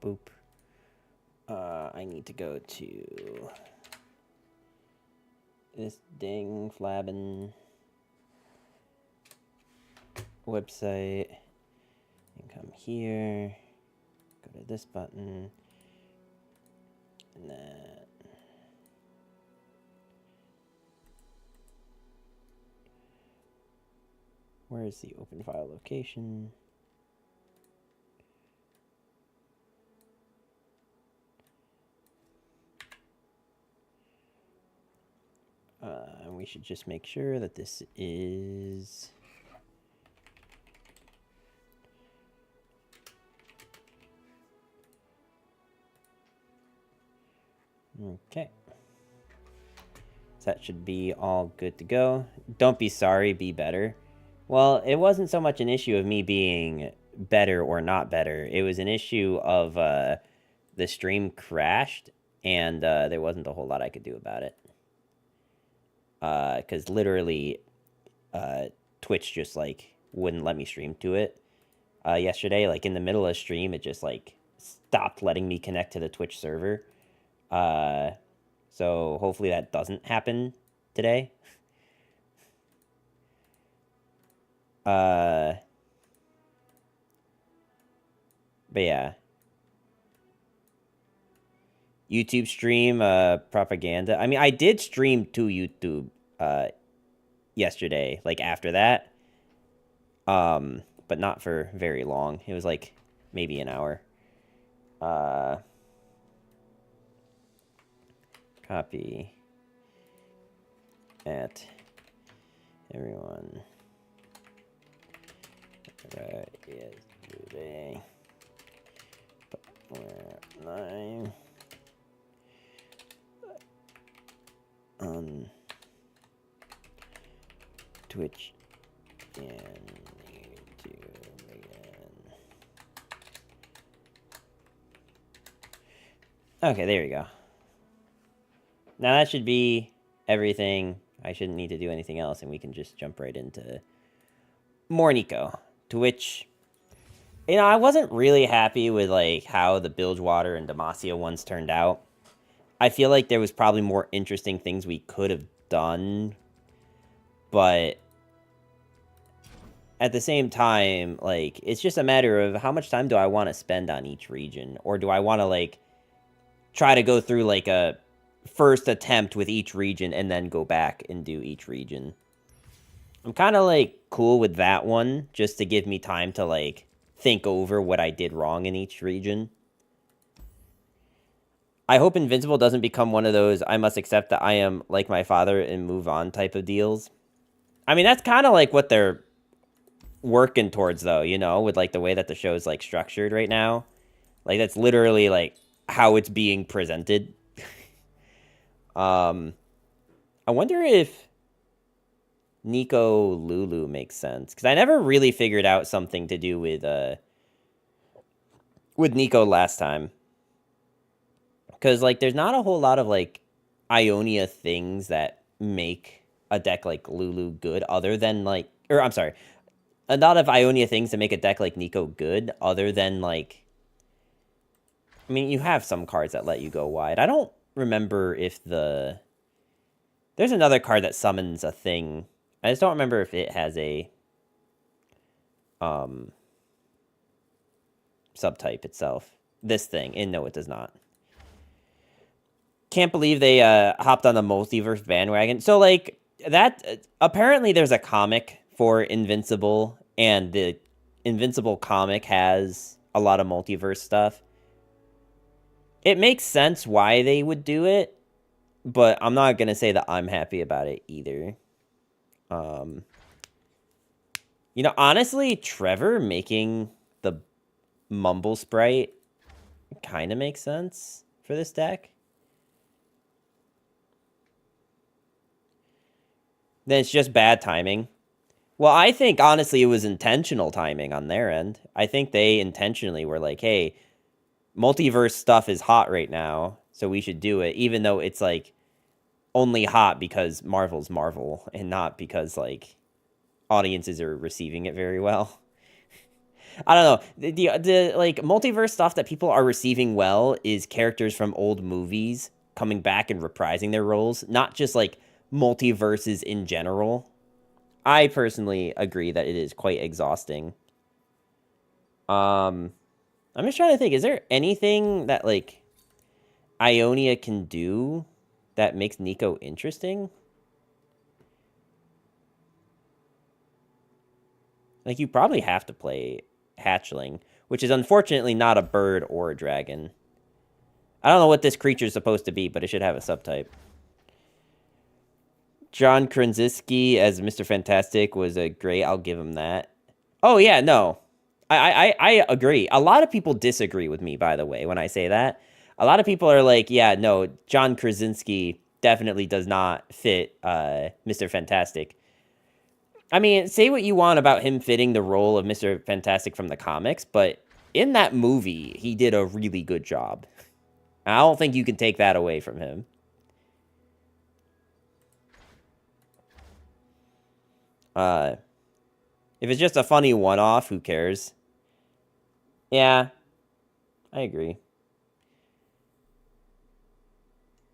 Boop. I need to go to this dang flabbin' website and come here, go to this button, and then where is the open file location? And we should just make sure that this is okay. So that should be all good to go. Don't be sorry, be better. Well, it wasn't so much an issue of me being better or not better. It was an issue of the stream crashed, and there wasn't a whole lot I could do about it. Because literally, Twitch just, like, wouldn't let me stream to it yesterday. Like, in the middle of stream, it just, like, stopped letting me connect to the Twitch server. So hopefully that doesn't happen today. But yeah. YouTube stream propaganda. I mean, I did stream to YouTube yesterday, like after that. But not for very long. It was like maybe an hour. Copy at everyone yesterday. Where 9 on Twitch and YouTube again. Okay, there we go. Now that should be everything. I shouldn't need to do anything else, and we can just jump right into more Neeko. To which, you know, I wasn't really happy with like how the Bilgewater and Demacia ones turned out. I feel like there was probably more interesting things we could have done, but at the same time, like, it's just a matter of how much time do I want to spend on each region, or do I want to like try to go through like a first attempt with each region and then go back and do each region. I'm kind of like cool with that one, just to give me time to like think over what I did wrong in each region. I hope Invincible doesn't become one of those I must accept that I am like my father and move on type of deals. I mean, that's kind of like what they're working towards, though, you know, with like the way that the show is like structured right now. Like, that's literally like how it's being presented. I wonder if Neeko Lulu makes sense, because I never really figured out something to do with Neeko last time. Because like there's not a whole lot of like Ionia things that make a deck like Lulu good, other than like, or I'm sorry, a lot of Ionia things that make a deck like Neeko good, other than like, I mean, you have some cards that let you go wide. I don't remember if there's another card that summons a thing. I just don't remember if it has a subtype itself. This thing, and no, it does not. Can't believe they hopped on the multiverse bandwagon. So like that, apparently there's a comic for Invincible, and the Invincible comic has a lot of multiverse stuff. It makes sense why they would do it, but I'm not going to say that I'm happy about it either. You know, honestly, Trevor making the Mumble Sprite kind of makes sense for this deck. Then it's just bad timing. Well, I think, honestly, it was intentional timing on their end. I think they intentionally were like, hey, multiverse stuff is hot right now, so we should do it, even though it's, like, only hot because Marvel's Marvel, and not because, like, audiences are receiving it very well. I don't know. The like multiverse stuff that people are receiving well is characters from old movies coming back and reprising their roles, not just like multiverses in general. I personally agree that it is quite exhausting. I'm just trying to think, is there anything that like Ionia can do that makes Neeko interesting? Like, you probably have to play Hatchling, which is unfortunately not a bird or a dragon. I don't know what this creature is supposed to be, but it should have a subtype. John Krasinski as Mr. Fantastic was a great. I'll give him that. Oh, yeah, no. I agree. A lot of people disagree with me, by the way, when I say that. A lot of people are like, yeah, no, John Krasinski definitely does not fit Mr. Fantastic. I mean, say what you want about him fitting the role of Mr. Fantastic from the comics, but in that movie, he did a really good job. I don't think you can take that away from him. If it's just a funny one-off, who cares? Yeah, I agree.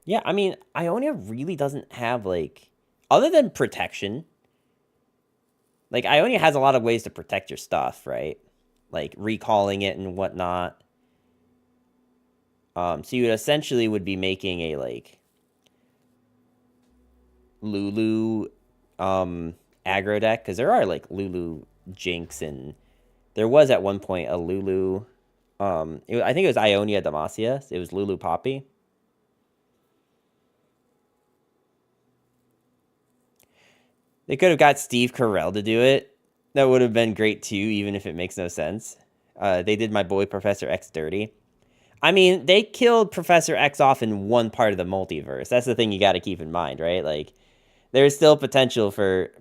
Yeah, I mean, Ionia really doesn't have, like, other than protection, like, Ionia has a lot of ways to protect your stuff, right? Like, recalling it and whatnot. So you essentially would be making a, like, Lulu, aggro deck, because there are, like, Lulu Jinx, and there was, at one point, a Lulu, I think it was Ionia Demacia. It was Lulu Poppy. They could have got Steve Carell to do it. That would have been great too, even if it makes no sense. They did my boy Professor X dirty. I mean, they killed Professor X off in one part of the multiverse. That's the thing you got to keep in mind, right? Like, there's still potential for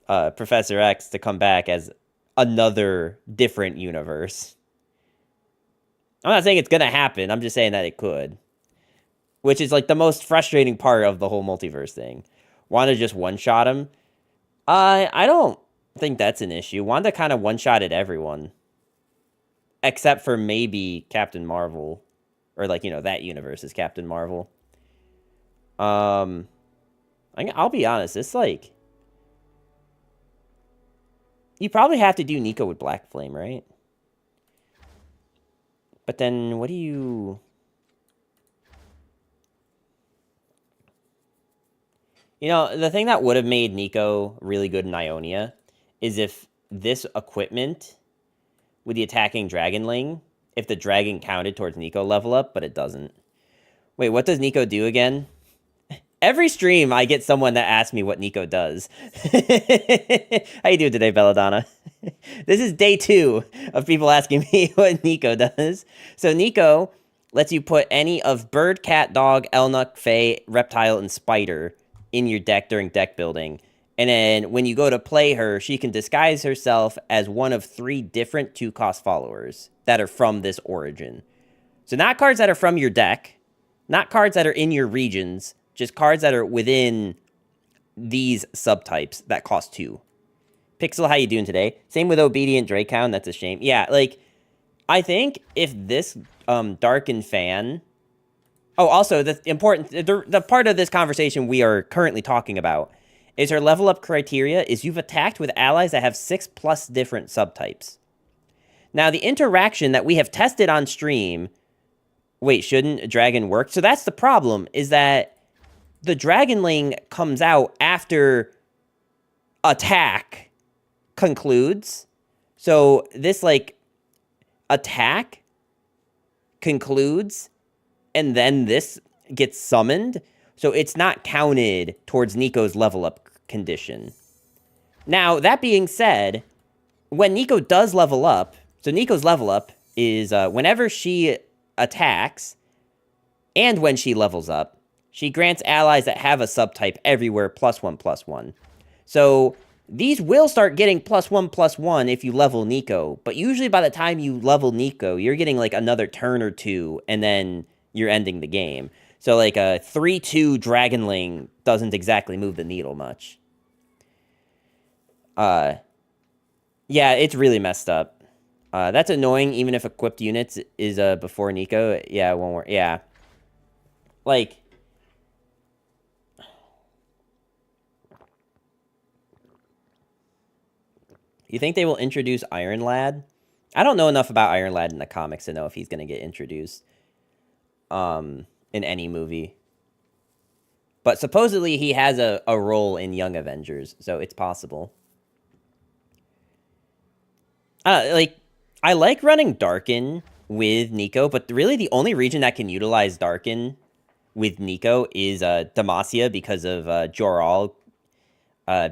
Professor X to come back as another different universe. I'm not saying it's going to happen. I'm just saying that it could. Which is, like, the most frustrating part of the whole multiverse thing. Wanda just one-shot him. I don't think that's an issue. Wanda kind of one-shotted everyone. Except for maybe Captain Marvel. Or, like, you know, that universe is Captain Marvel. I'll be honest. It's like... You probably have to do Neeko with Black Flame, right? But then, what do you... You know, the thing that would have made Neeko really good in Ionia is if this equipment with the attacking Dragonling, if the dragon counted towards Neeko level up, but it doesn't. Wait, what does Neeko do again? Every stream, I get someone that asks me what Neeko does. How you doing today, Belladonna? This is day 2 of people asking me what Neeko does. So Neeko lets you put any of bird, cat, dog, Elnuk, Fae, reptile, and spider in your deck during deck building. And then when you go to play her, she can disguise herself as one of 3 different 2-cost followers that are from this origin. So not cards that are from your deck, not cards that are in your regions, just cards that are within these subtypes that cost 2. Pixel, how you doing today? Same with Obedient Drakehound, that's a shame. Yeah, like, I think if this Darkened Fan... Oh, also, the part of this conversation we are currently talking about is her level up criteria is you've attacked with allies that have 6+ different subtypes. Now, the interaction that we have tested on stream... Wait, shouldn't a dragon work? So that's the problem, is that the Dragonling comes out after attack concludes. So this, like, attack concludes, and then this gets summoned. So it's not counted towards Neeko's level up condition. Now, that being said, when Neeko does level up, so Neeko's level up is whenever she attacks and when she levels up, she grants allies that have a subtype everywhere +1/+1. So these will start getting +1/+1 if you level Neeko, but usually by the time you level Neeko, you're getting like another turn or 2, and then you're ending the game. So like a 3/2 Dragonling doesn't exactly move the needle much. Yeah, it's really messed up. That's annoying, even if equipped units is before Neeko. Yeah, it won't work. Yeah. Like, you think they will introduce Iron Lad? I don't know enough about Iron Lad in the comics to know if he's going to get introduced in any movie. But supposedly he has a role in Young Avengers, so it's possible. I like running Darkin with Neeko, but really the only region that can utilize Darkin with Neeko is Demacia because of Joral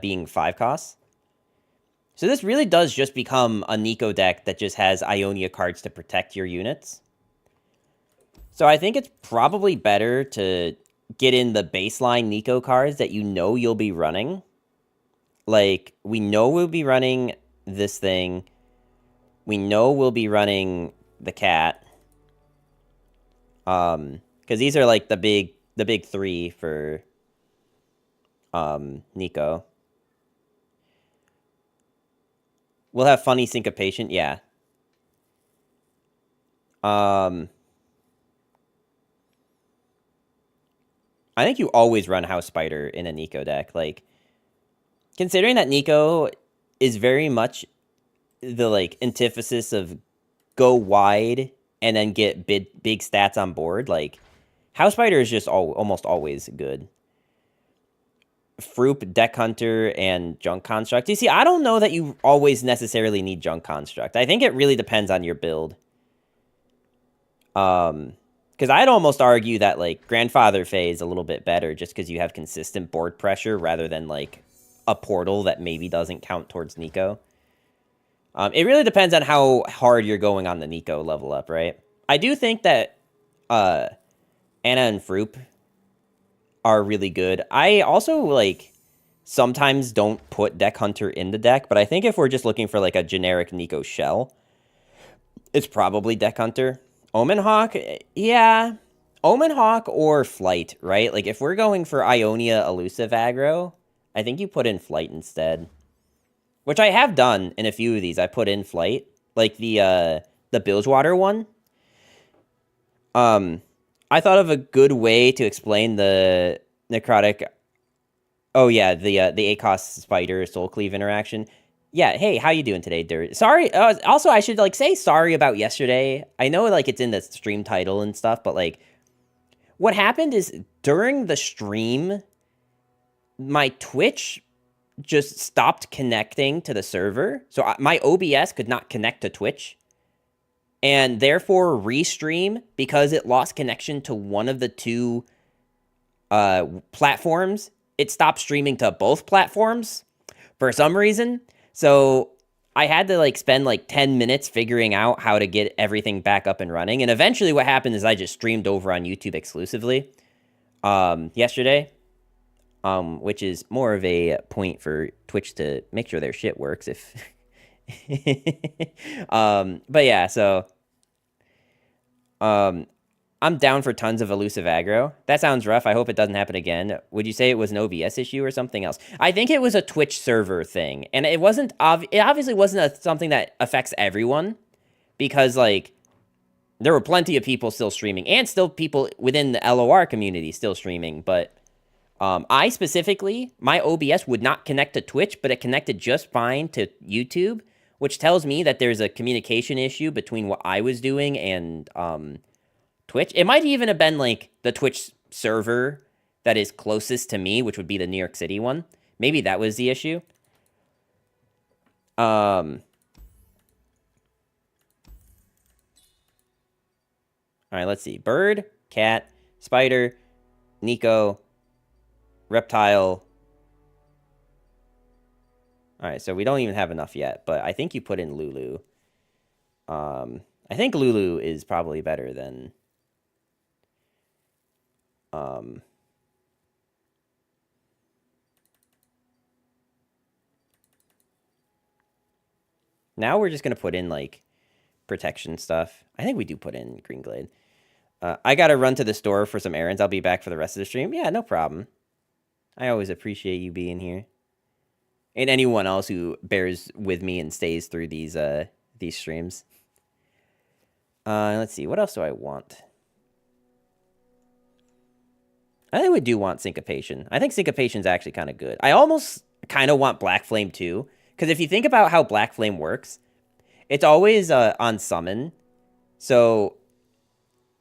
being 5 costs. So this really does just become a Neeko deck that just has Ionia cards to protect your units. So I think it's probably better to get in the baseline Neeko cards that you know you'll be running. Like, we know we'll be running this thing. We know we'll be running the cat. Because these are like the big 3 for Neeko. We'll have funny syncopation, yeah. I think you always run House Spider in a Neeko deck. Like, considering that Neeko is very much the like antithesis of go wide and then get big stats on board, like House Spider is just almost always good. Froop, Deck Hunter, and Junk Construct. You see, I don't know that you always necessarily need Junk Construct. I think it really depends on your build. Because I'd almost argue that like Grandfather Fae is a little bit better just because you have consistent board pressure rather than like a portal that maybe doesn't count towards Neeko. It really depends on how hard you're going on the Neeko level up, right? I do think that Anna and Froop are really good. I also, like, sometimes don't put Deck Hunter in the deck, but I think if we're just looking for, like, a generic Neeko shell, it's probably Deck Hunter. Omen Hawk, yeah. Omen Hawk or Flight, right? Like, if we're going for Ionia elusive aggro, I think you put in Flight instead. Which I have done in a few of these. I put in Flight. Like the Bilgewater one. I thought of a good way to explain the necrotic. Oh yeah, the ACOS Spider Soul Cleave interaction. Yeah, hey, how you doing today, Dirt? Sorry. Also, I should like say sorry about yesterday. I know like it's in the stream title and stuff, but like, what happened is during the stream, my Twitch just stopped connecting to the server. So my OBS could not connect to Twitch. And therefore restream, because it lost connection to one of the two platforms, it stopped streaming to both platforms for some reason. So I had to like spend like 10 minutes figuring out how to get everything back up and running. And eventually what happened is I just streamed over on YouTube exclusively yesterday. Which is more of a point for Twitch to make sure their shit works if... but yeah, so... I'm down for tons of elusive aggro. That sounds rough. I hope it doesn't happen again. Would you say it was an OBS issue or something else? I think it was a Twitch server thing. And it wasn't... it obviously wasn't something that affects everyone. Because, like... There were plenty of people still streaming. And still people within the LOR community still streaming. But... I specifically, my OBS would not connect to Twitch, but it connected just fine to YouTube, which tells me that there's a communication issue between what I was doing and Twitch. It might even have been like the Twitch server that is closest to me, which would be the New York City one. Maybe that was the issue. All right, let's see. Bird, cat, spider, Neeko, reptile. All right, so we don't even have enough yet, but I think you put in Lulu. I think Lulu is probably better than... Now we're just going to put in, like, protection stuff. I think we do put in Green Glade. I got to run to the store for some errands. I'll be back for the rest of the stream. Yeah, no problem. I always appreciate you being here. And anyone else who bears with me and stays through these streams. Let's see. What else do I want? I think we do want Syncopation. I think Syncopation's actually kind of good. I almost kind of want Black Flame too. Because if you think about how Black Flame works, it's always on summon. So,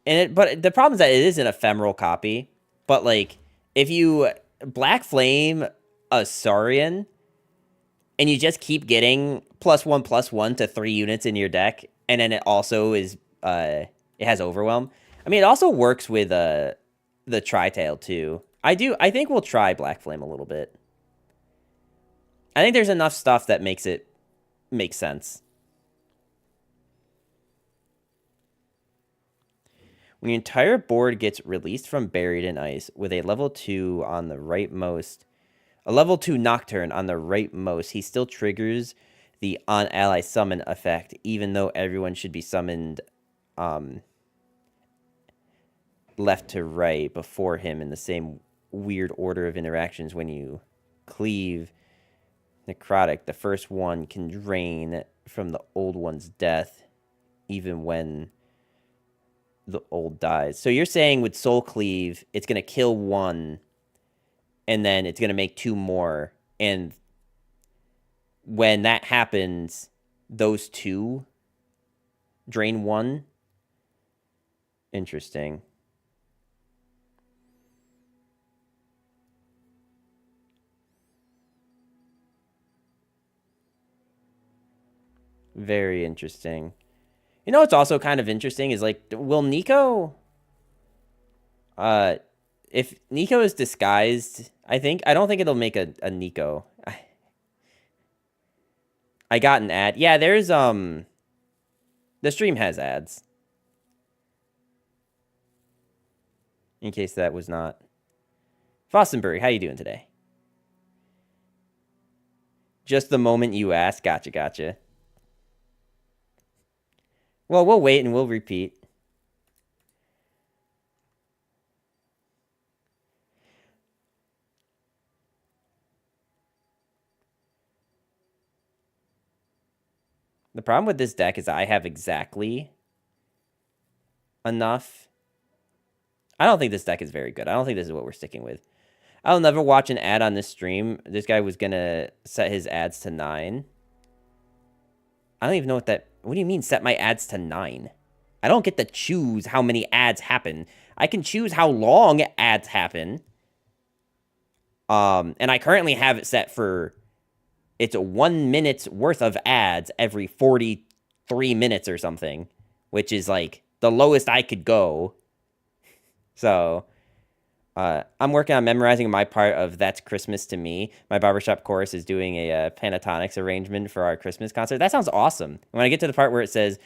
but the problem is that it is an ephemeral copy. But like, if you Black Flame a Saurian, and you just keep getting +1/+1 to 3 units in your deck, and then it also is it has Overwhelm. I mean, it also works with the Tri-Tail too. I think we'll try Black Flame a little bit. I think there's enough stuff that makes it make sense. When your entire board gets released from Buried in Ice with a level 2 on the rightmost, a level 2 Nocturne on the rightmost, he still triggers the on-ally summon effect, even though everyone should be summoned left to right before him in the same weird order of interactions. When you cleave Necrotic, the first one can drain from the old one's death, even when the old dies. So you're saying with Soul Cleave, it's going to kill one, and then it's going to make 2 more. And when that happens, those 2 drain 1? Interesting. Very interesting. You know what's also kind of interesting is, like, will Neeko... if Neeko is disguised, I don't think it'll make a Neeko. I got an ad. Yeah, there's, the stream has ads. In case that was not... Fostenbury, how you doing today? Just the moment you ask. Gotcha. Well, we'll wait and we'll repeat. The problem with this deck is I have exactly enough. I don't think this deck is very good. I don't think this is what we're sticking with. I'll never watch an ad on this stream. This guy was going to set his ads to 9. I don't even know what that... What do you mean, set my ads to 9? I don't get to choose how many ads happen. I can choose how long ads happen. And I currently have it set for... It's 1 minute's worth of ads every 43 minutes or something. Which is, like, the lowest I could go. So... I'm working on memorizing my part of That's Christmas to Me. My barbershop chorus is doing a pentatonics arrangement for our Christmas concert. That sounds awesome. When I get to the part where it says,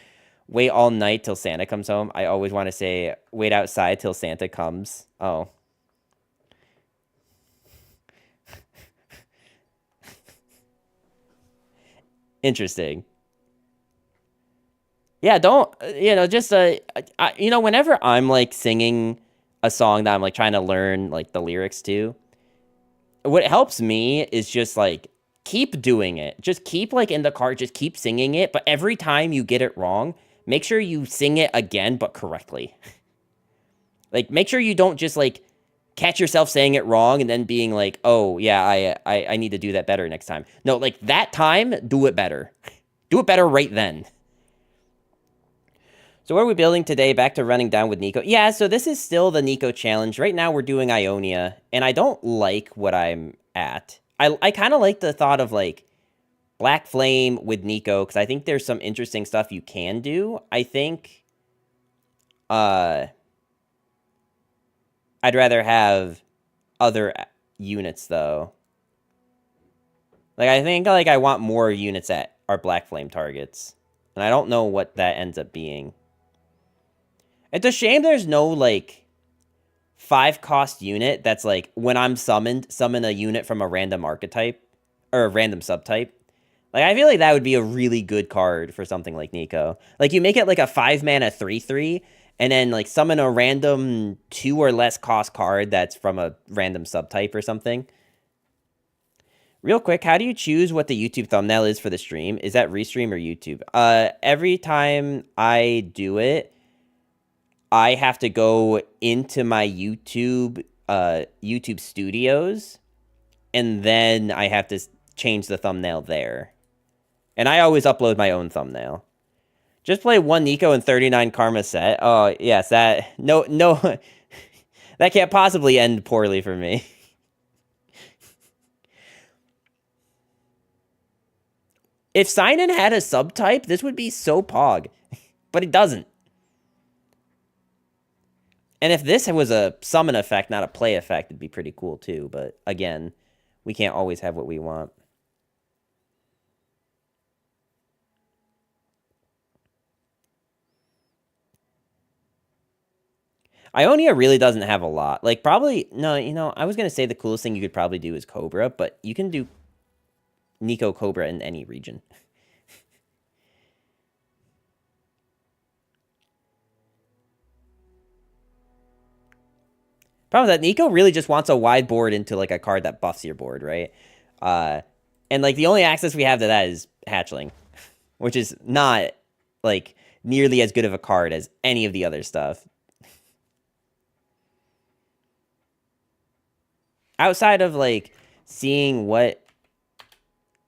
wait all night till Santa comes home, I always want to say, wait outside till Santa comes. Oh. Interesting. Yeah, don't, just, whenever I'm, like, singing a song that I'm, like, trying to learn, like, the lyrics to, what helps me is just, like, keep doing it. Just keep, like, in the car, just keep singing it, but every time you get it wrong, make sure you sing it again, but correctly. Like, make sure you don't just, like, catch yourself saying it wrong and then being like, oh, yeah, I need to do that better next time. No, like, that time, do it better. Do it better right then. So what are we building today? Back to running down with Neeko. Yeah, so this is still the Neeko challenge. Right now we're doing Ionia, and I don't like what I'm at. I kind of like the thought of, like, Black Flame with Neeko, because I think there's some interesting stuff you can do. I think I'd rather have other units, though. Like, I think, like, I want more units at our Black Flame targets. And I don't know what that ends up being. It's a shame there's no, like, 5-cost unit that's, like, when I'm summoned, summon a unit from a random archetype, or a random subtype. Like, I feel like that would be a really good card for something like Neeko. Like, you make it, like, a 5-mana 3/3, and then, like, summon a random 2 or less cost card that's from a random subtype or something. Real quick, how do you choose what the YouTube thumbnail is for the stream? Is that Restream or YouTube? Every time I do it, I have to go into my YouTube Studios, and then I have to change the thumbnail there. And I always upload my own thumbnail. Just play 1 Neeko and 39 Karma set. Oh, yes, that... No, that can't possibly end poorly for me. If Sign-In had a subtype, this would be so pog. But it doesn't. And if this was a summon effect, not a play effect, it'd be pretty cool too. But again, we can't always have what we want. Ionia really doesn't have a lot. Like, probably... No, you know, I was going to say the coolest thing you could probably do is Cobra, but you can do Neeko Cobra in any region. Problem is that Neeko really just wants a wide board into, like, a card that buffs your board, right? And, like, the only access we have to that is Hatchling, which is not, like, nearly as good of a card as any of the other stuff. Outside of, like, seeing what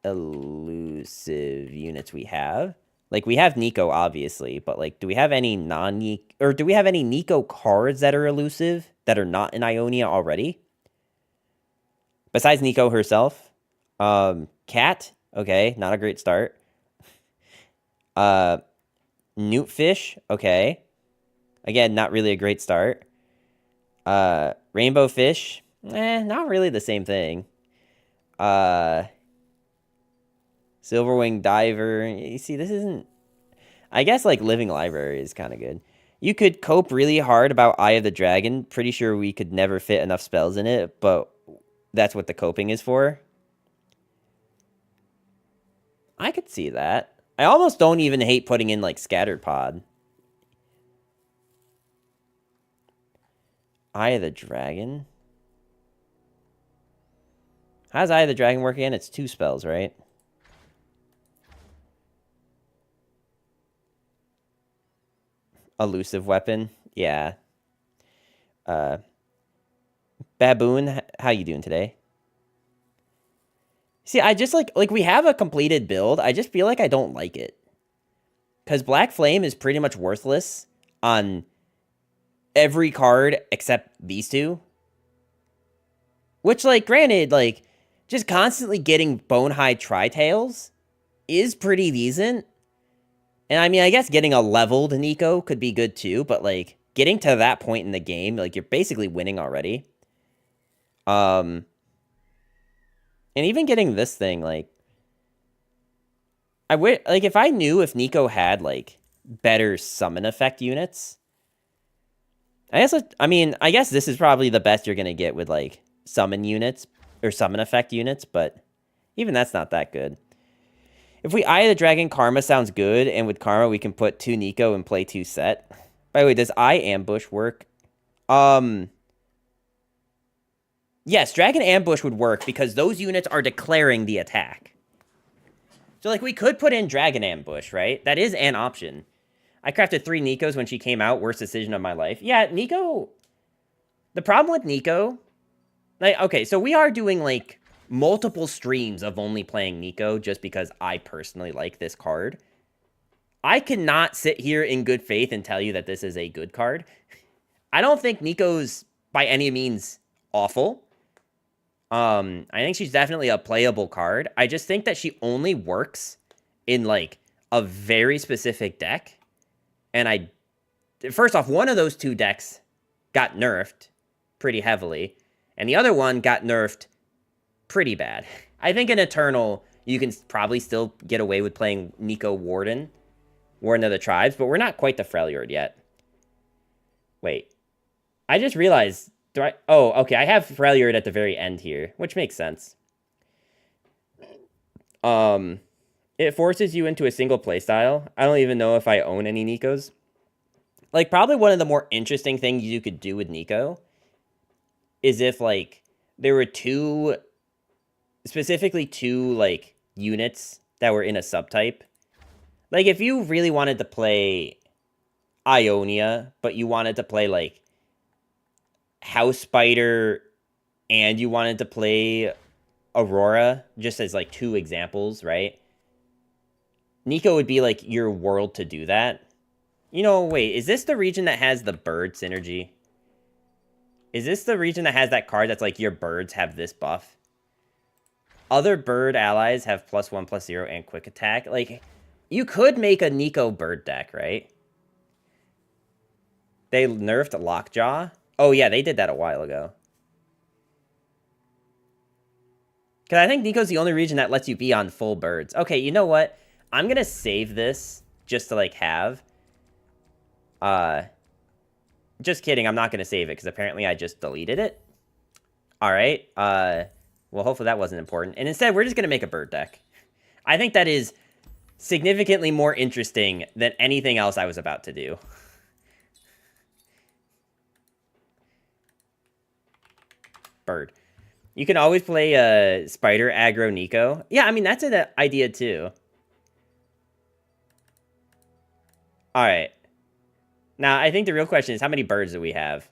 elusive units we have. Like, we have Neeko, obviously, but, like, do we have any non-Neeko... Or do we have any Neeko cards that are elusive that are not in Ionia already? Besides Neeko herself? Cat? Okay, not a great start. Newtfish? Okay. Again, not really a great start. Rainbow Fish? Not really the same thing. Silverwing Diver. You see, this isn't... I guess, like, Living Library is kind of good. You could cope really hard about Eye of the Dragon. Pretty sure we could never fit enough spells in it, but that's what the coping is for. I could see that. I almost don't even hate putting in, like, Scattered Pod. Eye of the Dragon? How does Eye of the Dragon work again? It's 2 spells, right? Elusive weapon. Yeah. Baboon, how you doing today? See, I just like we have a completed build. I just feel like I don't like it. Because Black Flame is pretty much worthless on every card except these 2. Which, like, granted, like, just constantly getting Bonehide Tri-Tails is pretty decent. And I mean, I guess getting a leveled Neeko could be good too, but, like, getting to that point in the game, like, you're basically winning already. And even getting this thing, like, like, if I knew if Neeko had, like, better summon effect units, I guess this is probably the best you're gonna get with, like, summon units, or summon effect units, but even that's not that good. If we Eye of the Dragon, Karma sounds good, and with Karma we can put 2 Neeko and play 2 set. By the way, does Eye Ambush work? Yes, Dragon Ambush would work because those units are declaring the attack. So, like, we could put in Dragon Ambush, right? That is an option. I crafted 3 Neekos when she came out. Worst decision of my life. Yeah, Neeko... The problem with Neeko... Like, okay, so we are doing, like, multiple streams of only playing Neeko just because I personally like this card. I cannot sit here in good faith and tell you that this is a good card. I don't think Neeko's by any means awful. I think she's definitely a playable card. I just think that she only works in, like, a very specific deck. And first off, one of those 2 decks got nerfed pretty heavily. And the other one got nerfed pretty bad. I think in Eternal, you can probably still get away with playing Neeko Warden of the Tribes, but we're not quite the Freljord yet. Wait. I just realized... Oh, okay, I have Freljord at the very end here, which makes sense. It forces you into a single playstyle. I don't even know if I own any Neekos. Like, probably one of the more interesting things you could do with Neeko is if, like, there were 2... Specifically 2, like, units that were in a subtype. Like, if you really wanted to play Ionia, but you wanted to play like House Spider and you wanted to play Aurora, just as like 2 examples, right? Neeko would be like your world to do that. You know, wait, is this the region that has the bird synergy? Is this the region that has that card that's like your birds have this buff? Other bird allies have +1/+0 and quick attack. Like, you could make a Neeko bird deck, right? They nerfed Lockjaw. Oh yeah, they did that a while ago. Because I think Neeko's the only region that lets you be on full birds. Okay, you know what? I'm going to save this just to, like, have. Just kidding, I'm not going to save it, because apparently I just deleted it. Alright, well, hopefully that wasn't important. And instead, we're just going to make a bird deck. I think that is significantly more interesting than anything else I was about to do. Bird. You can always play Spider aggro Neeko. Yeah, I mean, that's an idea too. Alright. Now, I think the real question is, how many birds do we have?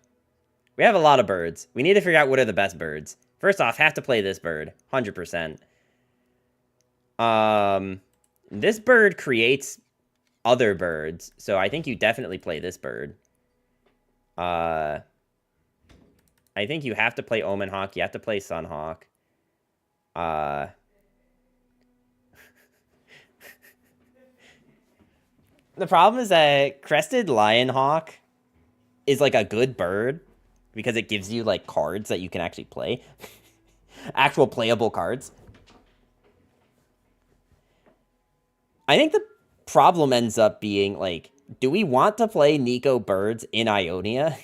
We have a lot of birds. We need to figure out what are the best birds. First off, have to play this bird. 100%. This bird creates other birds, so I think you definitely play this bird. I think you have to play Omen Hawk. You have to play Sun Hawk. The problem is that Crested Lionhawk is like a good bird because it gives you like cards that you can actually play. Actual playable cards. I think the problem ends up being like, do we want to play Neeko birds in Ionia?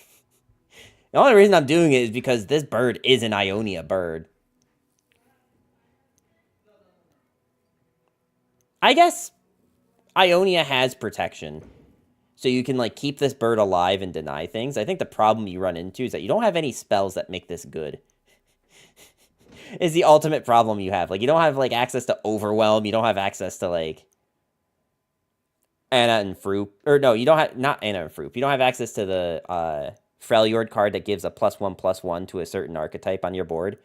The only reason I'm doing it is because this bird is an Ionia bird. I guess Ionia has protection. So you can, like, keep this bird alive and deny things. I think the problem you run into is that you don't have any spells that make this good. Is the ultimate problem you have. Like, you don't have, like, access to Overwhelm. You don't have access to, like, Anna and Froop. Or, no, you don't have... Not Anna and Froop. You don't have access to the Freljord card that gives a +1/+1 to a certain archetype on your board.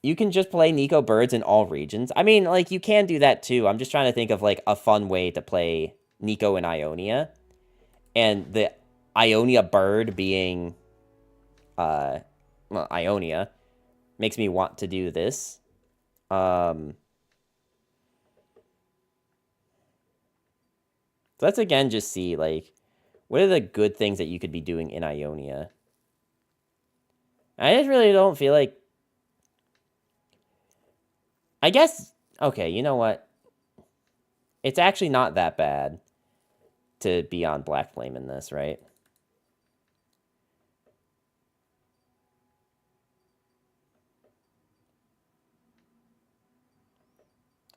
You can just play Neeko birds in all regions. I mean, like, you can do that, too. I'm just trying to think of, like, a fun way to play Neeko in Ionia. And the Ionia bird being, well, Ionia, makes me want to do this. So let's, again, just see, like, what are the good things that you could be doing in Ionia? I just really don't feel like... I guess, okay, you know what? It's actually not that bad to be on Black Flame in this, right?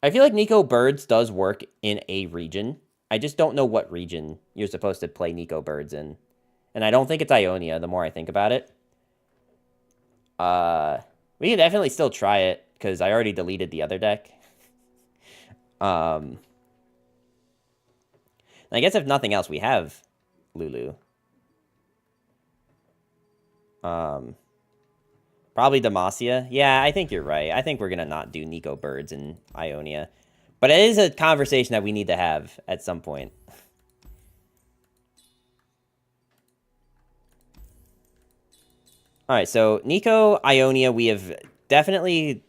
I feel like Neeko Birds does work in a region. I just don't know what region you're supposed to play Neeko Birds in. And I don't think it's Ionia, the more I think about it. We can definitely still try it, because I already deleted the other deck. I guess if nothing else, we have Lulu. Probably Demacia. Yeah, I think you're right. I think we're going to not do Neeko Birds in Ionia. But it is a conversation that we need to have at some point. Alright, so Neeko, Ionia, we have definitely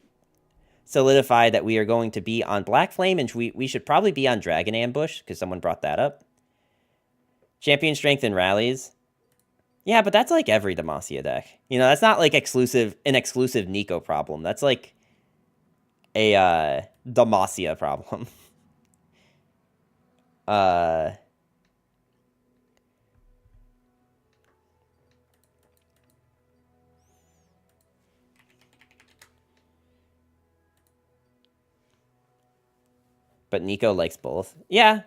solidified that we are going to be on Black Flame, and we should probably be on Dragon Ambush, because someone brought that up. Champion Strength and Rallies. Yeah, but that's like every Demacia deck. You know, that's not like an exclusive Neeko problem. That's like a Demacia problem. But Neeko likes both. Yeah.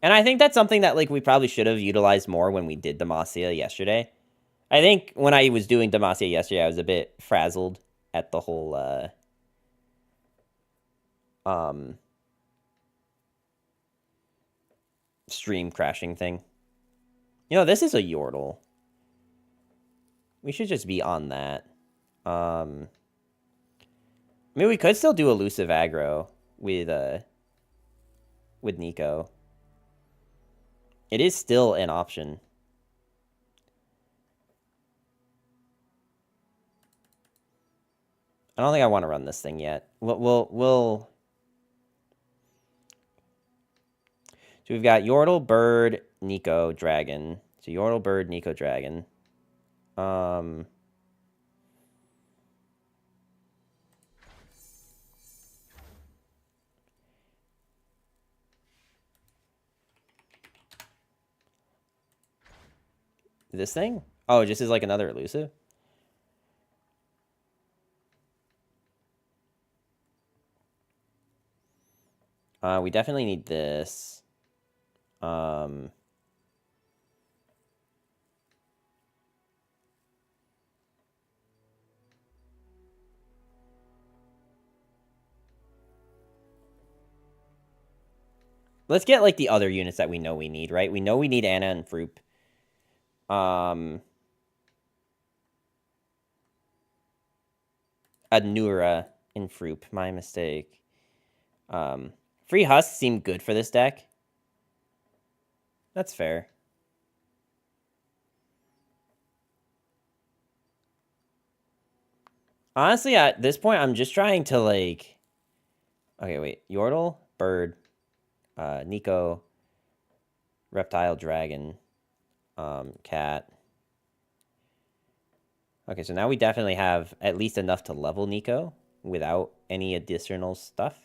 And I think that's something that, like, we probably should have utilized more when we did Demacia yesterday. I think when I was doing Demacia yesterday, I was a bit frazzled at the whole, stream crashing thing. You know, this is a Yordle. We should just be on that. I mean, we could still do elusive aggro with Neeko. It is still an option. I don't think I want to run this thing yet. We'll... So we've got Yordle, Bird, Neeko, Dragon. So Yordle, Bird, Neeko, Dragon. This thing? Oh, just is like another elusive? We definitely need this. Let's get, like, the other units that we know we need, right? We know we need Anna and Froop. Adnura and Froop. My mistake. Free Husk seemed good for this deck. That's fair. Honestly, at this point, I'm just trying to, like... Okay, wait. Yordle, Bird, Neeko, Reptile, Dragon, Cat. Okay, so now we definitely have at least enough to level Neeko without any additional stuff.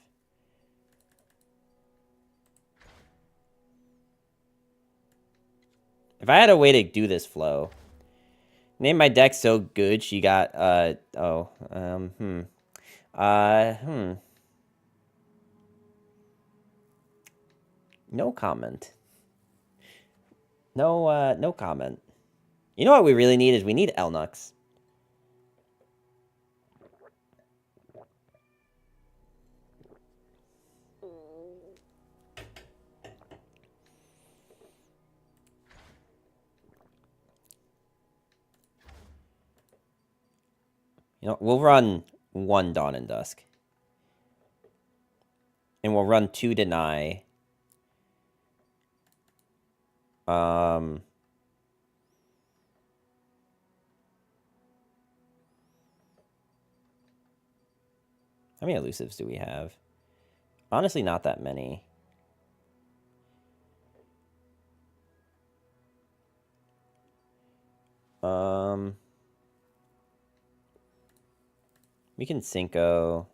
If I had a way to do this flow... Name my deck so good she got, No comment. No comment. You know what we really need is we need Elnux. You know, we'll run 1 Dawn and Dusk. And we'll run 2 Deny. How many elusives do we have? Honestly, not that many. We can Cinco.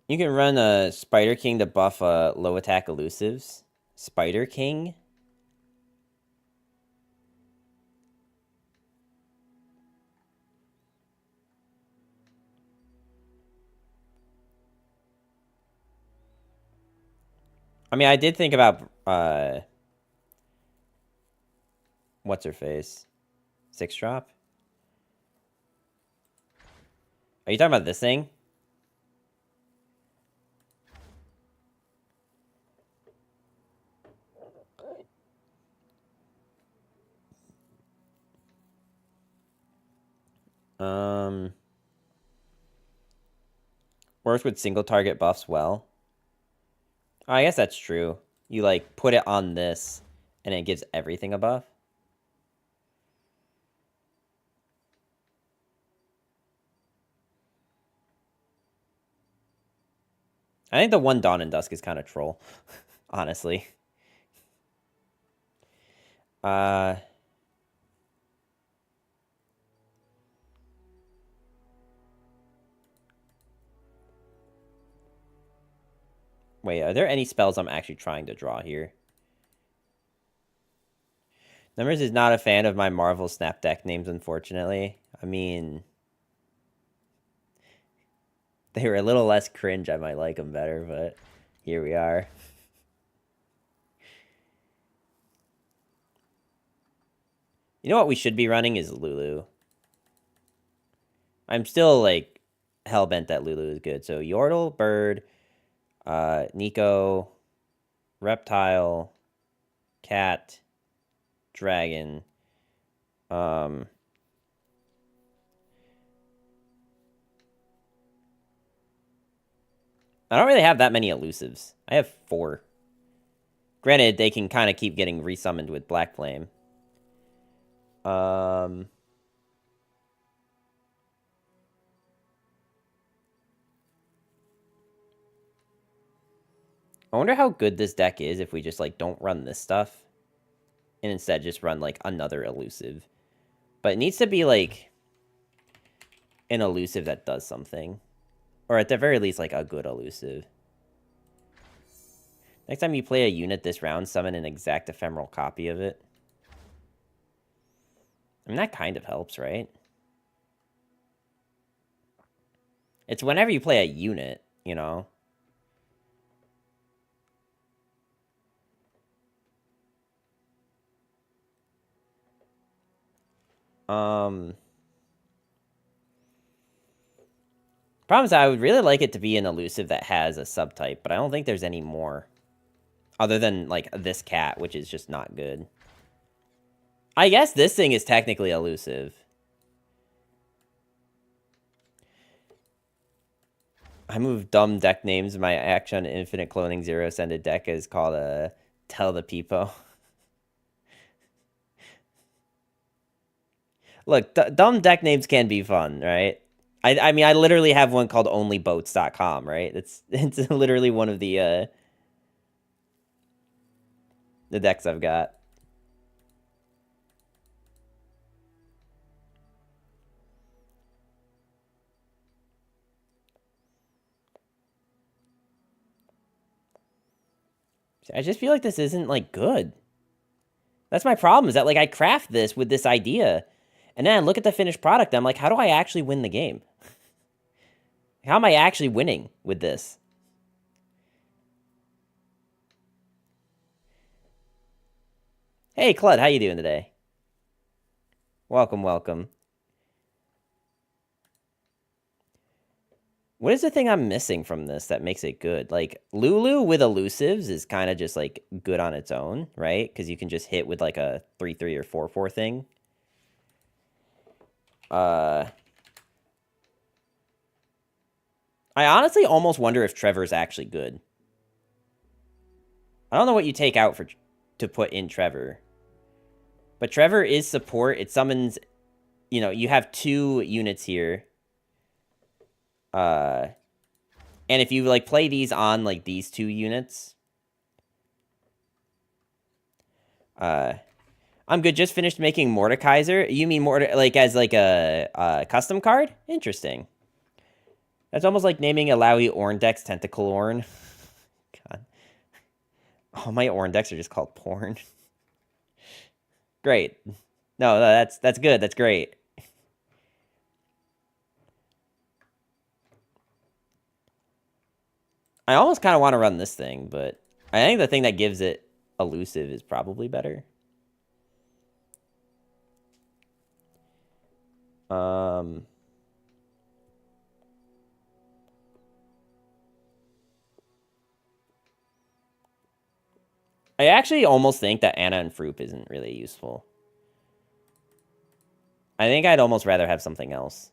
You can run a Spider King to buff low attack elusives. Spider King? I mean, I did think about, what's her face? 6-drop? Are you talking about this thing? Works with single target buffs well. Oh, I guess that's true. You, like, put it on this, and it gives everything a buff. I think the 1 Dawn and Dusk is kind of troll, honestly. Wait, are there any spells I'm actually trying to draw here? Numbers is not a fan of my Marvel Snap deck names, unfortunately. I mean, they were a little less cringe. I might like them better, but here we are. You know what we should be running is Lulu. I'm still, like, hell-bent that Lulu is good. So, Yordle, Bird, Neeko, Reptile, Cat, Dragon, I don't really have that many elusives. I have 4. Granted, they can kind of keep getting resummoned with Black Flame. I wonder how good this deck is if we just, like, don't run this stuff. And instead just run, like, another elusive. But it needs to be, like, an elusive that does something. Or at the very least, like, a good elusive. Next time you play a unit this round, summon an exact ephemeral copy of it. I mean, that kind of helps, right? It's whenever you play a unit, you know? Problem is, I would really like it to be an elusive that has a subtype, but I don't think there's any more. Other than, like, this cat, which is just not good. I guess this thing is technically elusive. I moved dumb deck names. My action Infinite Cloning Zero Ascended deck is called Tell the Peepo. Look, dumb deck names can be fun, right? I mean, I literally have one called onlyboats.com, right? It's literally one of the decks I've got. I just feel like this isn't, like, good. That's my problem, is that, like, I craft this with this idea, and then I look at the finished product, and I'm like, how do I actually win the game? How am I actually winning with this? Hey, Clud, how you doing today? Welcome, welcome. What is the thing I'm missing from this that makes it good? Like, Lulu with elusives is kind of just, like, good on its own, right? Because you can just hit with, like, a 3/3 or 4/4 thing. I honestly almost wonder if Trevor's actually good. I don't know what you take out to put in Trevor. But Trevor is support. It summons, you know, you have 2 units here. And if you, like, play these on, like, these 2 units, I'm good. Just finished making Mordekaiser. You mean like, as, like, a custom card? Interesting. That's almost like naming a Lowy Orndex Tentacle Orn. God. All my Orndex are just called porn. Great. No, that's good. That's great. I almost kind of want to run this thing, but I think the thing that gives it elusive is probably better. I actually almost think that Anna and Froop isn't really useful. I think I'd almost rather have something else.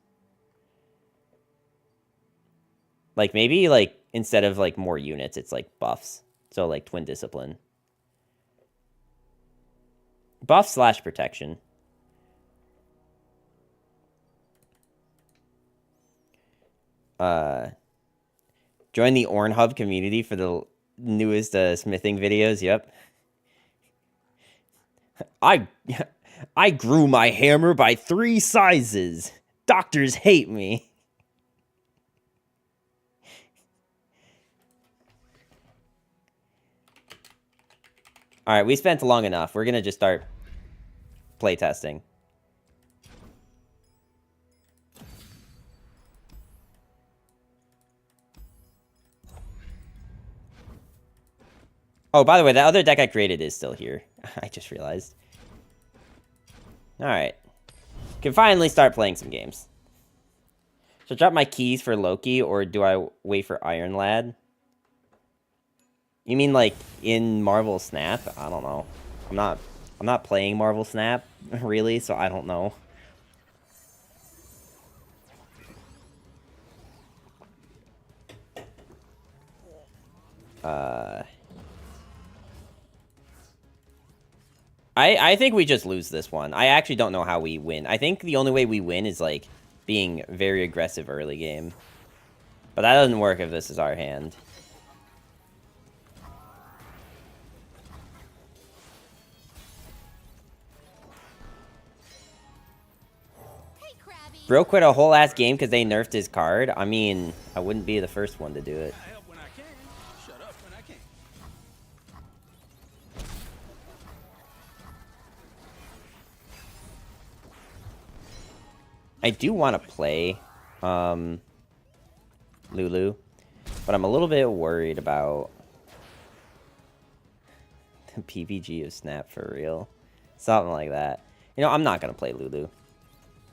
Like, maybe, like, instead of, like, more units, it's, like, buffs. So, like, Twin Discipline. Buff / protection. Join the Ornhub community for the newest smithing videos. Yep. I grew my hammer by 3 sizes. Doctors hate me. All right, we spent long enough. We're gonna just start playtesting. Oh, by the way, the other deck I created is still here. I just realized. All right. Can finally start playing some games. So drop my keys for Loki, or do I wait for Iron Lad? You mean like in Marvel Snap? I don't know. I'm not playing Marvel Snap really, so I don't know. I think we just lose this one. I actually don't know how we win. I think the only way we win is like being very aggressive early game. But that doesn't work if this is our hand. Bro quit a whole ass game because they nerfed his card. I mean, I wouldn't be the first one to do it. I do want to play Lulu, but I'm a little bit worried about the PVG of Snap for real. Something like that. You know, I'm not going to play Lulu.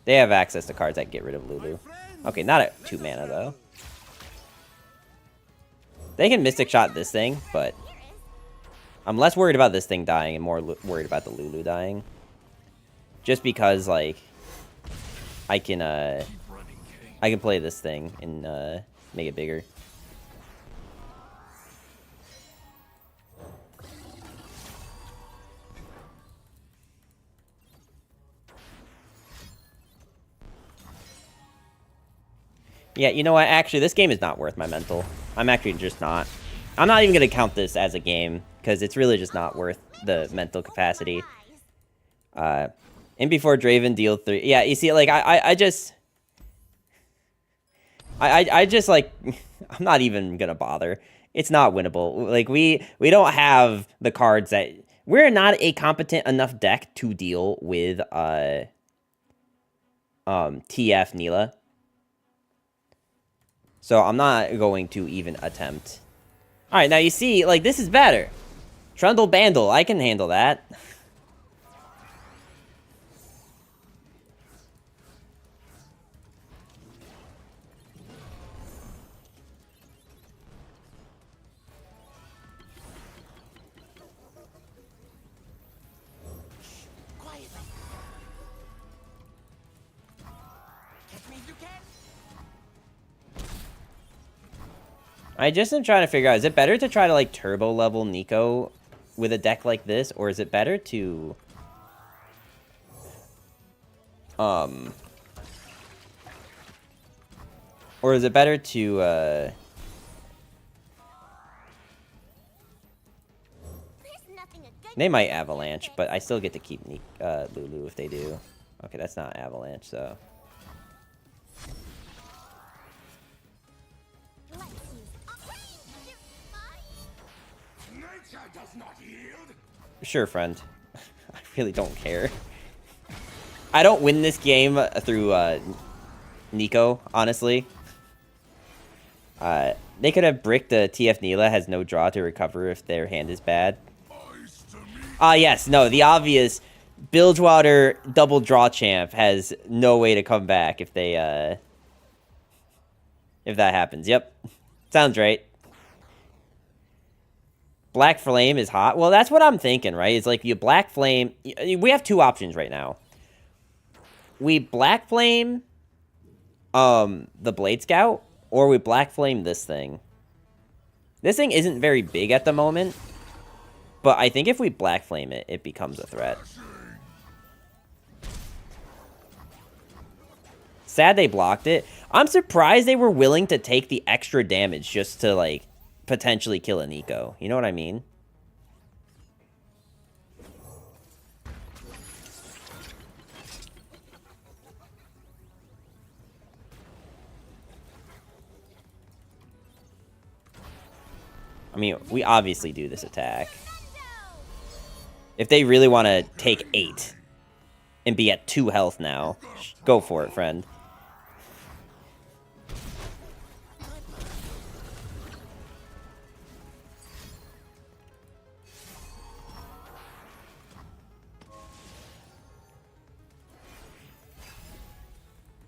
They have access to cards that can get rid of Lulu. Okay, not at 2 mana, though. They can Mystic Shot this thing, but I'm less worried about this thing dying and more worried about the Lulu dying. Just because, like, I can play this thing and make it bigger. Yeah, you know what? Actually, this game is not worth my mental. I'm actually just not. I'm not even going to count this as a game, because it's really just not worth the mental capacity. In before Draven, deal 3. Yeah, you see, like, I just, like, I'm not even going to bother. It's not winnable. Like, we don't have the cards that, we're not a competent enough deck to deal with, TF Neela. So I'm not going to even attempt. Alright, now you see, like, this is better. Trundle Bandle, I can handle that. I just am trying to figure out, is it better to try to, like, turbo level Neeko with a deck like this, or is it better to, or is it better to, they might Avalanche, but I still get to keep Lulu if they do. Okay, that's not Avalanche, so. Sure, friend. I really don't care. I don't win this game through Neeko, honestly. They could have bricked the TF Neela, has no draw to recover if their hand is bad. Yes, no, the obvious Bilgewater double draw champ has no way to come back if they, if that happens. Yep. Sounds right. Black Flame is hot. Well, that's what I'm thinking, right? It's like you Black Flame. We have 2 options right now. We Black Flame the Blade Scout, or we Black Flame this thing. This thing isn't very big at the moment, but I think if we Black Flame it, it becomes a threat. Sad they blocked it. I'm surprised they were willing to take the extra damage just to, like, potentially kill a Neeko. You know what I mean? I mean, we obviously do this attack. If they really want to take 8 and be at 2 health now, go for it, friend.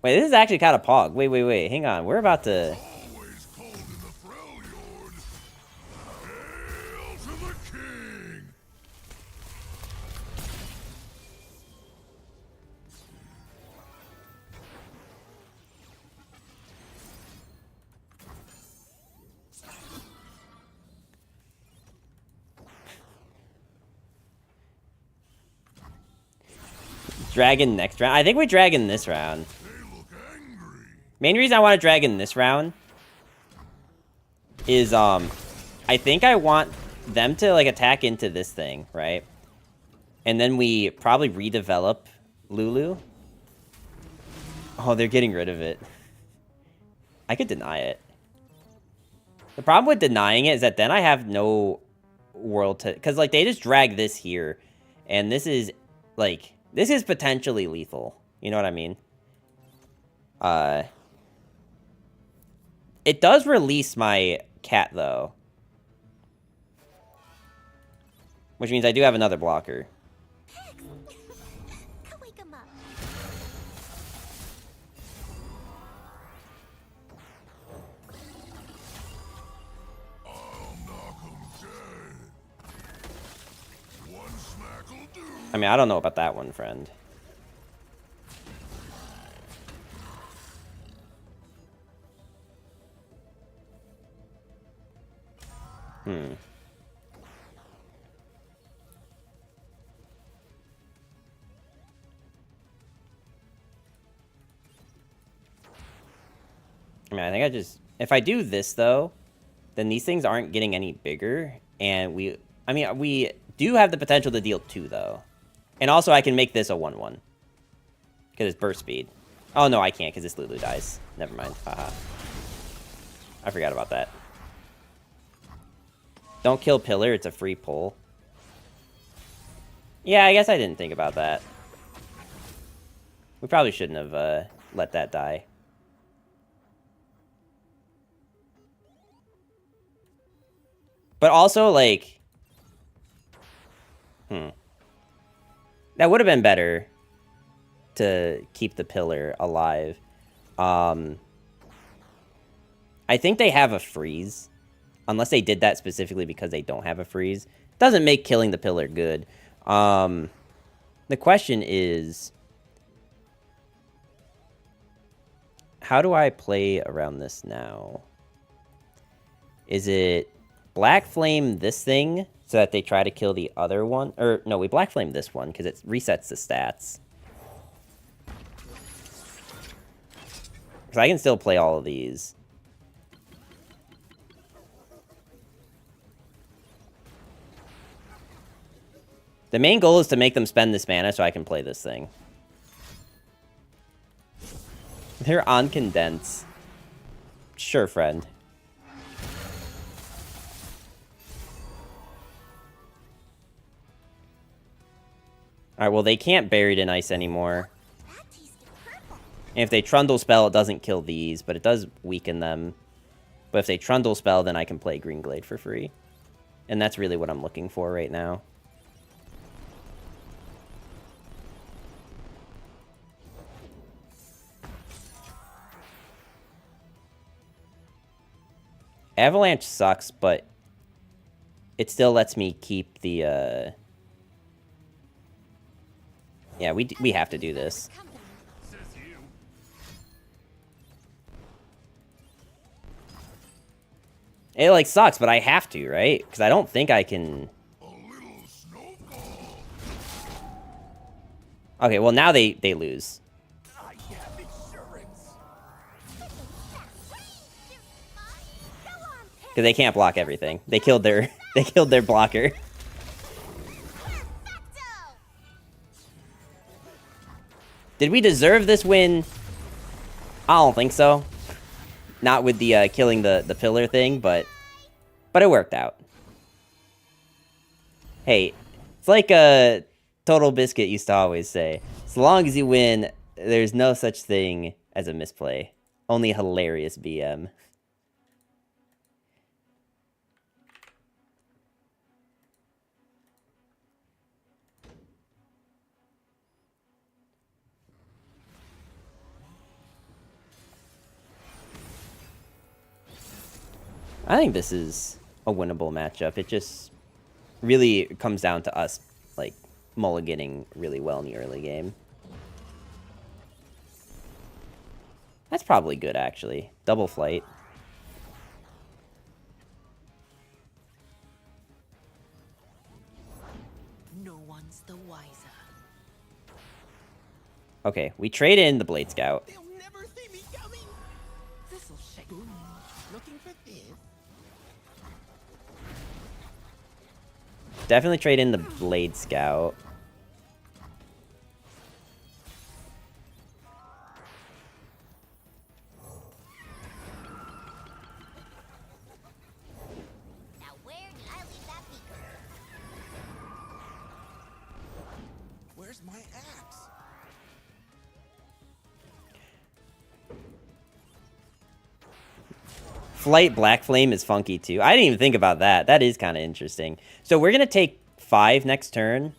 Wait, this is actually kind of pog. Wait. Hang on. We're about to... Always called in the Freljord. Hail to the king! Dragon next round. I think we dragon this round. They look angry. Main reason I want to dragon this round is, I think I want them to, like, attack into this thing, right? And then we probably redevelop Lulu. Oh, they're getting rid of it. I could deny it. The problem with denying it is that then I have no world to... Because, like, they just drag this here. And this is, like... This is potentially lethal. You know what I mean? It does release my cat, though. Which means I do have another blocker. Wake 'em up. I'll knock 'em dead. One smack'll do. I mean, I don't know about that one, friend. I mean, I think I just... If I do this, though, then these things aren't getting any bigger. And we... I mean, we do have the potential to deal 2, though. And also, I can make this a 1-1. Because it's burst speed. Oh, no, I can't, because this Lulu dies. Never mind. Haha. I forgot about that. Don't kill Pillar, it's a free pull. Yeah, I guess I didn't think about that. We probably shouldn't have let that die. But also, like... That would have been better to keep the Pillar alive. I think they have a freeze. Unless they did that specifically because they don't have a freeze. Doesn't make killing the Pillar good. The question is... How do I play around this now? Is it Black Flame this thing so that they try to kill the other one? Or, no, we Black Flame this one because it resets the stats. Because I can still play all of these. The main goal is to make them spend this mana so I can play this thing. They're on condense. Sure, friend. Alright, well, they can't Buried in Ice anymore. And if they Trundle Spell, it doesn't kill these, but it does weaken them. But if they Trundle Spell, then I can play Green Glade for free. And that's really what I'm looking for right now. Avalanche sucks, but it still lets me keep the, Yeah, we have to do this. It, like, sucks, but I have to, right? Because I don't think I can... Okay, well, now they lose. Because they can't block everything. They killed their blocker. Did we deserve this win? I don't think so. Not with the killing the Pillar thing, but it worked out. Hey, it's like Total Biscuit used to always say, as long as you win, there's no such thing as a misplay. Only hilarious BM. I think this is a winnable matchup. It just really comes down to us, like, mulliganing really well in the early game. That's probably good, actually. Double flight. No one's the wiser. Okay, we trade in the Blade Scout. They'll never see me coming. This'll shake. Ooh, looking for this. Definitely trade in the Blade Scout. Now where did I leave that beaker? Where's my axe? Flight Black Flame is funky too. I didn't even think about that. That is kind of interesting. So we're gonna take 5 next turn.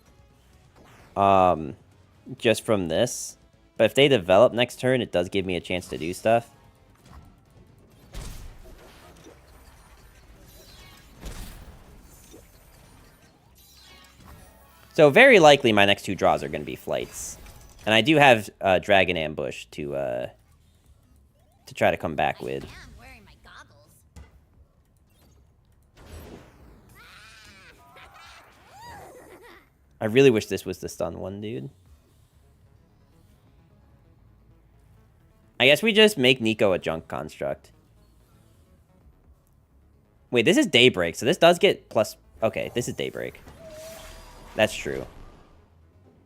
Just from this. But if they develop next turn, it does give me a chance to do stuff. So very likely my next 2 draws are going to be flights. And I do have Dragon Ambush to try to come back with. I am wearing my goggles. I really wish this was the stun one, dude. I guess we just make Neeko a junk construct. Wait, this is Daybreak, so this does get plus... Okay, this is Daybreak. That's true.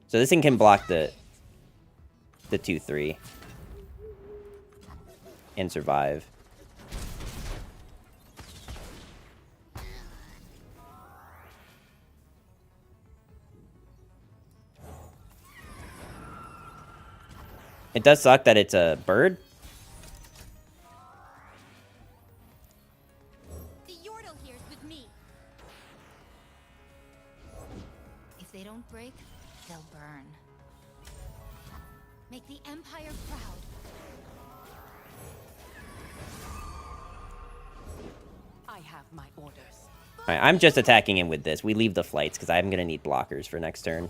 So this thing can block the 2/3 and survive. It does suck that it's a bird. The Yordle here's with me. If they don't break, they'll burn. Make the Empire proud. I have my orders. Alright, I'm just attacking him with this. We leave the flights because I'm going to need blockers for next turn.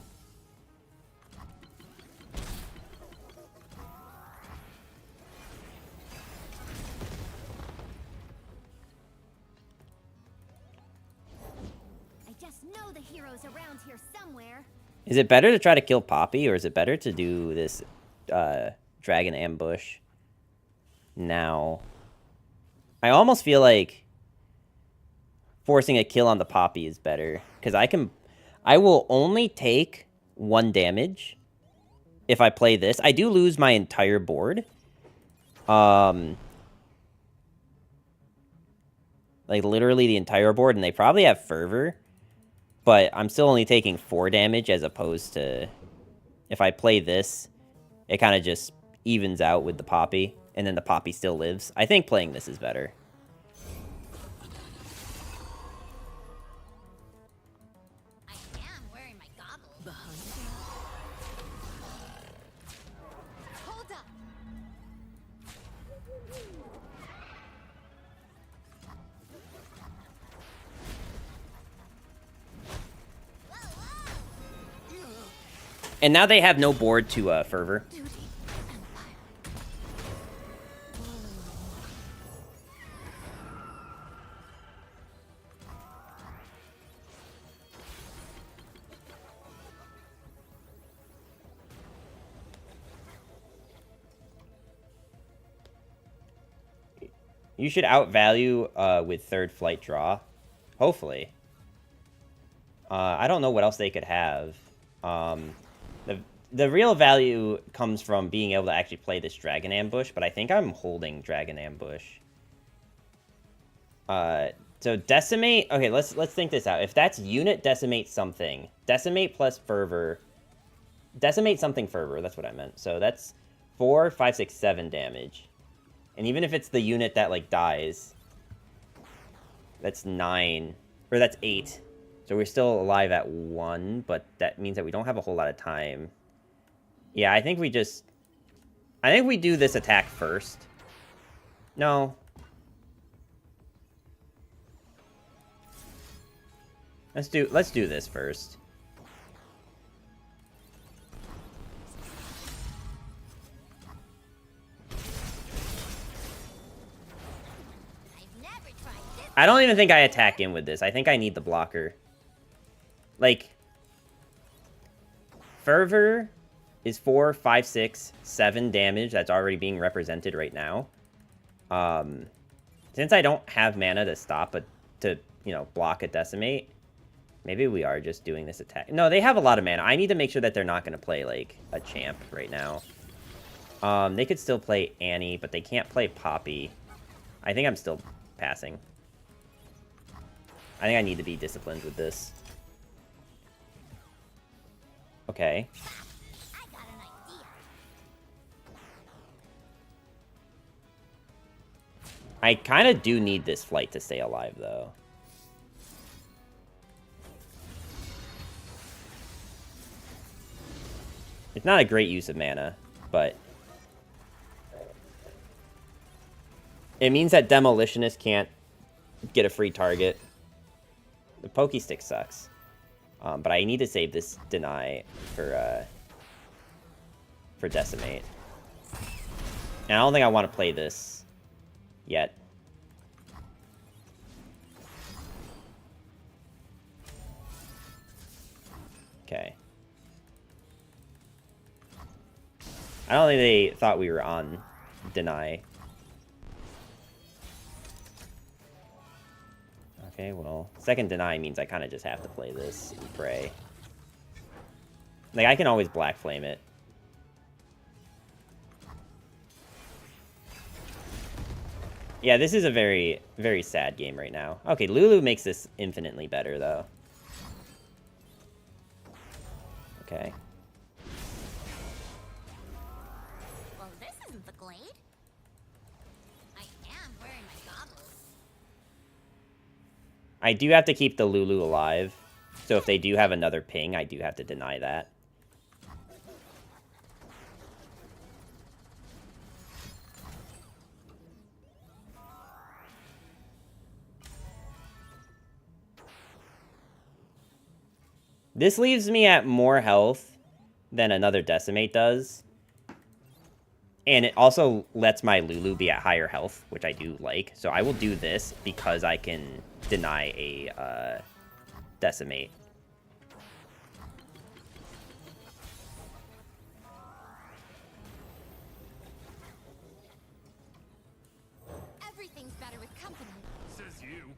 I just know the hero's around here somewhere. Is it better to try to kill Poppy, or is it better to do this Dragon Ambush now? I almost feel like forcing a kill on the Poppy is better, because I will only take 1 damage if I play this. I do lose my entire board. Like, literally the entire board, and they probably have Fervor. But I'm still only taking 4 damage as opposed to... If I play this, it kind of just evens out with the Poppy. And then the Poppy still lives. I think playing this is better. I am wearing my goggles. Behind Hold up. And now they have no board to Fervor. Duty. You should outvalue with 3rd flight draw. Hopefully. I don't know what else they could have. The real value comes from being able to actually play this Dragon Ambush, but I think I'm holding Dragon Ambush. So Decimate... Okay, let's think this out. If that's unit decimate something, decimate plus Fervor... Decimate something Fervor, that's what I meant. So that's 4, 5, 6, 7 damage. And even if it's the unit that, like, dies, that's 9. Or that's 8. So we're still alive at 1, but that means that we don't have a whole lot of time. Yeah, I think we just... I think we do this attack first. No. Let's do this first. I've never tried this. I don't even think I attack in with this. I think I need the blocker. Like, Fervor is 4, 5, 6, 7 damage. That's already being represented right now. Since I don't have mana to stop to block a Decimate, maybe we are just doing this attack. No, they have a lot of mana. I need to make sure that they're not going to play, like, a champ right now. They could still play Annie, but they can't play Poppy. I think I'm still passing. I think I need to be disciplined with this. Okay. I got an idea. I kind of do need this flight to stay alive, though. It's not a great use of mana, but it means that Demolitionist can't get a free target. The Pokey Stick sucks. But I need to save this Deny for Decimate. And I don't think I want to play this yet. Okay. I don't think they thought we were on Deny. Okay, well, second Deny means I kind of just have to play this and pray. Like, I can always Black Flame it. Yeah, this is a very, very sad game right now. Okay, Lulu makes this infinitely better, though. Okay. Well, this isn't the glade. I am wearing my goggles. I do have to keep the Lulu alive. So if they do have another ping, I do have to deny that. This leaves me at more health than another Decimate does. And it also lets my Lulu be at higher health, which I do like. So I will do this because I can deny a Decimate. Everything's better with company. Says you.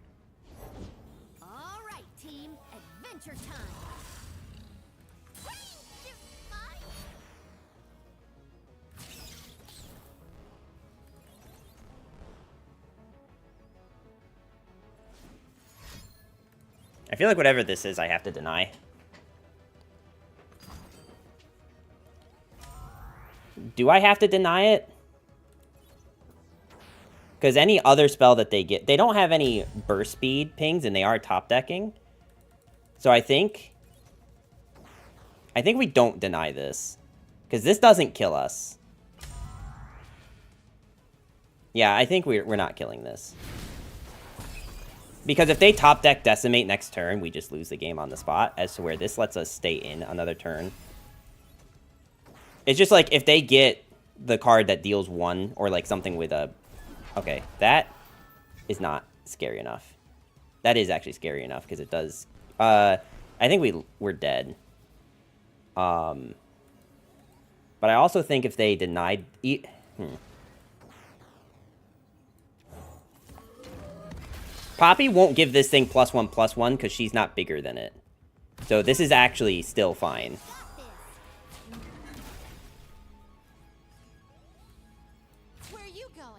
All right, team. Adventure time. I feel like whatever this is, I have to deny. Do I have to deny it? Because any other spell that they get... They don't have any burst speed pings, and they are top decking. So I think we don't deny this. Because this doesn't kill us. Yeah, I think we're not killing this. Because if they top deck Decimate next turn, we just lose the game on the spot, as to where this lets us stay in another turn. It's just like, if they get the card that deals 1, or like something with a... Okay, that is not scary enough. That is actually scary enough, because it does... I think we're dead. But I also think if they denied... Poppy won't give this thing +1/+1 because she's not bigger than it. So this is actually still fine. Where are you going?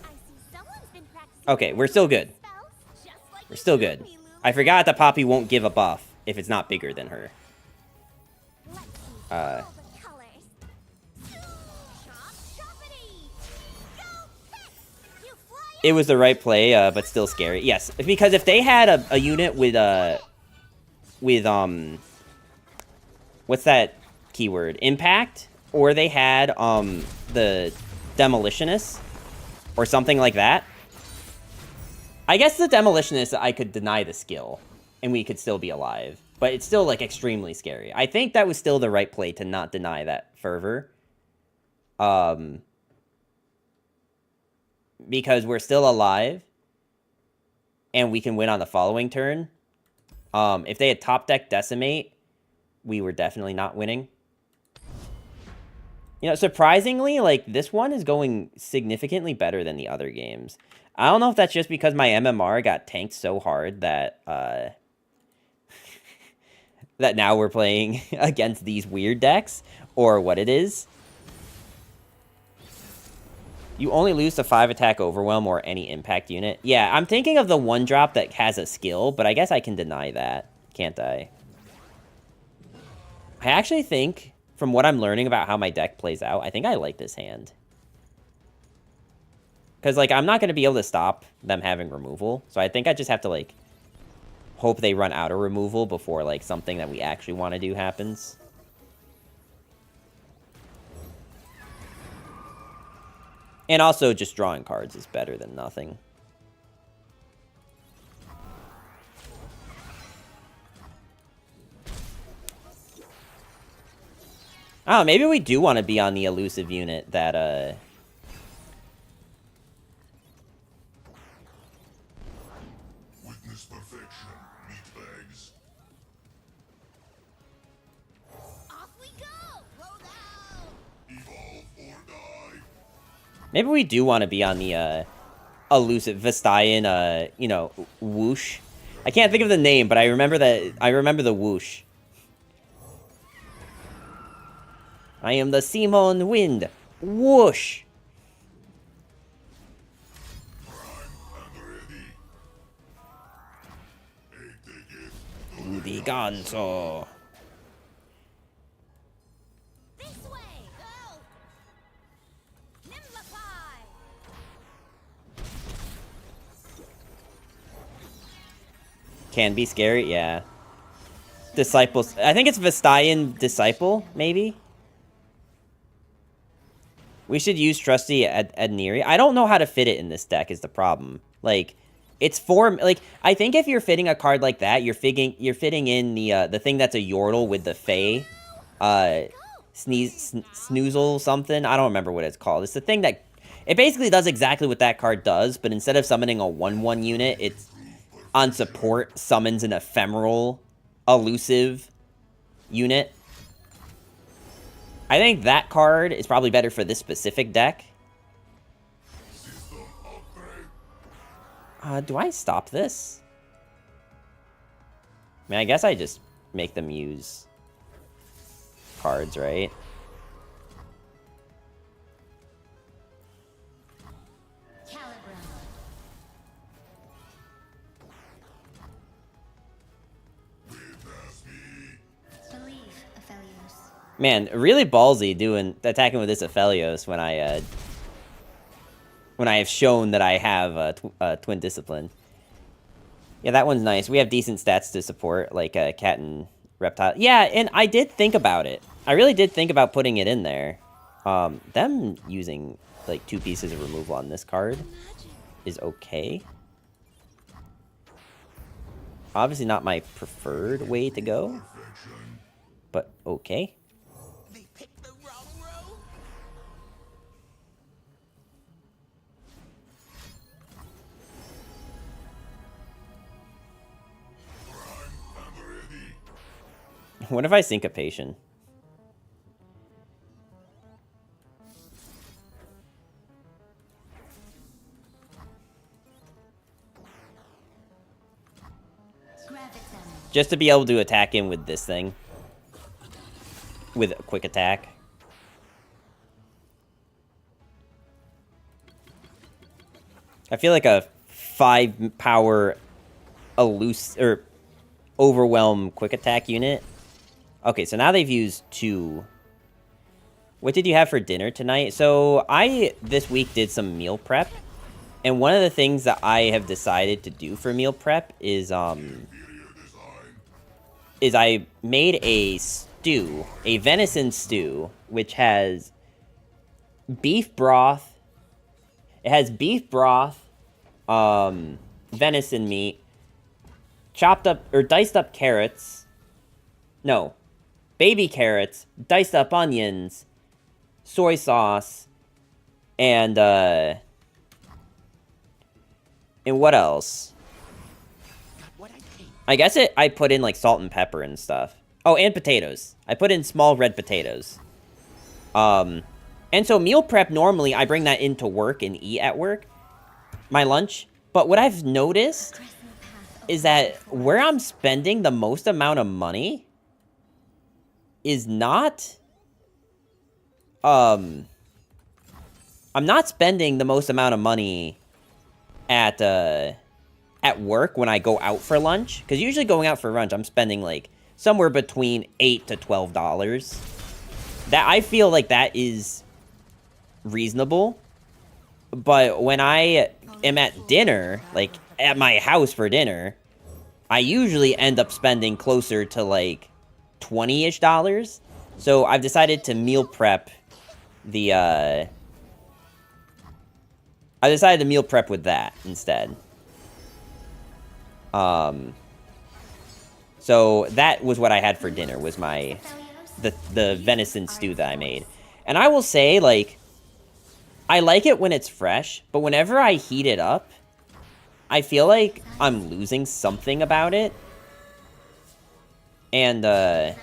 I see someone's been practicing. Okay, we're still good. Spells, just like We're you still told good. me, Lulu. I forgot that Poppy won't give a buff if it's not bigger than her. Let's see all the colors. Chop, choppity. Go, heck. You fly It was the right play, but still scary. Yes, because if they had a unit with what's that keyword? Impact, or they had the Demolitionist or something like that. I guess the Demolitionist, I could deny the skill, and we could still be alive. But it's still, like, extremely scary. I think that was still the right play to not deny that Fervor. Because we're still alive, and we can win on the following turn. If they had top deck Decimate, we were definitely not winning. You know, surprisingly, like, this one is going significantly better than the other games. I don't know if that's just because my MMR got tanked so hard that, that now we're playing against these weird decks, or what it is. You only lose to 5-attack Overwhelm or any impact unit. Yeah, I'm thinking of the one drop that has a skill, but I guess I can deny that, can't I? I actually think, from what I'm learning about how my deck plays out, I think I like this hand. Because, like, I'm not going to be able to stop them having removal, so I think I just have to, like, hope they run out of removal before, like, something that we actually want to do happens. And also, just drawing cards is better than nothing. Oh, maybe we do want to be on the elusive unit that, Witness perfection, meatbags. Off we go! Roll out! Evolve or die. maybe we do want to be on the, elusive Vestayan, you know, whoosh. I can't think of the name, but I remember the whoosh. I am the Simon Wind. Whoosh! The Ganso. This way! Go! Nimblify! Can be scary, yeah. Disciples. I think it's Vestayan Disciple, maybe? We should use Trusty Adniri. I don't know how to fit it in this deck is the problem. Like, it's like, I think if you're fitting a card like that, you're fitting in the thing that's a Yordle with the Fae. Snoozle something. I don't remember what it's called. It's the thing that, it basically does exactly what that card does, but instead of summoning a 1/1 unit, it's on support summons an ephemeral, elusive unit. I think that card is probably better for this specific deck. Do I stop this? I mean, I guess I just make them use cards, right? Man, really ballsy attacking with this Aphelios when I have shown that I have Twin Discipline. Yeah, that one's nice. We have decent stats to support, like Cat and Reptile. Yeah, and I did think about it. I really did think about putting it in there. Them using, like, 2 pieces of removal on this card is okay. Obviously not my preferred way to go, but okay. They picked the wrong row. What if I Syncopation? Just to be able to attack him with this thing. With a quick attack. I feel like a 5-power overwhelm quick attack unit. Okay, so now they've used 2. What did you have for dinner tonight? So I this week did some meal prep. And one of the things that I have decided to do for meal prep is I made a stew, a venison stew, which has beef broth. It has beef broth, venison meat, chopped up or diced up carrots. No, baby carrots, diced up onions, soy sauce, and what else? What I paid. I guess I put in like salt and pepper and stuff. Oh, and potatoes. I put in small red potatoes. And so meal prep, normally I bring that into work and eat at work, my lunch. But what I've noticed is that where I'm spending the most amount of money is not, I'm not spending the most amount of money at work when I go out for lunch. Because usually going out for lunch, I'm spending like somewhere between $8 to $12. That I feel like that is reasonable. But when I am at dinner, like at my house for dinner, I usually end up spending closer to like $20-ish. So I've decided to meal prep the I decided to meal prep with that instead. So that was what I had for dinner, was my the venison stew that I made. And I will say, like, I like it when it's fresh, but whenever I heat it up, I feel like I'm losing something about it. And I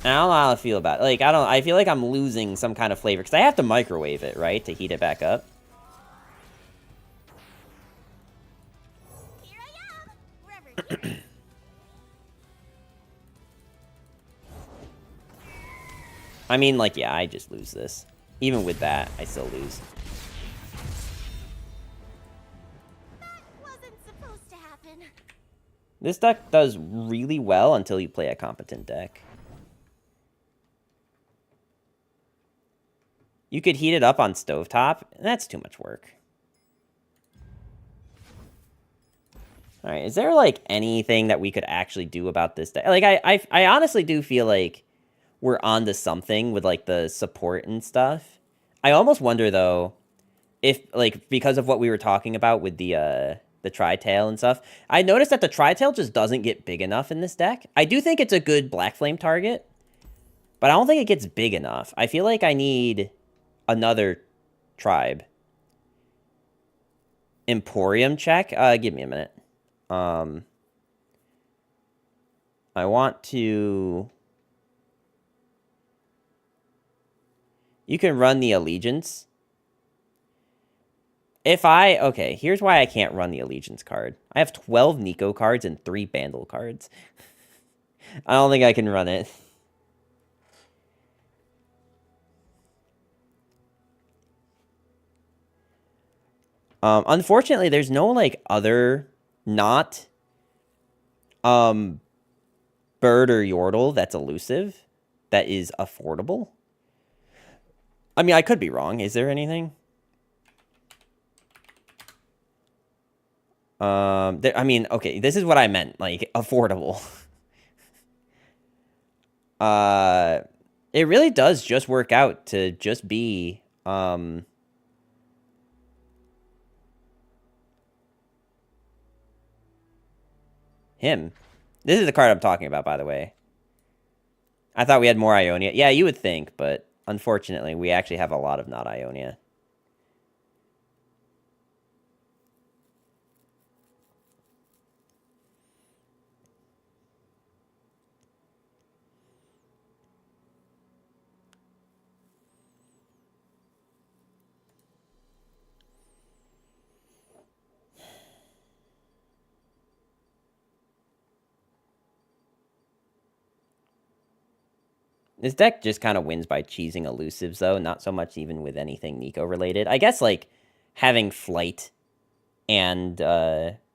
don't know how I feel about it. Like, I feel like I'm losing some kind of flavor, because I have to microwave it, right, to heat it back up. Here I am. Wherever you I mean, like, yeah, I just lose this. Even with that, I still lose. wasn't supposed to happen. This deck does really well until you play a competent deck. You could heat it up on stovetop, and that's too much work. Alright, is there, like, anything that we could actually do about this deck? Like, I honestly do feel like we're onto something with, like, the support and stuff. I almost wonder, though, if, like, because of what we were talking about with the Tri-Tail and stuff, I noticed that the Tri-Tail just doesn't get big enough in this deck. I do think it's a good Black Flame target, but I don't think it gets big enough. I feel like I need another tribe. Emporium check? Give me a minute. I want to... You can run the Allegiance. Okay, here's why I can't run the Allegiance card. I have 12 Neeko cards and 3 Bandle cards. I don't think I can run it. Unfortunately, there's no, like, other not Bird or Yordle that's elusive that is affordable. I mean, I could be wrong. Is there anything? I mean, okay, this is what I meant, like, affordable. It really does just work out to just be, him. This is the card I'm talking about, by the way. I thought we had more Ionia. Yeah, you would think, but unfortunately, we actually have a lot of not Ionia. This deck just kind of wins by cheesing elusives, though. Not so much even with anything Neeko related. I guess, like, having Flight and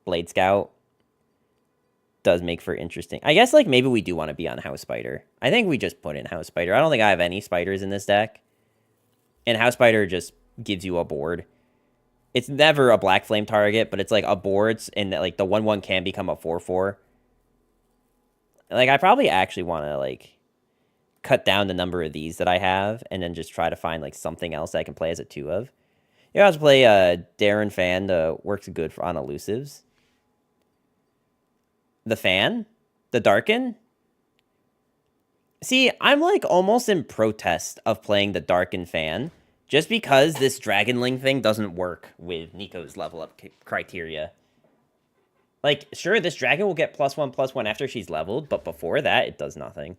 Blade Scout does make for interesting. I guess, like, maybe we do want to be on House Spider. I think we just put in House Spider. I don't think I have any spiders in this deck. And House Spider just gives you a board. It's never a Black Flame target, but it's, like, a board, and, like, the 1/1 can become a 4/4. Like, I probably actually want to, like... cut down the number of these that I have, and then just try to find like something else that I can play as a 2 of. You guys play Darren Fan works good on elusives. The Fan? The Darken? See, I'm like almost in protest of playing the Darken Fan, just because this Dragonling thing doesn't work with Neeko's level up criteria. Like, sure, this dragon will get +1/+1 after she's leveled, but before that, it does nothing.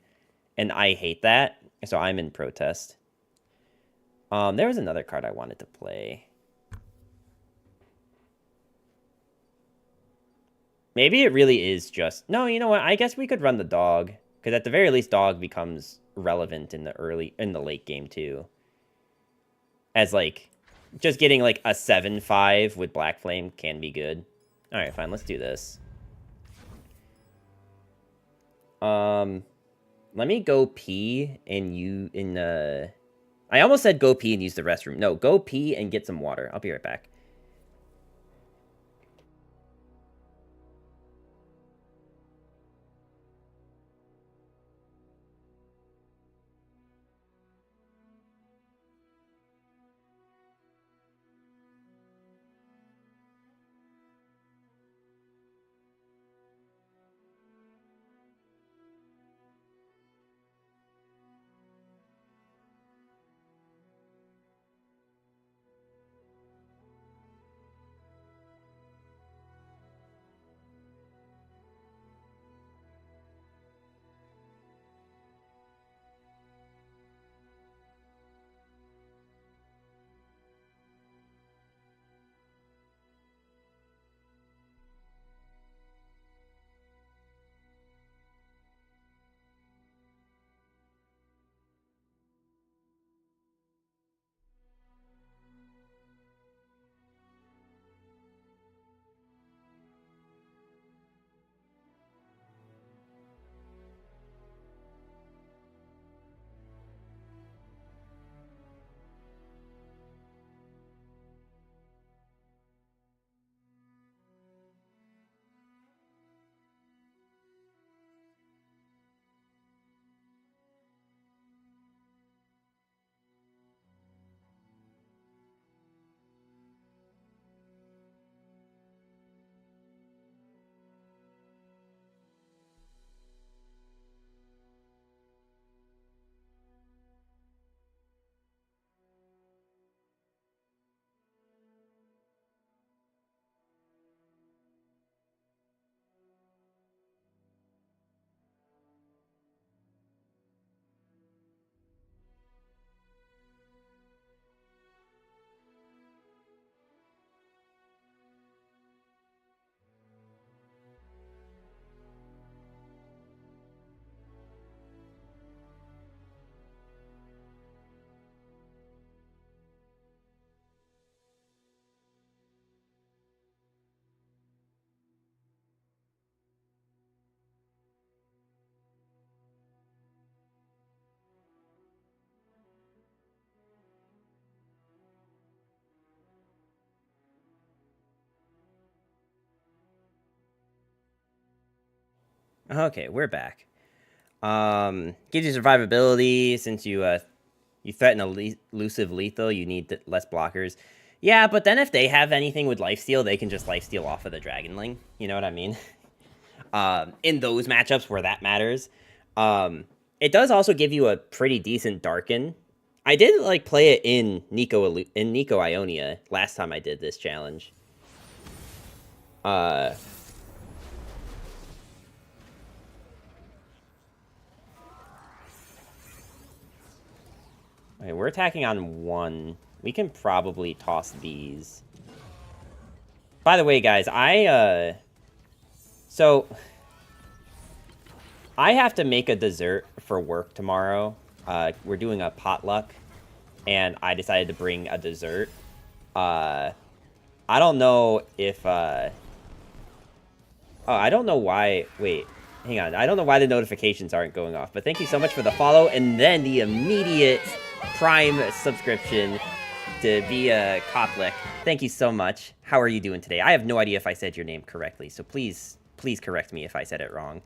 And I hate that, so I'm in protest. There was another card I wanted to play. Maybe it really is just... No, you know what? I guess we could run the dog. Because at the very least, dog becomes relevant in the late game, too. As, like, just getting, like, a 7/5 with Black Flame can be good. Alright, fine, let's do this. Let me go pee and I almost said go pee and use the restroom. No, go pee and get some water. I'll be right back. Okay, we're back. Gives you survivability since you threaten elusive lethal. You need less blockers. Yeah, but then if they have anything with lifesteal, they can just lifesteal off of the Dragonling. You know what I mean? In those matchups where that matters. It does also give you a pretty decent Darken. I did like play it in Neeko Ionia last time I did this challenge. Okay, we're attacking on 1. We can probably toss these. By the way, guys, so I have to make a dessert for work tomorrow. We're doing a potluck, and I decided to bring a dessert. I don't know if, oh, I don't know why, wait, hang on. I don't know why the notifications aren't going off, but thank you so much for the follow, and then the immediate Prime subscription to be a Koplik. Thank you so much. How are you doing today? I have no idea if I said your name correctly, so please correct me if I said it wrong.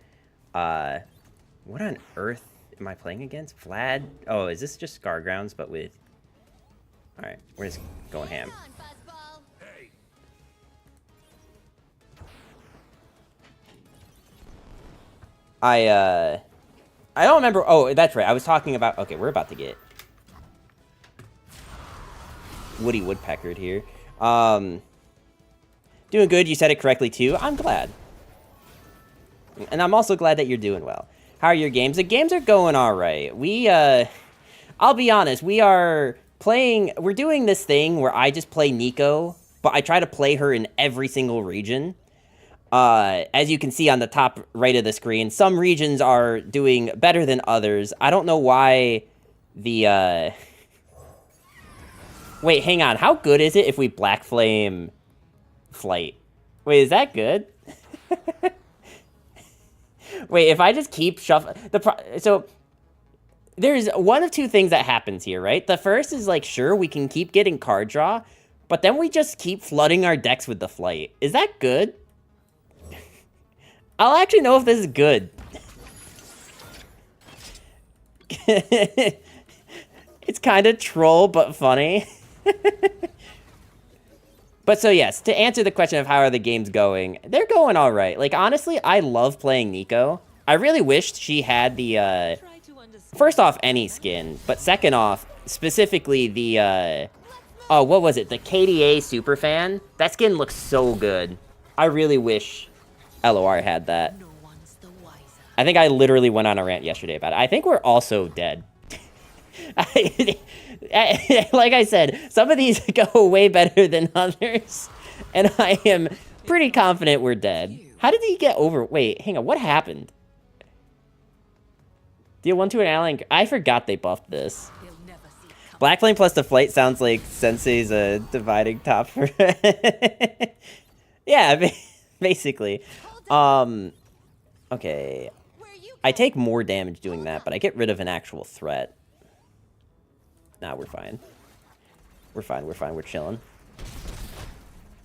What on earth am I playing against? Vlad? Oh, is this just Scar Grounds, but with... Alright, we're just going ham. Come on, Buzzball. Hey, I don't remember... Oh, that's right. I was talking about... Okay, we're about to get... Woody Woodpeckered here. Doing good. You said it correctly, too. I'm glad. And I'm also glad that you're doing well. How are your games? The games are going all right. I'll be honest. We're doing this thing where I just play Neeko, but I try to play her in every single region. As you can see on the top right of the screen, some regions are doing better than others. I don't know why the, Wait, hang on. How good is it if we Black Flame Flight? Wait, is that good? Wait, if I just keep shuffling... So, there's one of two things that happens here, right? The first is, like, sure, we can keep getting card draw, but then we just keep flooding our decks with the Flight. Is that good? I'll actually know if this is good. It's kind of troll, but funny. But so yes, to answer the question of how are the games going, they're going all right. Like, honestly, I love playing Neeko. I really wished she had the, first off, any skin, but second off, specifically the, oh, what was it? The KDA Superfan? That skin looks so good. I really wish LOR had that. No one's the wiser. I think I literally went on a rant yesterday about it. I think we're also dead. Like I said, some of these go way better than others, and I am pretty confident we're dead. How did he get over? Wait, hang on, what happened? Deal 1 to an ally. I forgot they buffed this. They'll never see it coming. Black Flame plus the Flight sounds like Sensei's dividing top for... Yeah, basically. Okay. Where you I take more damage doing that, but I get rid of an actual threat. Nah, we're fine. We're fine, we're chilling.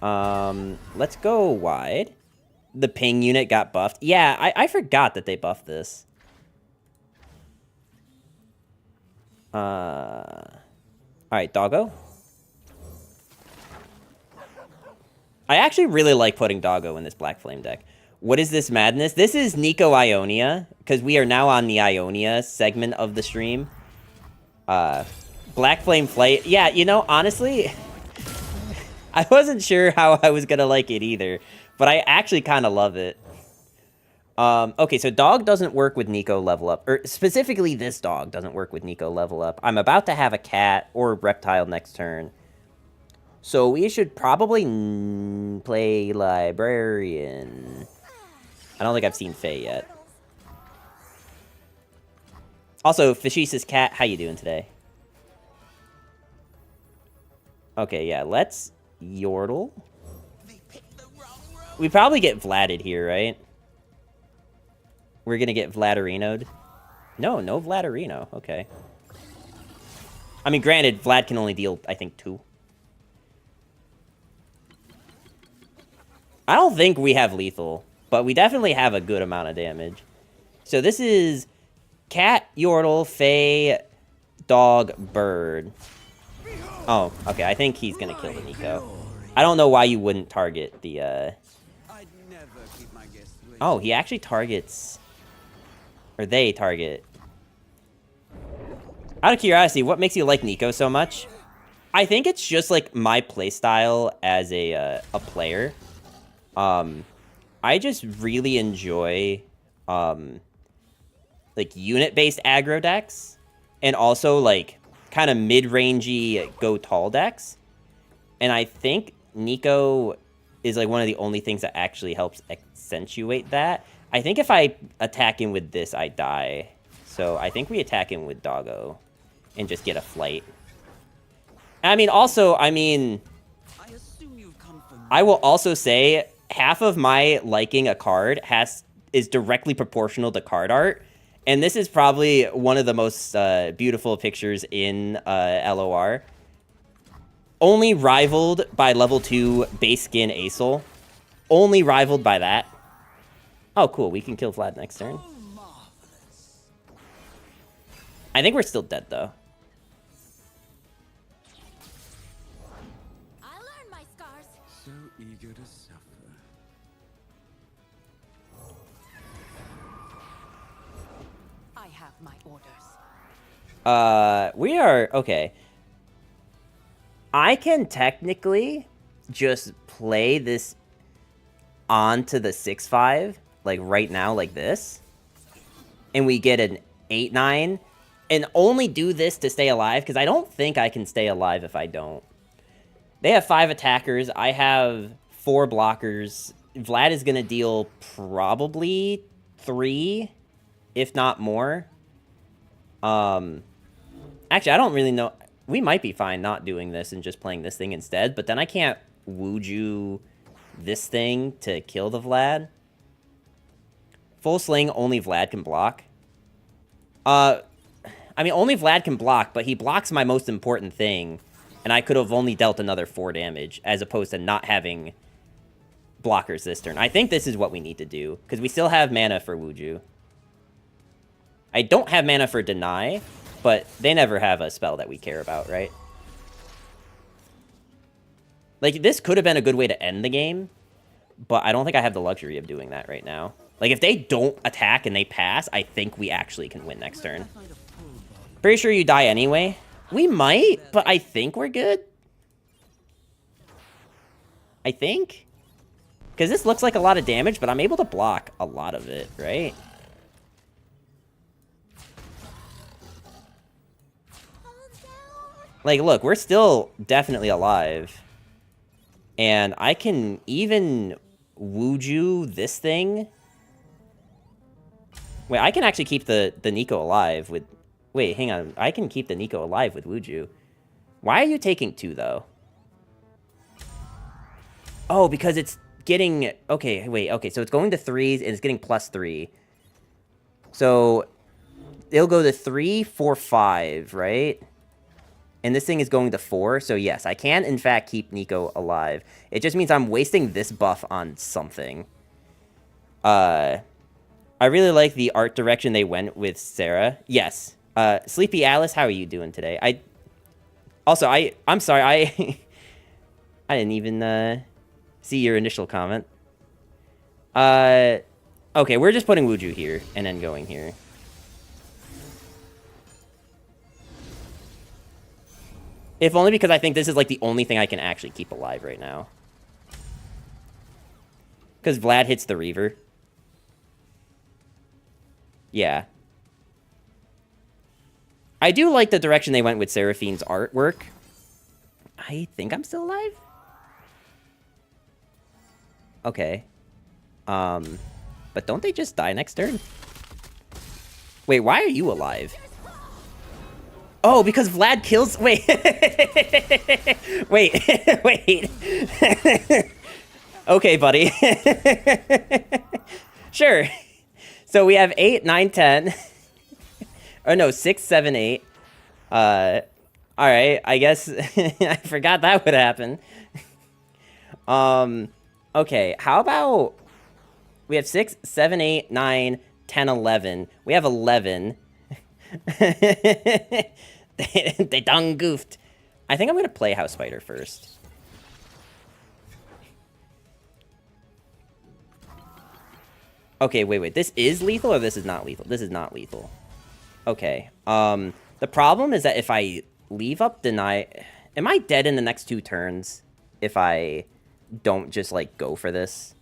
Let's go wide. The ping unit got buffed. Yeah, I forgot that they buffed this. Alright, doggo. I actually really like putting doggo in this Black Flame deck. What is this madness? This is Neeko Ionia, because we are now on the Ionia segment of the stream. Black Flame Flight. Yeah, you know, honestly, I wasn't sure how I was gonna like it either, but I actually kind of love it. Okay, so dog doesn't work with Neeko level up, or specifically this dog doesn't work with Neeko level up. I'm about to have a cat or reptile next turn, so we should probably play librarian. I don't think I've seen Faye yet. Also, Fascis's cat, how you doing today? Okay, yeah, let's Yordle. We probably get Vladed here, right? We're gonna get Vladarino'd. No Vladarino. Okay. I mean, granted, Vlad can only deal, I think, 2. I don't think we have lethal, but we definitely have a good amount of damage. So this is cat, Yordle, Faye, dog, bird. Oh, okay, I think he's gonna kill the Neeko. I don't know why you wouldn't target the, I'd never keep my guests waiting. Oh, he actually targets... Or they target... Out of curiosity, what makes you like Neeko so much? I think it's just, like, my playstyle as a player. I just really enjoy, like, unit-based aggro decks. And also, like... kind of mid-rangey go tall decks. And I think Neeko is like one of the only things that actually helps accentuate that. I think if I attack him with this, I die. So I think we attack him with Doggo and just get a flight. I mean, also, I assume you've come from I will also say half of my liking a card is directly proportional to card art. And this is probably one of the most beautiful pictures in LOR. Only rivaled by level 2 base skin Acel. Only rivaled by that. Oh, cool. We can kill Vlad next turn. I think we're still dead, though. I learned my scars. So eager to suffer. I have my orders. We are... Okay. I can technically just play this onto the 6-5, like right now, like this. And we get an 8-9. And only do this to stay alive, because I don't think I can stay alive if I don't. They have 5 attackers. I have 4 blockers. Vlad is going to deal probably 3, if not more. Actually, I don't really know. We might be fine not doing this and just playing this thing instead, but then I can't Wuju this thing to kill the Vlad. Full sling, only Vlad can block. I mean, only Vlad can block, but he blocks my most important thing, and I could have only dealt another 4 damage, as opposed to not having blockers this turn. I think this is what we need to do, because we still have mana for Wuju. I don't have mana for Deny, but they never have a spell that we care about, right? Like, this could have been a good way to end the game, but I don't think I have the luxury of doing that right now. Like, if they don't attack and they pass, I think we actually can win next turn. Pretty sure you die anyway. We might, but I think we're good. I think. Because this looks like a lot of damage, but I'm able to block a lot of it, right? Like, look, we're still definitely alive. And I can even Wuju this thing. Wait, I can actually keep the Neeko alive with... Wait, hang on. I can keep the Neeko alive with Wuju. Why are you taking 2, though? Oh, because it's getting... Okay, wait, okay. So it's going to 3s, and it's getting +3. So it'll go to 3, 4, 5, right? And this thing is going to 4, so yes, I can, in fact, keep Neeko alive. It just means I'm wasting this buff on something. I really like the art direction they went with Sarah. Yes. Sleepy Alice, how are you doing today? I'm sorry, I didn't even see your initial comment. Okay, we're just putting Wuju here, and then going here. If only because I think this is, like, the only thing I can actually keep alive right now. Because Vlad hits the Reaver. Yeah. I do like the direction they went with Seraphine's artwork. I think I'm still alive? Okay. But don't they just die next turn? Wait, why are you alive? Oh, because Vlad kills... Wait. Wait. Wait. Okay, buddy. Sure. So we have 8, 9, 10. Or no, 6, 7, 8. Alright, I guess... I forgot that would happen. Okay, how about... We have 6, 7, 8, 9, 10, 11. We have 11. They done goofed. I think I'm going to play House Spider first. Okay, wait. This is lethal or this is not lethal? This is not lethal. Okay. The problem is that if I leave up Deny... Am I dead in the next 2 turns if I don't just, like, go for this?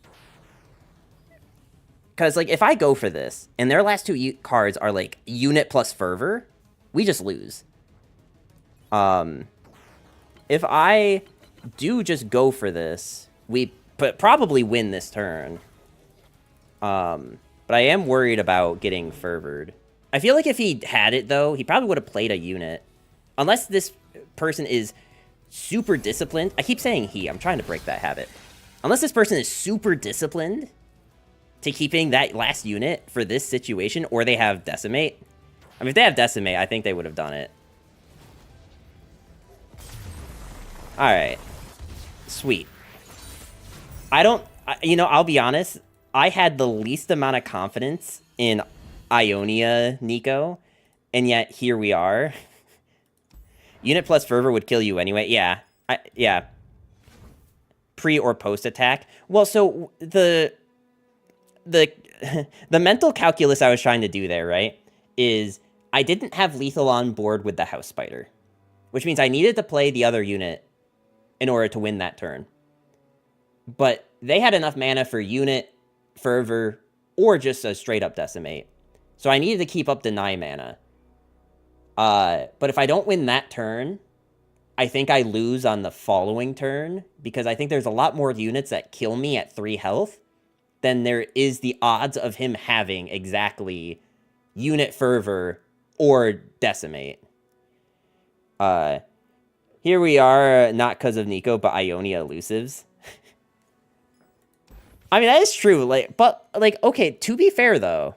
Because, like, if I go for this, and their last 2 cards are, like, Unit plus Fervor, we just lose. If I do just go for this, we probably win this turn. But I am worried about getting Fervored. I feel like if he had it, though, he probably would have played a unit. Unless this person is super disciplined. I keep saying he. I'm trying to break that habit. Unless this person is super disciplined to keeping that last unit for this situation, or they have Decimate. I mean, if they have Decimate, I think they would have done it. Alright. Sweet. You know, I'll be honest. I had the least amount of confidence in Ionia Neeko. And yet, here we are. Unit plus fervor would kill you anyway. Yeah. Yeah. Pre or post attack. Well, so the the mental calculus I was trying to do there, right, is I didn't have lethal on board with the House Spider, which means I needed to play the other unit in order to win that turn. But they had enough mana for unit, fervor, or just a straight up decimate. So I needed to keep up deny mana. But if I don't win that turn, I think I lose on the following turn, because I think there's a lot more units that kill me at 3 health than there is the odds of him having exactly unit fervor or decimate. Here we are, not because of Neeko, but Ionia elusives. I mean, that is true. Okay, to be fair, though,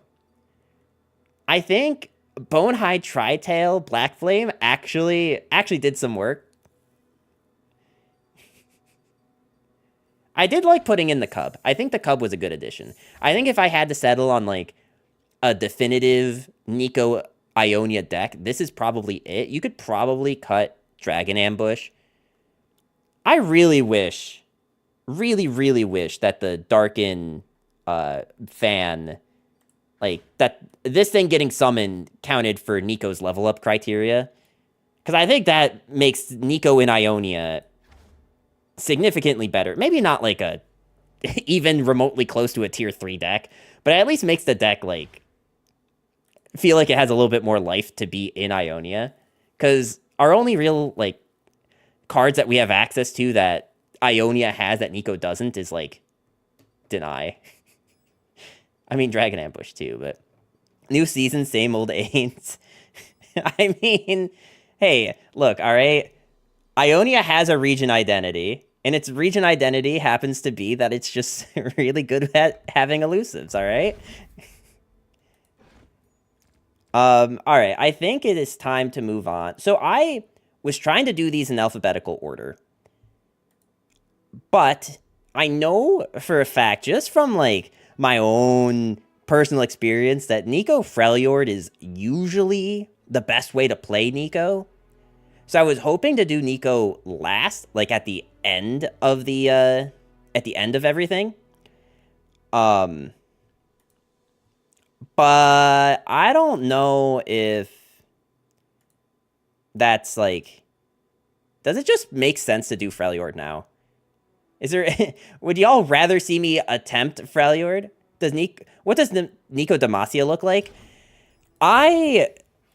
I think Bonehide Tritail Black Flame actually did some work. I did like putting in the Cub. I think the Cub was a good addition. I think if I had to settle on, like, a definitive Neeko Ionia deck, this is probably it. You could probably cut Dragon Ambush. I really wish, really wish that the Darken fan, like, that this thing getting summoned counted for Neeko's level up criteria. Because I think that makes Neeko in Ionia significantly better. Maybe not like a even remotely close to a tier 3 deck, but it at least makes the deck like feel like it has a little bit more life to be in Ionia. Because our only real like cards that we have access to that Ionia has that Neeko doesn't is like Deny. I mean Dragon Ambush too, but new season, same old aims. I mean, hey, look, all right. Ionia has a region identity, and its region identity happens to be that it's just really good at having elusives, all right? All right, I think it is time to move on. So I was trying to do these in alphabetical order, but I know for a fact, just from, like, my own personal experience, that Neeko Freljord is usually the best way to play Neeko. So I was hoping to do Neeko last, like at the end of everything. But I don't know if that's like, does it just make sense to do Freljord now? Is there, would y'all rather see me attempt Freljord? What does Neeko Demacia look like? I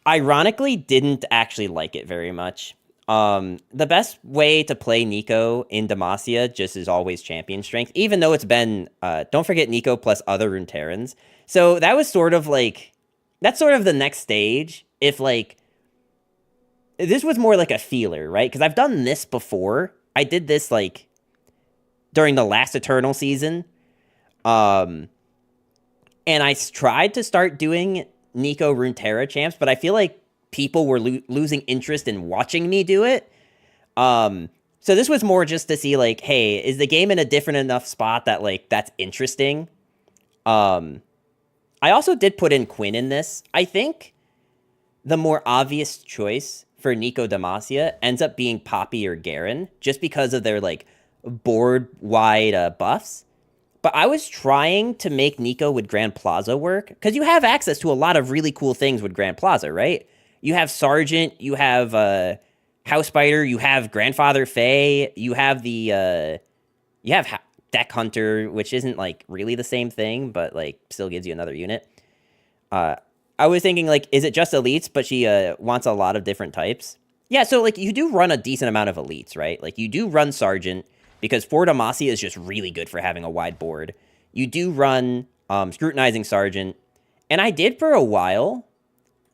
ironically didn't actually like it very much. The best way to play Neeko in Demacia just is always champion strength, even though it's been, don't forget Neeko plus other Runeterrans. So that was sort of like, that's sort of the next stage. If like, this was more like a feeler, right? Because I've done this before. I did this like during the last Eternal season. And I tried to start doing Neeko Runeterra champs, but I feel like people were losing interest in watching me do it. So this was more just to see like, hey, is the game in a different enough spot that like that's interesting? I also did put in Quinn in this. I think the more obvious choice for Neeko Demacia ends up being Poppy or Garen, just because of their like board-wide buffs. But I was trying to make Neeko with Grand Plaza work, because you have access to a lot of really cool things with Grand Plaza, right? You have Sergeant, you have House Spider, you have Grandfather Fae, you have the you have Deck Hunter, which isn't like really the same thing, but like still gives you another unit. I was thinking like, is it just elites, but she wants a lot of different types? Yeah, so like you do run a decent amount of elites, right? Like you do run Sergeant, because Fort Demacia is just really good for having a wide board. You do run Scrutinizing Sergeant. And I did for a while.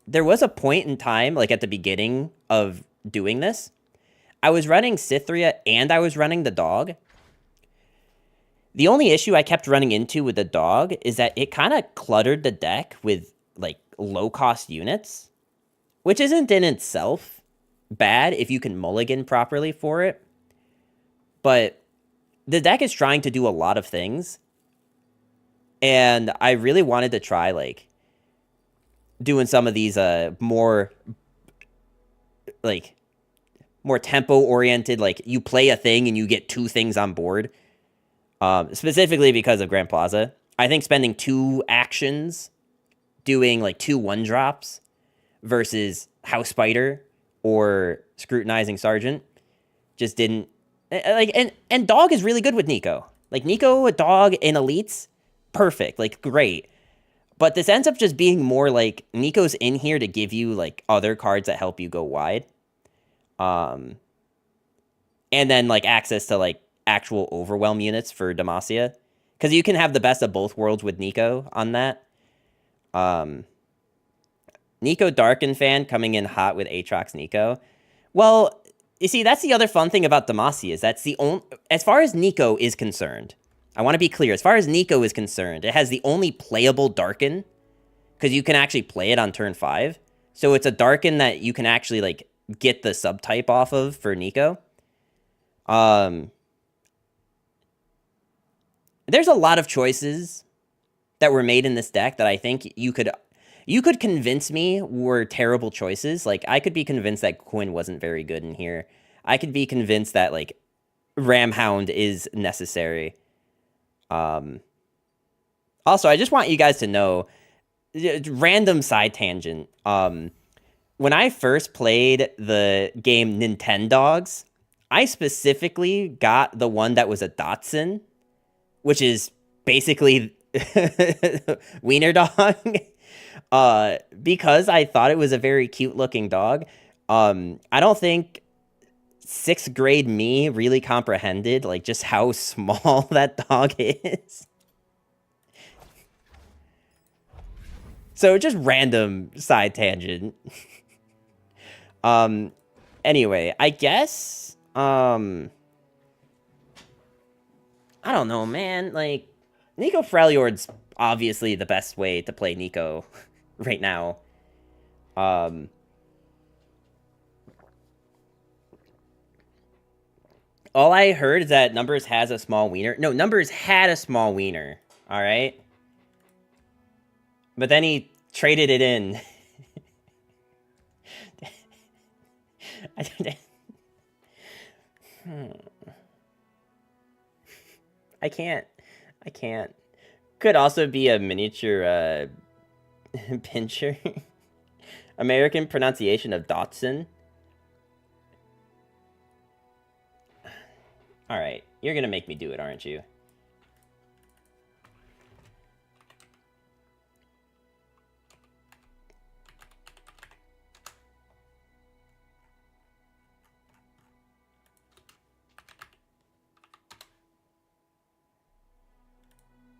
There was a point in time, like at the beginning of doing this, I was running Cythria and I was running the dog. The only issue I kept running into with the dog is that it kind of cluttered the deck with like low-cost units, which isn't in itself bad if you can mulligan properly for it. But the deck is trying to do a lot of things. And I really wanted to try, like, doing some of these more like more tempo oriented, like you play a thing and you get 2 things on board. Specifically because of Grand Plaza. I think spending 2 actions doing like 2 1-drops versus House Spider or Scrutinizing Sergeant just didn't like, and Dog is really good with Neeko. Like Neeko, a Dog in Elites, perfect, like great. But this ends up just being more like Neeko's in here to give you like other cards that help you go wide. And then like access to like actual overwhelm units for Demacia. Because you can have the best of both worlds with Neeko on that. Neeko Darkin fan coming in hot with Aatrox Neeko. Well, you see, that's the other fun thing about Demacia is that's the only, as far as Neeko is concerned, I want to be clear, as far as Neeko is concerned, it has the only playable Darkin, because you can actually play it on turn 5. So it's a Darkin that you can actually like get the subtype off of for Neeko. There's a lot of choices that were made in this deck that I think you could convince me were terrible choices. Like, I could be convinced that Quinn wasn't very good in here. I could be convinced that, like, Ramhound is necessary. Also, I just want you guys to know, random side tangent. When I first played the game Nintendogs, I specifically got the one that was a Dachshund, which is basically Wiener Dog. Because I thought it was a very cute looking dog. I don't think 6th grade me really comprehended like just how small that dog is. So just random side tangent. Anyway, I guess I don't know, man. Like, Neeko Freljord's obviously the best way to play Neeko right now. All I heard is that Numbers has a small wiener. No, Numbers had a small wiener. All right. But then he traded it in. I can't. Could also be a miniature pincher. American pronunciation of Dotson. Alright, you're gonna make me do it, aren't you?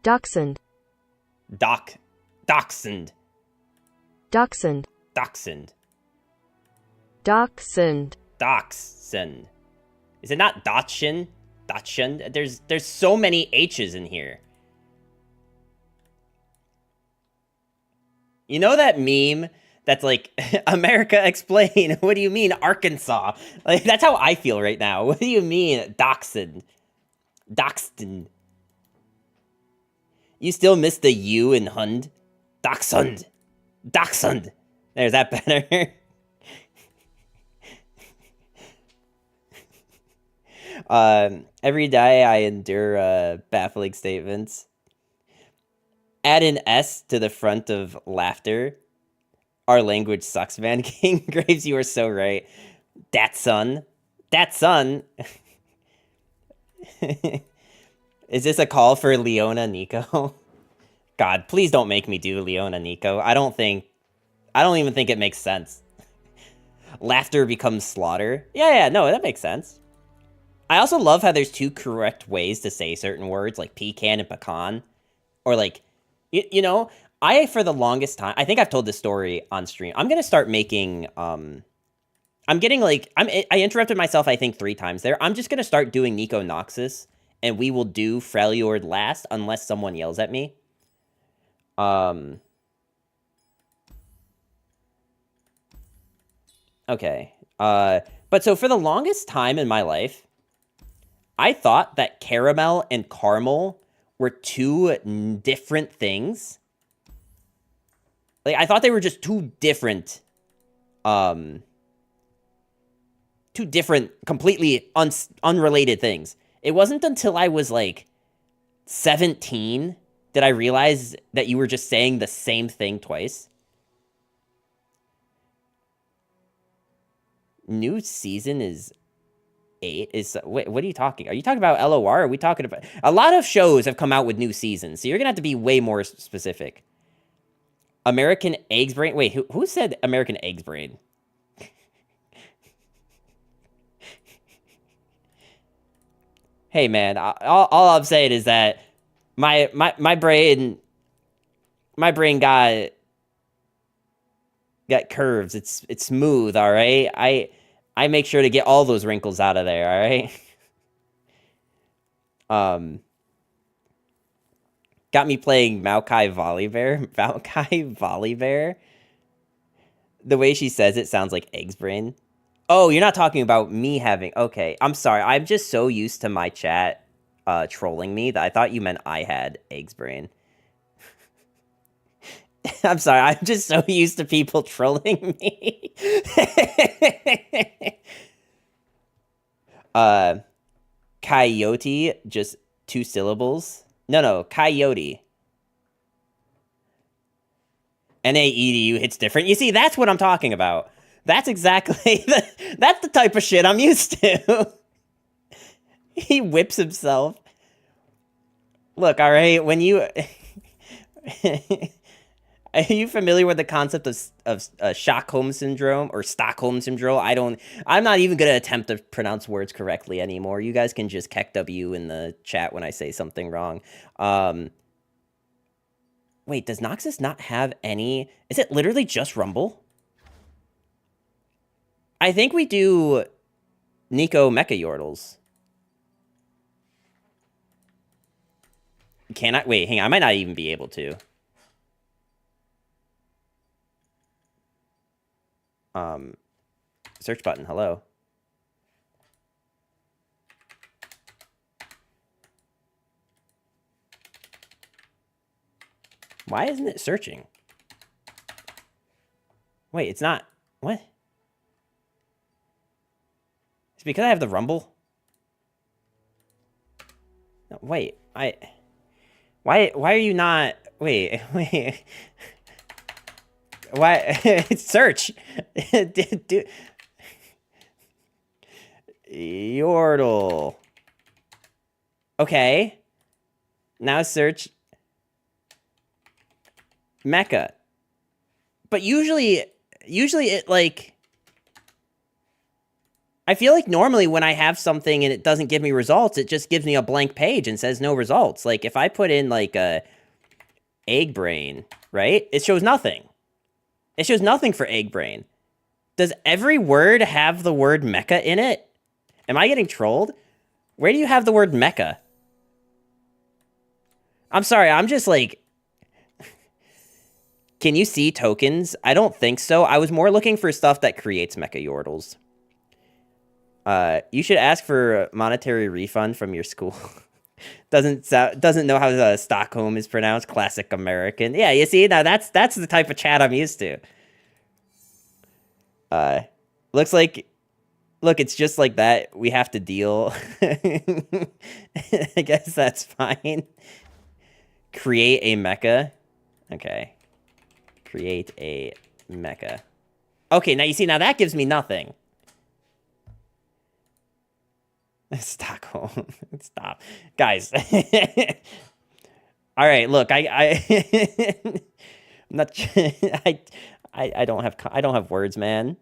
Dachshund. Dachshund. Dachshund. Dachshund. Dachshund. Dachshund. Is it not Dachshund? Dachshund? There's so many H's in here. You know that meme that's like, America explain, what do you mean Arkansas? Like, that's how I feel right now. What do you mean Dachshund? Dachshund. You still miss the U in Hund? Dachshund. Dachshund. There's that better. Every day I endure baffling statements. Add an S to the front of laughter. Our language sucks, man. King Graves, you are so right. Dat son. Is this a call for Leona Neeko? God, please don't make me do Leona Neeko. I don't even think it makes sense. Laughter becomes slaughter. Yeah, no, that makes sense. I also love how there's 2 correct ways to say certain words, like pecan and pecan. Or like, you know, for the longest time, I think I've told this story on stream. I'm going to start making, I interrupted myself, I think 3 times there. I'm just going to start doing Ionia and Noxus, and we will do Freljord last, unless someone yells at me. Okay. But so for the longest time in my life, I thought that caramel and caramel were 2 different things. Like, I thought they were just two different, completely unrelated things. It wasn't until I was, like, 17 did I realize that you were just saying the same thing twice. New season is 8. What are you talking? Are you talking about LOR? Are we talking about... A lot of shows have come out with new seasons, so you're going to have to be way more specific. American Eggs Brain? Wait, who said American Eggs Brain? Hey, man, all I'm saying is that my brain got curves. It's smooth, all right? I make sure to get all those wrinkles out of there, all right? Got me playing Maokai Volibear. Maokai Volibear? The way she says it sounds like Eggs Brain. Oh, you're not talking about me having... Okay, I'm sorry. I'm just so used to my chat trolling me that I thought you meant I had Eggs Brain. I'm sorry. I'm just so used to people trolling me. Coyote, just 2 syllables. No, coyote. NAEDU hits different. You see, that's what I'm talking about. That's exactly that's the type of shit I'm used to. He whips himself. Look, all right, when you are you familiar with the concept of Stockholm syndrome or Stockholm syndrome? I'm not even going to attempt to pronounce words correctly anymore. You guys can just KEKW in the chat when I say something wrong. Wait, does Noxus not have any... Is it literally just Rumble? I think we do Neeko Mecha Yordles. Can I? Wait, hang on. I might not even be able to. Search button. Hello. Why isn't it searching? Wait, it's not. What? It's because I have the Rumble? No, wait, Why are you not... Wait. Why? It's search. Yordle. Okay. Now search Mecha. But usually it, like... I feel like normally when I have something and it doesn't give me results, it just gives me a blank page and says no results. Like, if I put in, like, a egg brain, right? It shows nothing. It shows nothing for egg brain. Does every word have the word mecha in it? Am I getting trolled? Where do you have the word mecha? I'm sorry, I'm just like... Can you see tokens? I don't think so. I was more looking for stuff that creates mecha yordles. You should ask for a monetary refund from your school. Doesn't know how Stockholm is pronounced. Classic American. Yeah, you see, now that's the type of chat I'm used to. Looks like, look, it's just like that. We have to deal. I guess that's fine. Create a mecha. Okay. Create a mecha. Okay, now you see, now that gives me nothing. Stockholm. Stop. Guys. All right, look, I'm not I don't have words, man.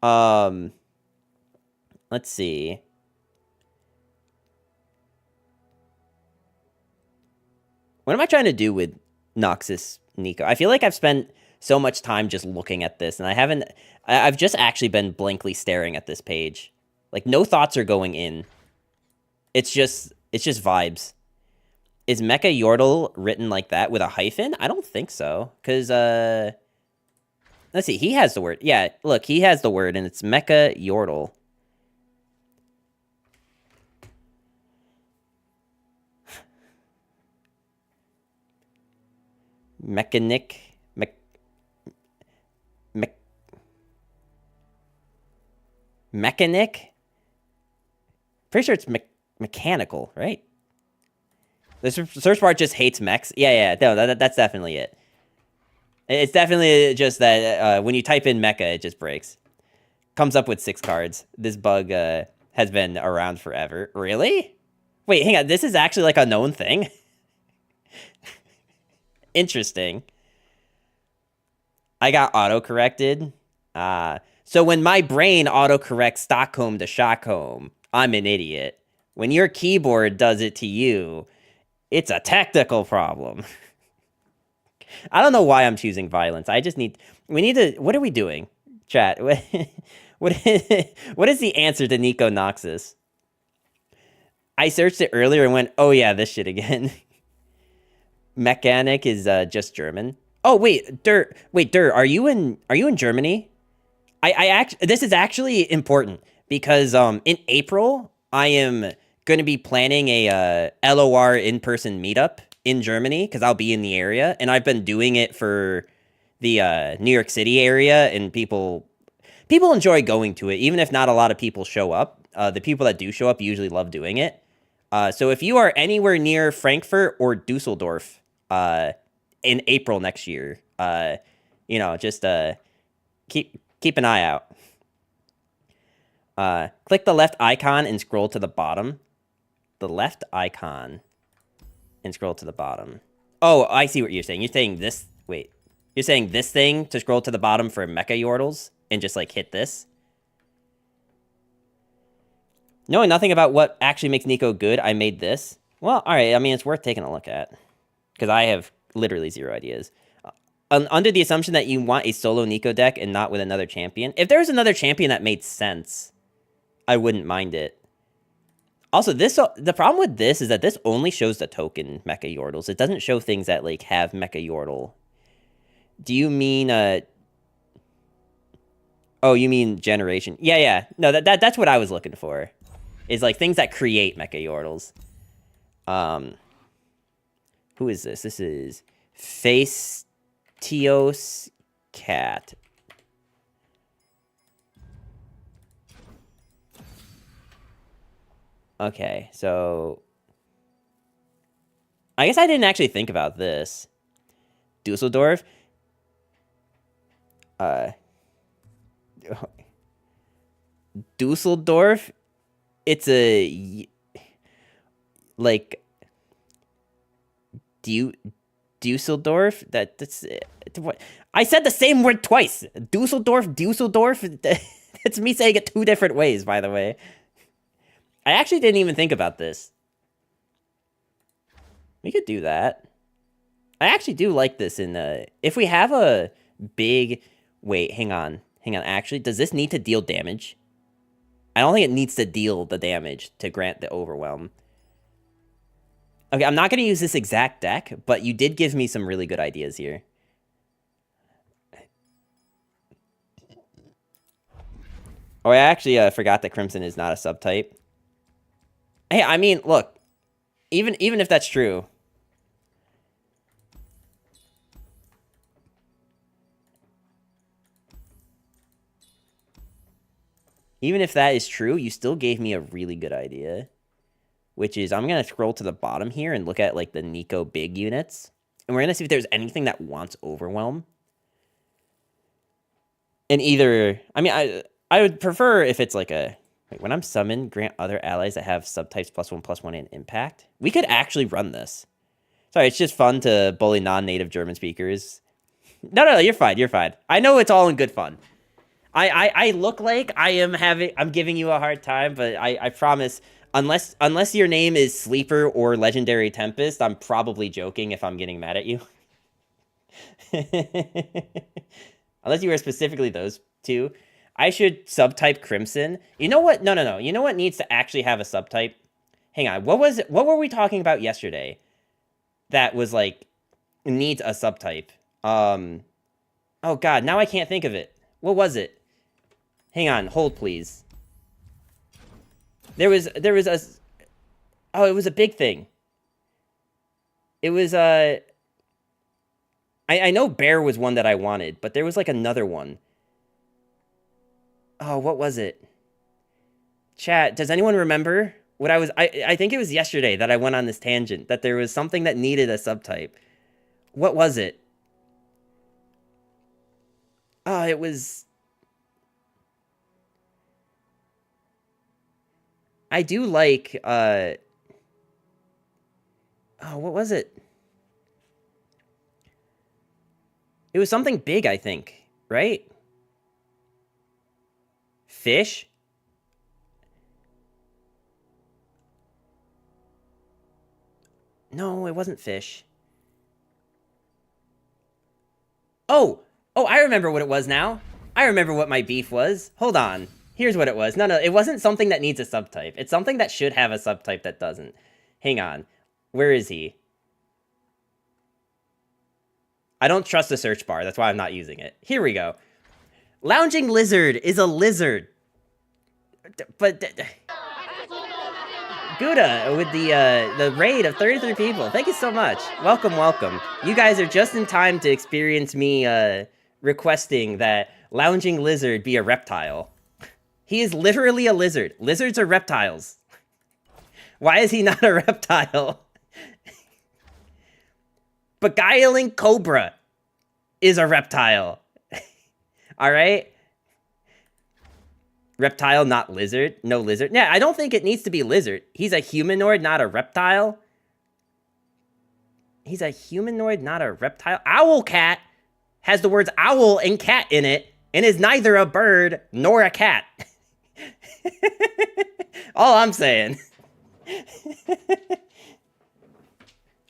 Let's see. What am I trying to do with Noxus Neeko? I feel like I've spent so much time just looking at this, and I've just actually been blankly staring at this page. Like, no thoughts are going in. It's just vibes. Is Mecha Yordle written like that with a hyphen? I don't think so. Because, let's see, he has the word. Yeah, look, he has the word, and it's Mecha Yordle. Mechanic. Mechanic? Pretty sure it's mechanical, right? The search bar just hates mechs. Yeah, no, that's definitely it. It's definitely just that when you type in mecha, it just breaks. Comes up with 6 cards. This bug has been around forever. Really? Wait, hang on. This is actually like a known thing? Interesting. I got auto-corrected. So when my brain autocorrects Stockholm to Stockholm, I'm an idiot. When your keyboard does it to you, it's a technical problem. I don't know why I'm choosing violence. We need to, what are we doing? Chat, what is the answer to Neeko Noxus? I searched it earlier and went, oh yeah, this shit again. Mechanic is just German. Oh wait, Dur, are you in Germany? This is actually important because in April I am going to be planning a LOR in-person meetup in Germany because I'll be in the area, and I've been doing it for the New York City area, and people enjoy going to it, even if not a lot of people show up. The people that do show up usually love doing it. So if you are anywhere near Frankfurt or Dusseldorf in April next year, just keep an eye out. Click the left icon and scroll to the bottom. The left icon and scroll to the bottom. Oh, I see what you're saying. You're saying this. Wait. You're saying this thing to scroll to the bottom for Mecha Yordles and just like hit this? Knowing nothing about what actually makes Neeko good, I made this. Well, alright. I mean, it's worth taking a look at. Because I have literally 0 ideas. Under the assumption that you want a solo Neeko deck and not with another champion. If there's another champion that made sense, I wouldn't mind it. Also, the problem with this is that this only shows the token Mecha Yordles. It doesn't show things that like have Mecha Yordle. Do you mean oh, you mean generation? Yeah. No, that's what I was looking for. Is like things that create Mecha Yordles. Who is this? This is Tios Cat. Okay, so I guess I didn't actually think about this. Dusseldorf. Dusseldorf. It's a like Dusseldorf. That's what I said the same word twice. Dusseldorf. It's me saying it 2 different ways, by the way. I actually didn't even think about this. We could do that. I actually do like this in if we have a big wait, hang on. Actually, does this need to deal damage? I don't think it needs to deal the damage to grant the overwhelm. Okay, I'm not going to use this exact deck, but you did give me some really good ideas here. Oh, I actually forgot that Crimson is not a subtype. Hey, I mean, look, even if that's true, even if that is true, you still gave me a really good idea, which is I'm going to scroll to the bottom here and look at like the Neeko big units, and we're going to see if there's anything that wants overwhelm. And either, I mean, I would prefer if it's like a, wait, when I'm summoned, grant other allies that have subtypes +1/+1 in impact. We could actually run this. Sorry, it's just fun to bully non-native German speakers. No, you're fine. I know it's all in good fun. I look like I'm giving you a hard time, but I promise, unless your name is Sleeper or Legendary Tempest, I'm probably joking if I'm getting mad at you. Unless you were specifically those 2. I should subtype Crimson. You know what? No. You know what needs to actually have a subtype? Hang on. What were we talking about yesterday? That was like needs a subtype. Oh god, now I can't think of it. What was it? Hang on, hold please. There was a oh, it was a big thing. It was I know bear was one that I wanted, but there was like another one. Oh, what was it? Chat, does anyone remember what I think it was yesterday that I went on this tangent, that there was something that needed a subtype. What was it? Oh, it was... I do like, oh, what was it? It was something big, I think, right? Fish? No, it wasn't fish. Oh! Oh, I remember what it was now. I remember what my beef was. Hold on. Here's what it was. No, it wasn't something that needs a subtype. It's something that should have a subtype that doesn't. Hang on. Where is he? I don't trust the search bar. That's why I'm not using it. Here we go. Lounging lizard is a lizard. But... Gouda with the raid of 33 people. Thank you so much. Welcome, welcome. You guys are just in time to experience me requesting that lounging lizard be a reptile. He is literally a lizard. Lizards are reptiles. Why is he not a reptile? Beguiling cobra is a reptile. All right? Reptile, not lizard. No lizard. Yeah, I don't think it needs to be lizard. He's a humanoid, not a reptile. He's a humanoid, not a reptile. Owl cat has the words owl and cat in it and is neither a bird nor a cat. All I'm saying.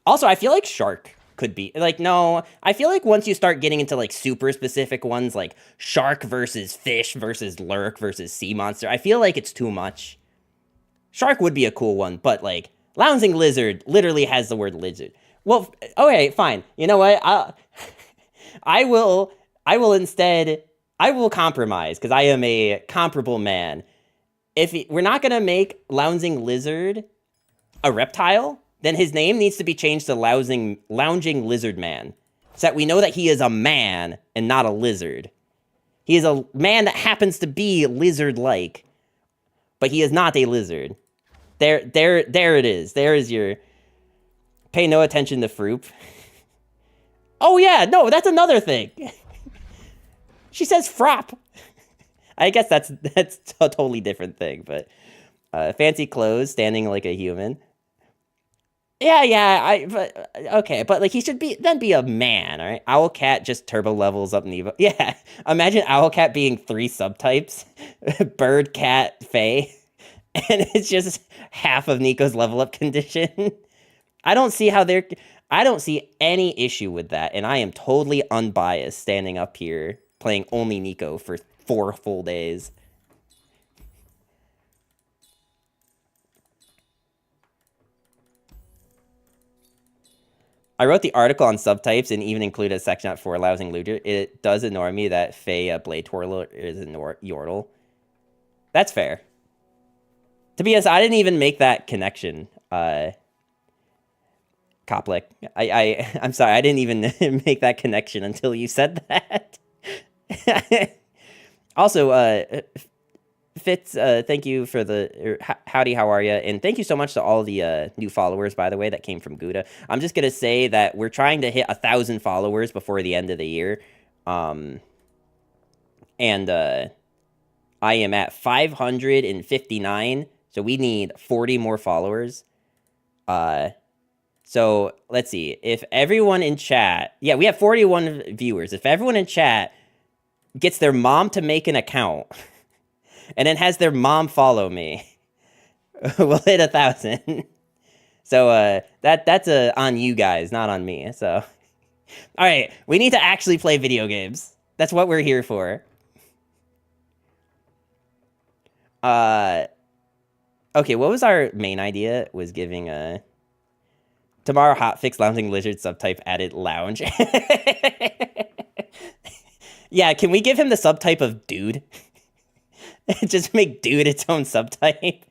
Also, I feel like shark could be like, no, I feel like once you start getting into like super specific ones like shark versus fish versus lurk versus sea monster, I feel like it's too much. Shark would be a cool one, but like lounging lizard literally has the word lizard. Well, okay, fine. You know what? I will compromise because I am a comparable man. If we're not gonna make lounging lizard a reptile, then his name needs to be changed to lounging lizard man, so that we know that he is a man and not a lizard. He is a man that happens to be lizard-like, but he is not a lizard. There it is. There is your... Pay no attention to Froop. Oh yeah, no, that's another thing. She says frop. I guess that's a totally different thing, but fancy clothes, standing like a human. Yeah, but okay, but like he should be a man, all right? Owlcat just turbo levels up Nevo. Yeah, imagine Owlcat being 3 subtypes: bird, cat, fae, and it's just half of Neeko's level up condition. I don't see any issue with that, and I am totally unbiased standing up here playing only Neeko for 4 full days. I wrote the article on subtypes and even included a section for lounging lizard. It does annoy me that Fae Blade Twirler is a Yordle. That's fair. To be honest, I didn't even make that connection. Koplik. I'm sorry, I didn't even make that connection until you said that. Also, Fitz, thank you for the howdy, how are you? And thank you so much to all the new followers, by the way, that came from Gouda. I'm just gonna say that we're trying to hit 1,000 followers before the end of the year, and I am at 559, so we need 40 more followers. So let's see if everyone in chat, yeah, we have 41 viewers. If everyone in chat gets their mom to make an account and then has their mom follow me, we'll hit 1,000. So that's on you guys, not on me. So, all right, we need to actually play video games. That's what we're here for. Okay, what was our main idea? Was giving a tomorrow hotfix lounging lizard subtype added lounge. Yeah, can we give him the subtype of dude? Just make dude its own subtype.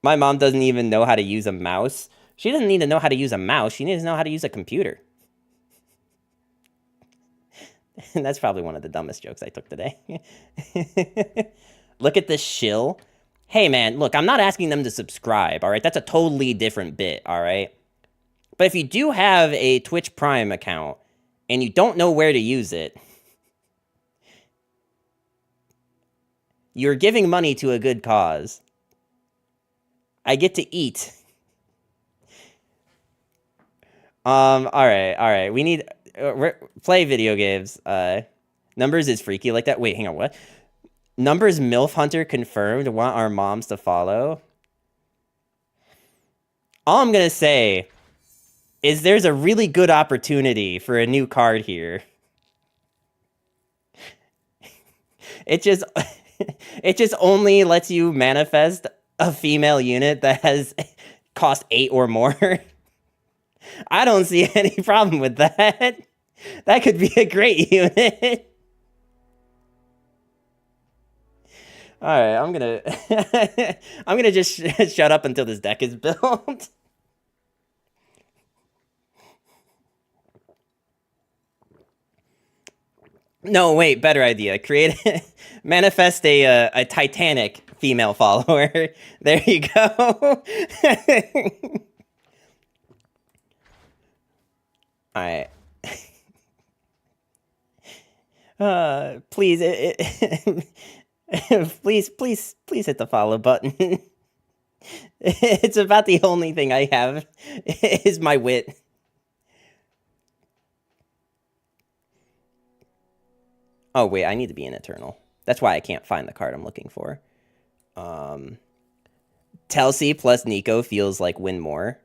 My mom doesn't even know how to use a mouse. She doesn't need to know how to use a mouse. She needs to know how to use a computer. That's probably one of the dumbest jokes I took today. Look at this shill. Hey, man, look, I'm not asking them to subscribe, all right? That's a totally different bit, all right? But if you do have a Twitch Prime account and you don't know where to use it, you're giving money to a good cause. I get to eat. All right. We need play video games. Numbers is freaky like that. Wait, hang on. What? Numbers MILF Hunter confirmed. Want our moms to follow. All I'm gonna say is there's a really good opportunity for a new card here. It just it just only lets you manifest a female unit that has cost 8 or more. I don't see any problem with that. That could be a great unit. All right, I'm gonna just shut up until this deck is built. No, wait, better idea. Manifest a Titanic female follower. There you go. All right. Please, please hit the follow button. It's about the only thing I have is my wit. Oh, wait, I need to be an Eternal. That's why I can't find the card I'm looking for. Telsey plus Neeko feels like win more.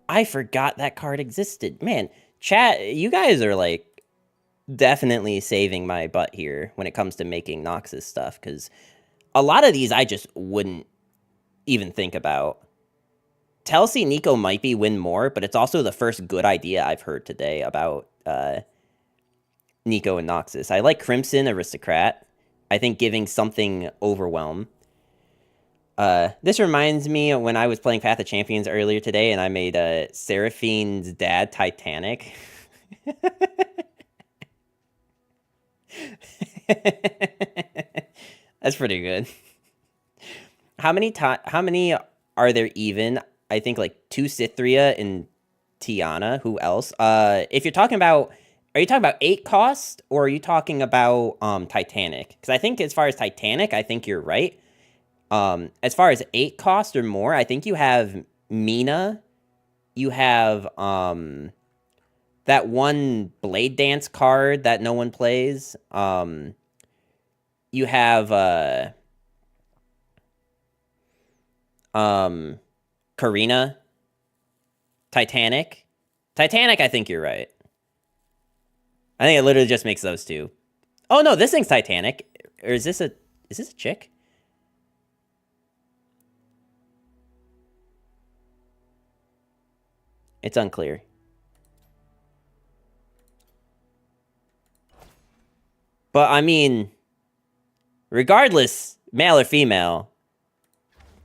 I forgot that card existed. Man, chat, you guys are, like, definitely saving my butt here when it comes to making Noxus stuff, because a lot of these I just wouldn't even think about. Telsey Neeko might be win more, but it's also the first good idea I've heard today about Neeko and Noxus. I like Crimson Aristocrat. I think giving something Overwhelm. This reminds me of when I was playing Path of Champions earlier today, and I made Seraphine's dad Titanic. That's pretty good. How many are there even? I think like 2 Cythria and Tiana. Who else? If you're talking about, are you talking about 8 cost, or are you talking about Titanic? Because I think as far as Titanic, I think you're right. As far as 8 cost or more, I think you have Mina. You have that one Blade Dance card that no one plays. You have Karina. Titanic. Titanic, I think you're right. I think it literally just makes those 2. Oh no, this thing's Titanic. Or is this a chick? It's unclear. But I mean, regardless, male or female,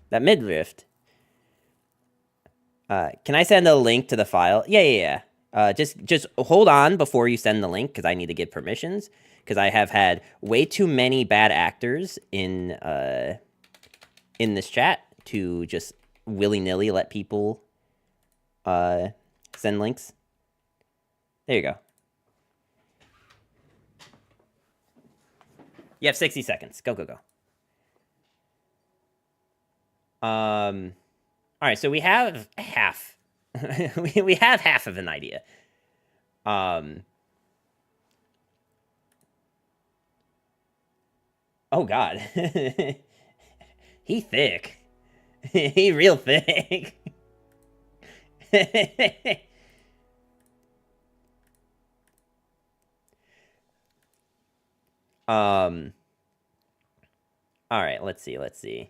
that midriff. Can I send a link to the file? Yeah. Just hold on before you send the link, because I need to give permissions, because I have had way too many bad actors in this chat to just willy-nilly let people send links. There you go. You have 60 seconds. Go. All right, so we have half. we have half of an idea. Oh God, he thick. He real thick. All right, let's see.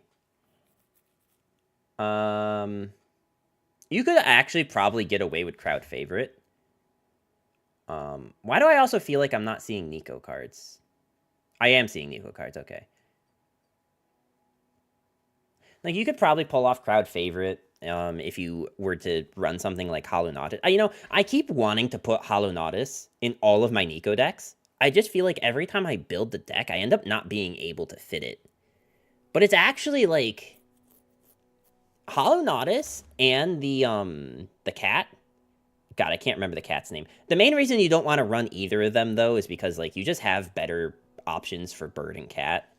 You could actually probably get away with crowd favorite. Why do I also feel like I'm not seeing Neeko cards? I am seeing Neeko cards, okay. Like, you could probably pull off crowd favorite. if you were to run something like Hollow Nodus. You know, I keep wanting to put Hollow Nodus in all of my Neeko decks. I just feel like every time I build the deck, I end up not being able to fit it. But it's actually like Hollow Nodus and the cat. God, I can't remember the cat's name. The main reason you don't want to run either of them, though, is because, like, you just have better options for bird and cat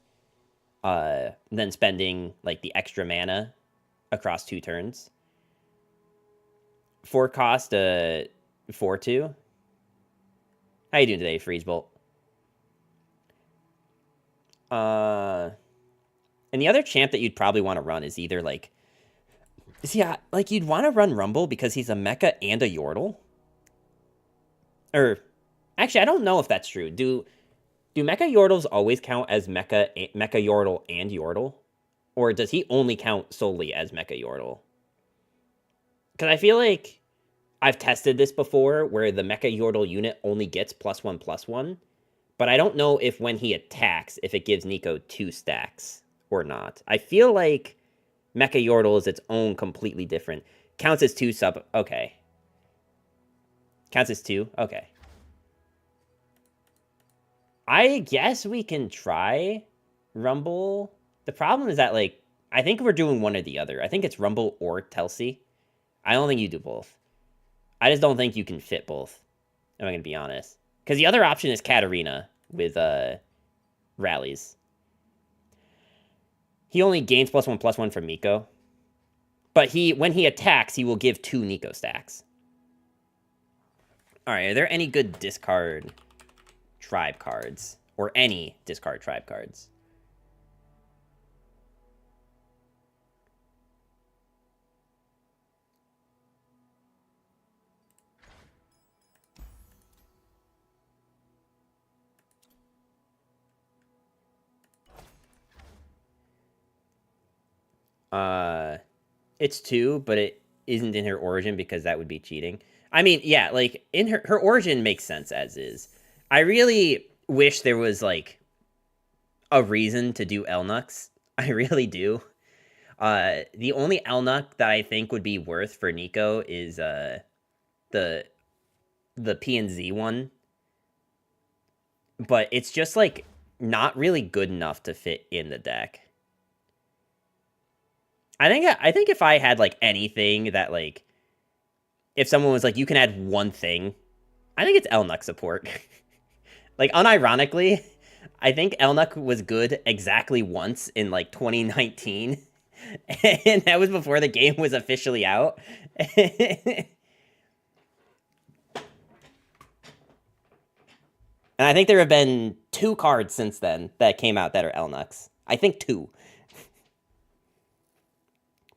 than spending, like, the extra mana across 2 turns. 4 cost, 4/2. How you doing today, Freezebolt? And the other champ that you'd probably want to run is either, like... Yeah, like, you'd want to run Rumble because he's a mecha and a Yordle. Or, actually, I don't know if that's true. Do mecha Yordles always count as mecha Yordle and Yordle? Or does he only count solely as mecha Yordle? Because I feel like I've tested this before, where the mecha Yordle unit only gets +1/+1. But I don't know if when he attacks, if it gives Neeko 2 stacks or not. I feel like Mecha Yordle is its own completely different. Counts as 2 sub... Okay. Counts as 2? Okay. I guess we can try Rumble. The problem is that, like, I think we're doing one or the other. I think it's Rumble or Telsey. I don't think you do both. I just don't think you can fit both. I'm going to be honest. Because the other option is Katarina with rallies. He only gains +1/+1 from Neeko. But when he attacks, he will give 2 Neeko stacks. Alright, are there any good discard tribe cards? Or any discard tribe cards? It's 2, but it isn't in her origin because that would be cheating. I mean, yeah, like, in her origin makes sense as is. I really wish there was, like, a reason to do Elnux. I really do. The only Elnux that I think would be worth for Neeko is the P and Z one. But it's just, like, not really good enough to fit in the deck. I think if I had, like, anything that, like, if someone was like, you can add one thing, I think it's Elnux support. Like, unironically, I think Elnux was good exactly once in, like, 2019. And that was before the game was officially out. And I think there have been 2 cards since then that came out that are Elnux. I think 2.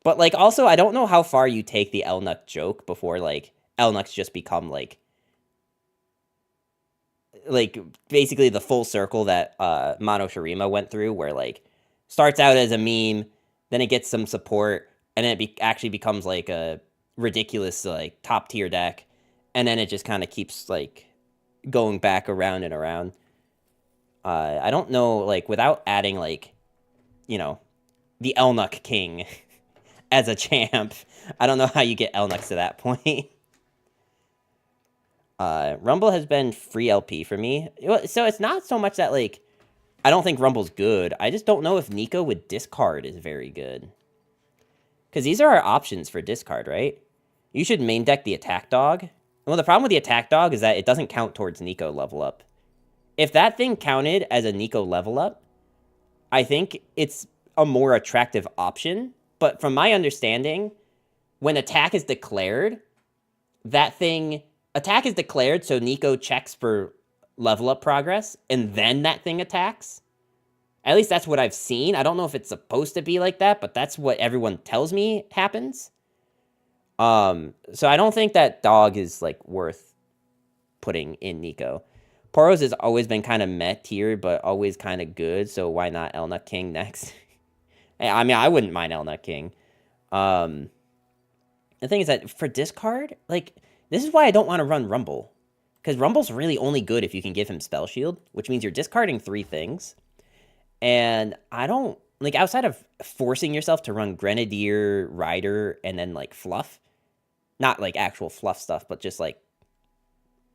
But, like, also, I don't know how far you take the Elnux joke before, like, Elnux just become, like, basically the full circle that Mono Shirima went through, where, like, starts out as a meme, then it gets some support, and then it actually becomes, like, a ridiculous, like, top-tier deck, and then it just kind of keeps, like, going back around and around. I don't know, like, without adding, like, you know, the Elnux King... as a champ, I don't know how you get Elnux to that point. Rumble has been free LP for me. So it's not so much that, like, I don't think Rumble's good. I just don't know if Neeko with discard is very good. Because these are our options for discard, right? You should main deck the attack dog. Well, the problem with the attack dog is that it doesn't count towards Neeko level up. If that thing counted as a Neeko level up, I think it's a more attractive option. But from my understanding, when attack is declared, attack is declared, so Neeko checks for level up progress, and then that thing attacks. At least that's what I've seen. I don't know if it's supposed to be like that, but that's what everyone tells me happens. So I don't think that dog is, like, worth putting in Neeko. Poros has always been kind of meh tier, but always kind of good, so why not Elnux King next? I mean, I wouldn't mind Elnux King. The thing is that for discard, like, this is why I don't want to run Rumble. Because Rumble's really only good if you can give him Spell Shield, which means you're discarding 3 things. And I don't like, outside of forcing yourself to run Grenadier, Rider, and then, like, fluff, not, like, actual fluff stuff, but just, like,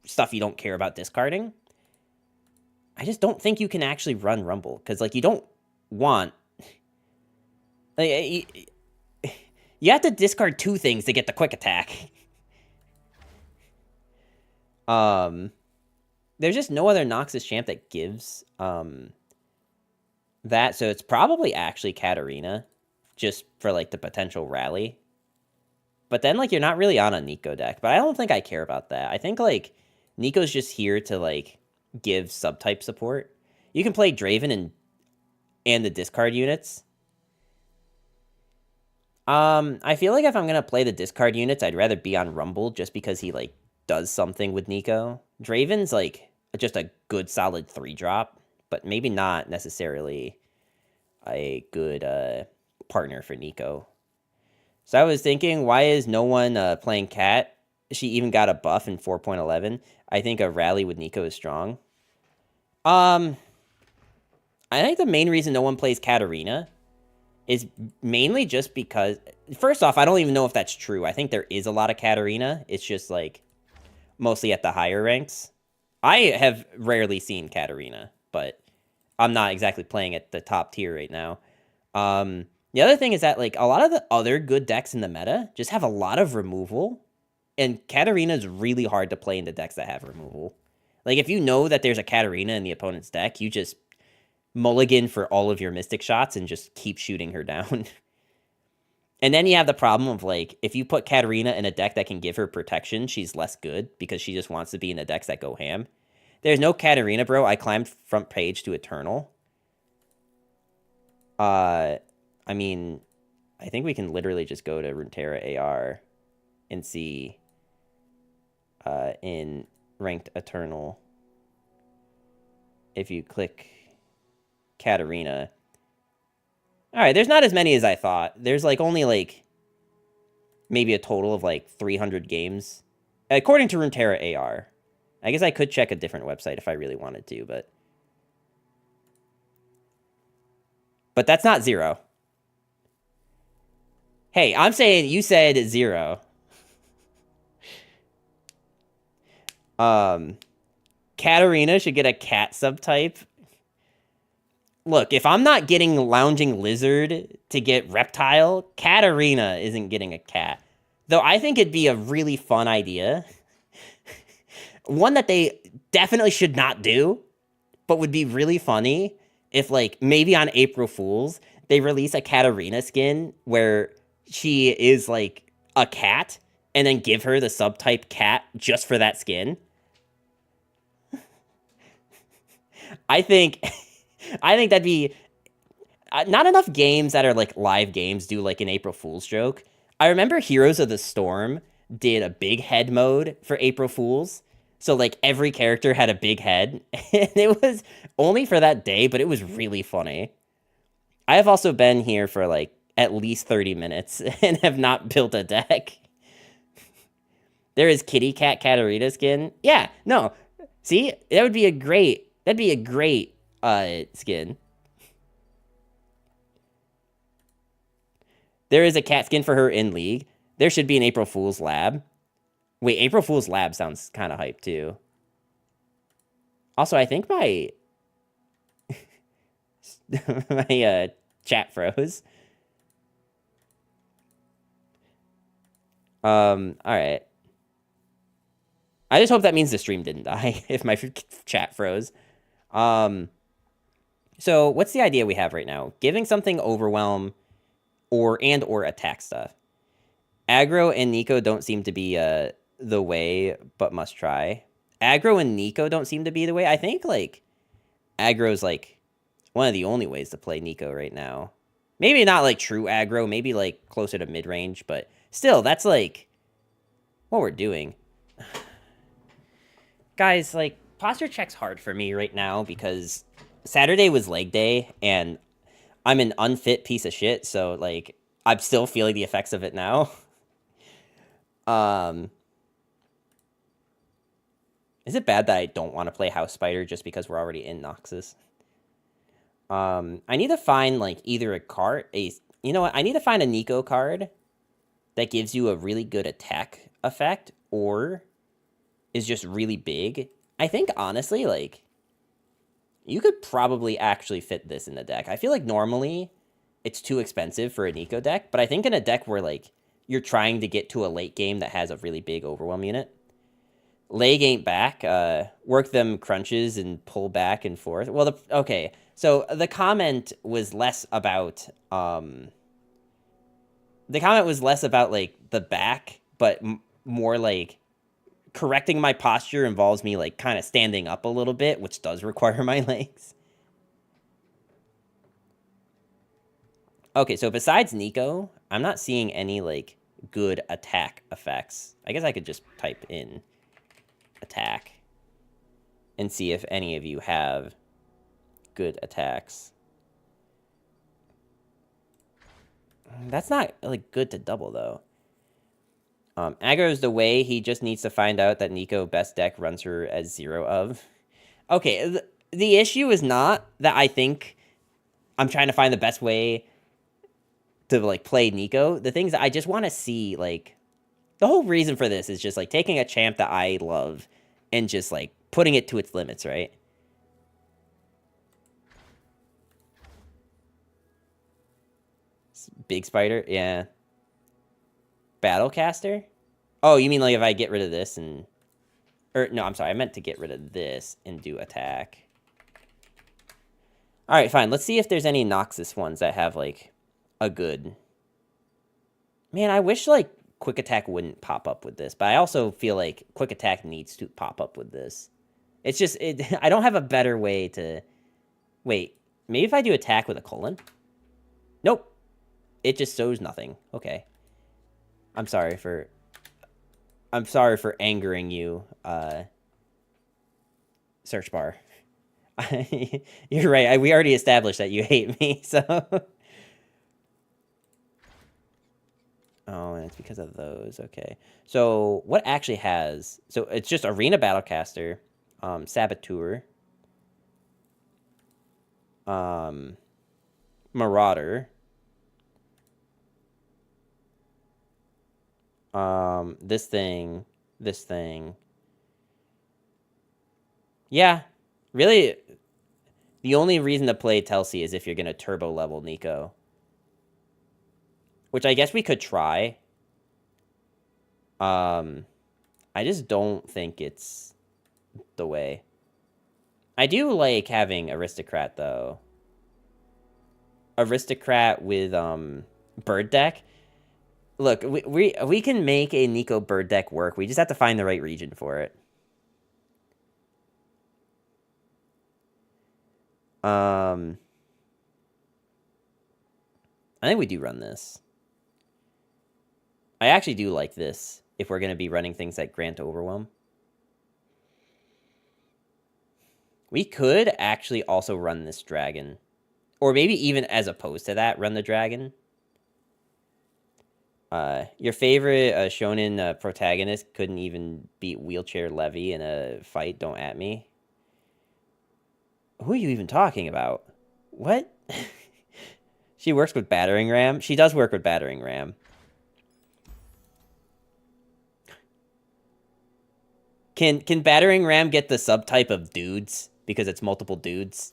stuff you don't care about discarding, I just don't think you can actually run Rumble, because, like, you don't want... Like, you have to discard 2 things to get the quick attack. There's just no other Noxus champ that gives that, so it's probably actually Katarina, just for, like, the potential rally. But then, like, you're not really on a Neeko deck, but I don't think I care about that. I think, like, Neeko's just here to, like, give subtype support. You can play Draven and the discard units. I feel like if I'm gonna play the discard units, I'd rather be on Rumble, just because he, like, does something with Neeko. Draven's, like, just a good solid 3-drop, but maybe not necessarily a good partner for Neeko. So I was thinking, why is no one playing Cat? She even got a buff in 4.11. I think a rally with Neeko is strong. I think the main reason no one plays Katarina is mainly just because... First off, I don't even know if that's true. I think there is a lot of Katarina. It's just, like, mostly at the higher ranks. I have rarely seen Katarina, but I'm not exactly playing at the top tier right now. The other thing is that, like, a lot of the other good decks in the meta just have a lot of removal, and Katarina is really hard to play into decks that have removal. Like, if you know that there's a Katarina in the opponent's deck, you just mulligan for all of your Mystic shots and just keep shooting her down. And then you have the problem of, like, if you put Katarina in a deck that can give her protection, she's less good because she just wants to be in the decks that go ham. There's no Katarina, bro. I climbed front page to Eternal. I mean, I think we can literally just go to Runeterra AR and see in ranked Eternal. If you click Katarina. Alright, there's not as many as I thought. There's, like, only, like, maybe a total of, like, 300 games. According to Runeterra AR. I guess I could check a different website if I really wanted to, but... But that's not 0. Hey, I'm saying you said 0. Katarina should get a cat subtype. Look, if I'm not getting Lounging Lizard to get Reptile, Katarina isn't getting a cat. Though I think it'd be a really fun idea. One that they definitely should not do, but would be really funny if, like, maybe on April Fools, they release a Katarina skin where she is, like, a cat, and then give her the subtype cat just for that skin. I think that'd be... not enough games that are, like, live games do, like, an April Fool's joke. I remember Heroes of the Storm did a big head mode for April Fools. So, like, every character had a big head. And it was only for that day, but it was really funny. I have also been here for, like, at least 30 minutes and have not built a deck. There is Kitty Cat Katarina skin. Yeah, no. See? That would be a great... That'd be a great skin. There is a cat skin for her in League. There should be an April Fool's Lab. Wait, April Fool's Lab sounds kind of hype, too. Also, I think my... my chat froze. Alright. I just hope that means the stream didn't die, if my chat froze. So, what's the idea we have right now? Giving something Overwhelm or attack stuff. Aggro and Neeko don't seem to be the way, but must try. Aggro and Neeko don't seem to be the way. I think, like, aggro's, like, one of the only ways to play Neeko right now. Maybe not, like, true aggro. Maybe, like, closer to mid-range. But still, that's, like, what we're doing. Guys, like, posture check's hard for me right now because Saturday was leg day, and I'm an unfit piece of shit, so, like, I'm still feeling the effects of it now. Is it bad that I don't want to play House Spider just because we're already in Noxus? I need to find, like, either a card, you know what? I need to find a Neeko card that gives you a really good attack effect, or is just really big. I think, honestly, like, you could probably actually fit this in the deck. I feel like normally it's too expensive for a Neeko deck, but I think in a deck where, like, you're trying to get to a late game that has a really big overwhelm unit, leg ain't back, work them crunches and pull back and forth. Well, okay, so the comment was less about, like, the back, but more like correcting my posture involves me, like, kind of standing up a little bit, which does require my legs. Okay, so besides Neeko, I'm not seeing any, like, good attack effects. I guess I could just type in attack and see if any of you have good attacks. That's not, like, good to double, though. Aggro's the way. He just needs to find out that Neeko best deck runs her as 0 of. Okay, the issue is not that I think I'm trying to find the best way to, like, play Neeko. The things I just want to see, like, the whole reason for this is just, like, taking a champ that I love and just, like, putting it to its limits, right? Big spider, yeah. Battlecaster? Oh, you mean, like, if I get rid of this and... Or, no, I'm sorry, I meant to get rid of this and do attack. Alright, fine. Let's see if there's any Noxus ones that have, like, a good... Man, I wish, like, quick attack wouldn't pop up with this, but I also feel like quick attack needs to pop up with this. It's just, I don't have a better way to... Wait, maybe if I do attack with a colon? Nope. It just shows nothing. Okay. I'm sorry for angering you, search bar. You're right. We already established that you hate me, so... Oh, and it's because of those. Okay. So, what actually has... So, it's just Arena Battlecaster, Saboteur, Marauder, this thing. Yeah. Really, the only reason to play Telsi is if you're going to turbo level Neeko. Which I guess we could try. I just don't think it's the way. I do like having Aristocrat, though. Aristocrat with Bird deck. Look, we can make a Neeko Bird deck work. We just have to find the right region for it. I think we do run this. I actually do like this if we're going to be running things like Grant Overwhelm. We could actually also run this dragon. Or maybe even as opposed to that, run the dragon. Your favorite shonen protagonist couldn't even beat Wheelchair Levy in a fight, don't at me. Who are you even talking about? What? She works with Battering Ram? She does work with Battering Ram. Can Battering Ram get the subtype of dudes? Because it's multiple dudes?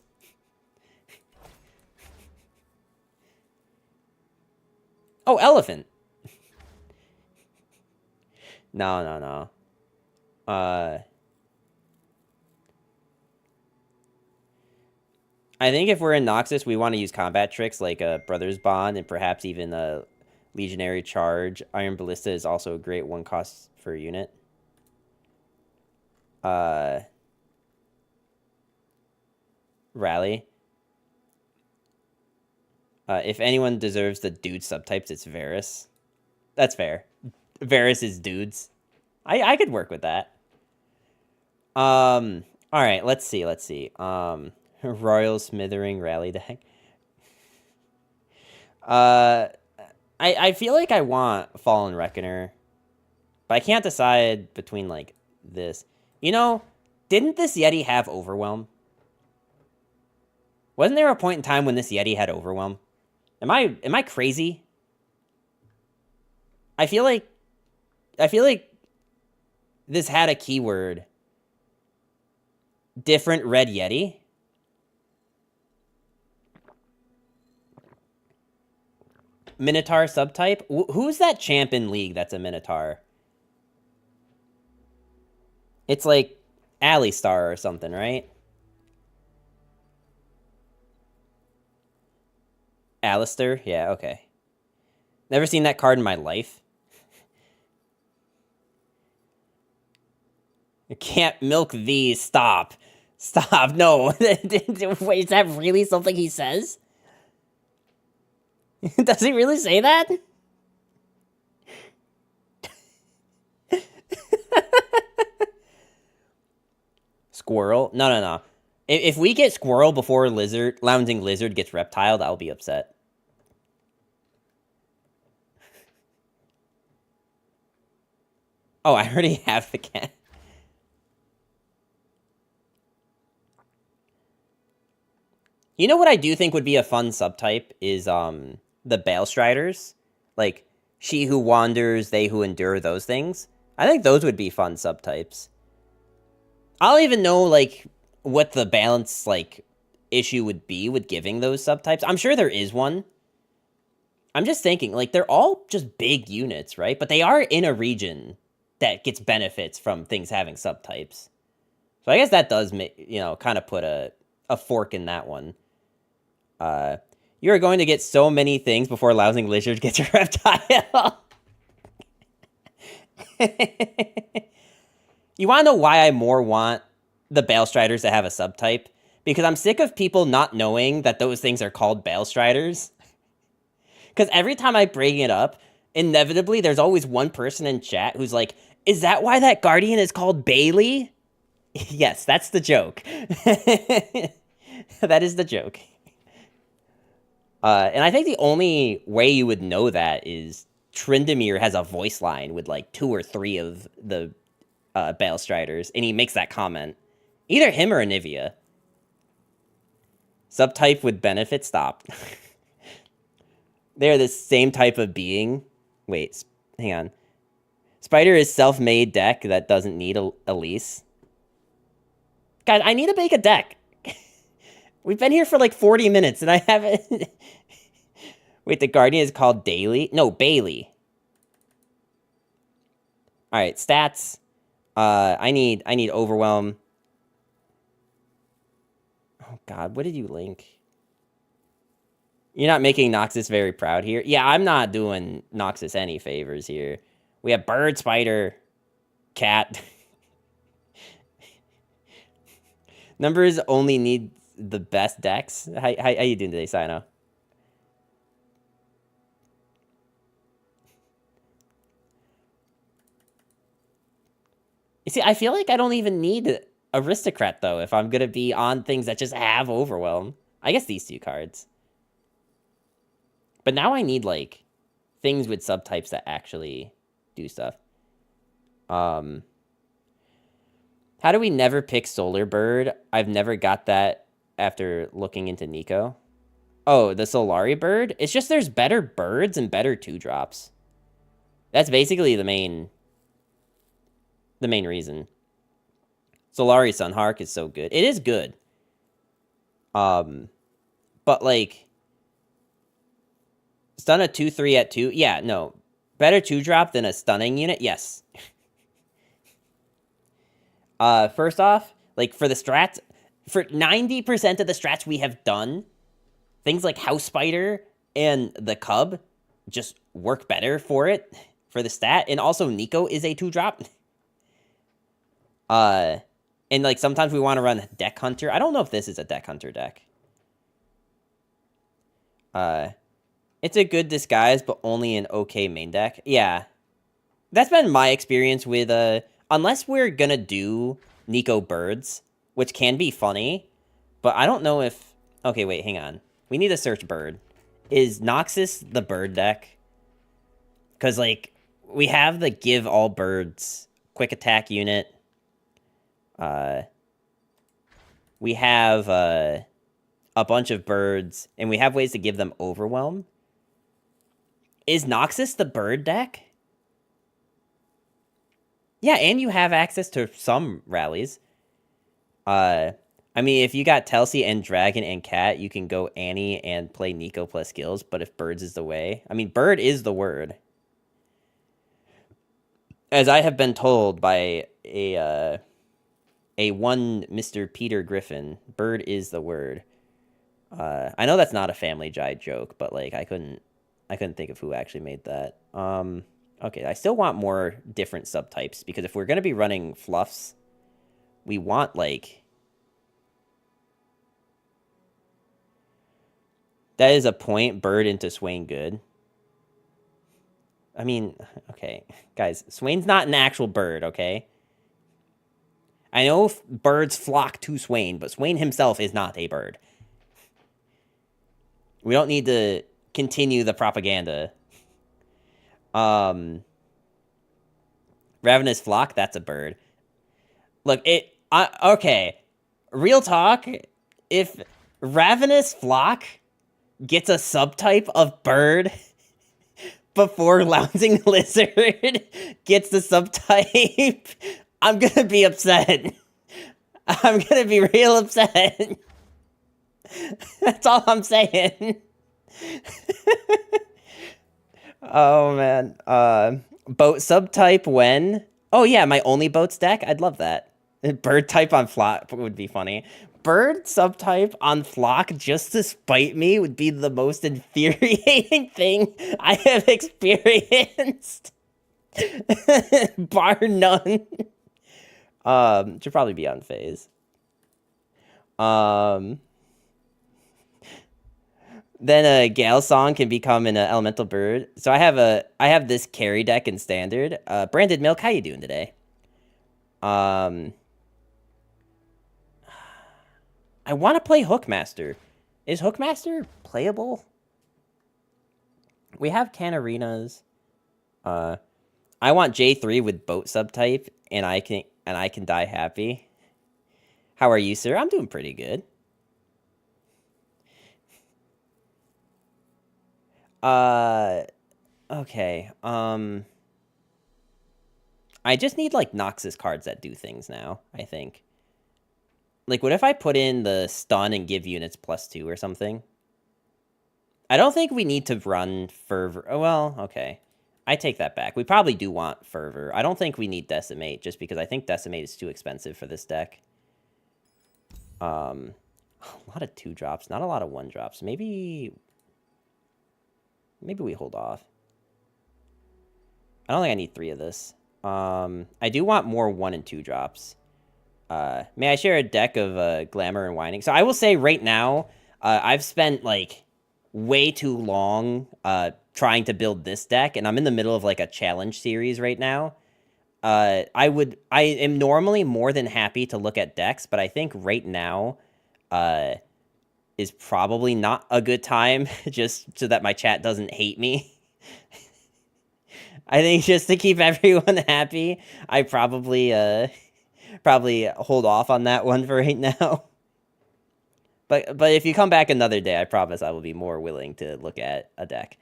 Oh, elephant. No. I think if we're in Noxus, we want to use combat tricks like a Brothers Bond and perhaps even a Legionary Charge. Iron Ballista is also a great one cost for a unit. Rally. If anyone deserves the dude subtypes, it's Varus. That's fair. Varus is dudes. I could work with that. Alright, let's see. Royal Smithering Rally deck. I feel like I want Fallen Reckoner. But I can't decide between, like, this. You know, didn't this Yeti have Overwhelm? Wasn't there a point in time when this Yeti had Overwhelm? Am I crazy? I feel like this had a keyword. Different red Yeti. Minotaur subtype? Who's that champ in League that's a Minotaur? It's like Alistar or something, right? Alistair? Yeah, okay. Never seen that card in my life. I can't milk these. Stop. Stop. No. Wait, is that really something he says? Does he really say that? Squirrel? No. If we get Squirrel before Lounging Lizard gets Reptiled, I'll be upset. Oh, I already have the cat. You know what I do think would be a fun subtype is the Balestriders, like she who wanders, they who endure, those things. I think those would be fun subtypes. I don't even know like what the balance like issue would be with giving those subtypes. I'm sure there is one. I'm just thinking like they're all just big units, right? But they are in a region that gets benefits from things having subtypes. So I guess that does make, kind of put a fork in that one. You're going to get so many things before Lounging Lizard gets your reptile. You want to know why I more want the Balestriders to have a subtype? Because I'm sick of people not knowing that those things are called Balestriders. Because every time I bring it up, inevitably there's always one person in chat who's like, is that why that Guardian is called Bailey? Yes, that's the joke. That is the joke. And I think the only way you would know that is Tryndamere has a voice line with like 2 or 3 of the Balestriders, and he makes that comment. Either him or Anivia. Subtype with benefit? Stop. They're the same type of being. Wait, hang on. Spider is self-made deck that doesn't need Elise. God, I need to make a deck. We've been here for like 40 minutes and I haven't... Wait, the Guardian is called Daily? No, Bailey. Alright, stats. I need Overwhelm. Oh god, what did you link? You're not making Noxus very proud here? Yeah, I'm not doing Noxus any favors here. We have Bird, Spider, Cat. Numbers only need the best decks. How you doing today, Sino? You see, I feel like I don't even need Aristocrat, though, if I'm going to be on things that just have Overwhelm. I guess these 2 cards. But now I need, like, things with subtypes that actually do stuff. How do we never pick Solar Bird? I've never got that after looking into Neeko. Oh, the Solari Bird? It's just there's better birds and better 2-drops. That's basically the main reason. Solari Sunhark is so good. It is good. But, like... Stun a 2/3 at 2? Yeah, no. Better 2-drop than a stunning unit? Yes. First off, like, for the strats... For 90% of the strats we have done, things like House Spider and the Cub just work better for it, for the stat. And also, Neeko is a 2-drop. And, like, sometimes we want to run Deck Hunter. I don't know if this is a Deck Hunter deck. It's a good disguise, but only an okay main deck. Yeah. That's been my experience with, unless we're gonna do Neeko Birds, which can be funny, but I don't know if... Okay, wait, hang on. We need to search Bird. Is Noxus the bird deck? Because, like, we have the give all birds quick attack unit. We have, a bunch of birds, and we have ways to give them overwhelm. Is Noxus the bird deck? Yeah, and you have access to some rallies. I mean, if you got Telsi and Dragon and Cat, you can go Annie and play Neeko plus skills, but if birds is the way... I mean, bird is the word. As I have been told by a one Mr. Peter Griffin, bird is the word. I know that's not a Family Guy joke, but like I couldn't think of who actually made that. Okay, I still want more different subtypes because if we're gonna be running fluffs, we want like that is a point. Bird into Swain good. I mean, okay, guys, Swain's not an actual bird, okay? I know birds flock to Swain, but Swain himself is not a bird. We don't need to continue the propaganda. Ravenous Flock, that's a bird. Look, okay. Real talk, if Ravenous Flock gets a subtype of bird before Lounging Lizard gets the subtype, I'm gonna be upset. I'm gonna be real upset. That's all I'm saying. Oh, man. Boat subtype when? Oh, yeah, my only boats deck? I'd love that. Bird type on flock would be funny. Bird subtype on flock just to spite me would be the most infuriating thing I have experienced. Bar none. Should probably be on phase. Then a Gale Song can become an elemental bird. So I have this carry deck in standard. Branded Milk, how you doing today? I want to play Hookmaster. Is Hookmaster playable? We have Canarinas. I want J3 with boat subtype, and I can die happy. How are you, sir? I'm doing pretty good. Okay. I just need like Noxus cards that do things now, I think. Like, what if I put in the stun and give units +2 or something? I don't think we need to run Fervor. Oh, well, okay. I take that back. We probably do want Fervor. I don't think we need Decimate, just because I think Decimate is too expensive for this deck. A lot of 2-drops, not a lot of 1-drops. Maybe we hold off. I don't think I need 3 of this. I do want more 1 and 2 drops. May I share a deck of Glamour and Whining? So I will say right now, I've spent like way too long trying to build this deck, and I'm in the middle of like a challenge series right now. I am normally more than happy to look at decks, but I think right now is probably not a good time, just so that my chat doesn't hate me. I think just to keep everyone happy, I probably hold off on that one for right now. But if you come back another day, I promise I will be more willing to look at a deck.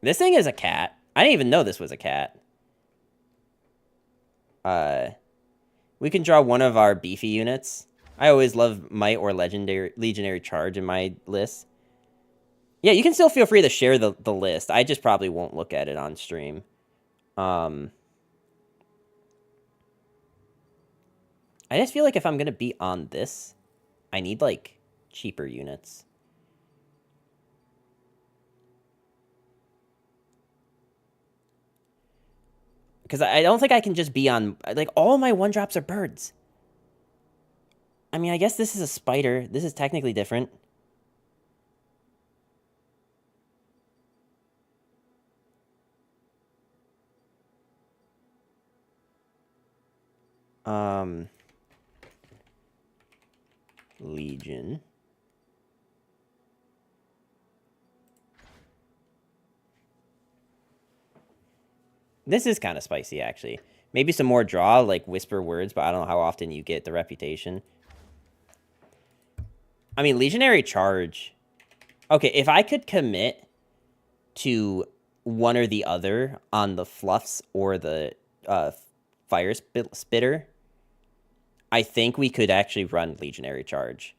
This thing is a cat. I didn't even know this was a cat. We can draw one of our beefy units. I always love Might or Legionary Charge in my list. Yeah, you can still feel free to share the list. I just probably won't look at it on stream. I just feel like if I'm going to be on this, I need, like, cheaper units. Because I don't think I can just be on... Like, all my 1-drops are birds. I mean, I guess this is a spider. This is technically different. Legion. This is kind of spicy, actually. Maybe some more draw, like Whisper Words, but I don't know how often you get the reputation. I mean, Legionary Charge. Okay, if I could commit to one or the other on the Fluffs or the Fire Spitter, I think we could actually run Legionary Charge.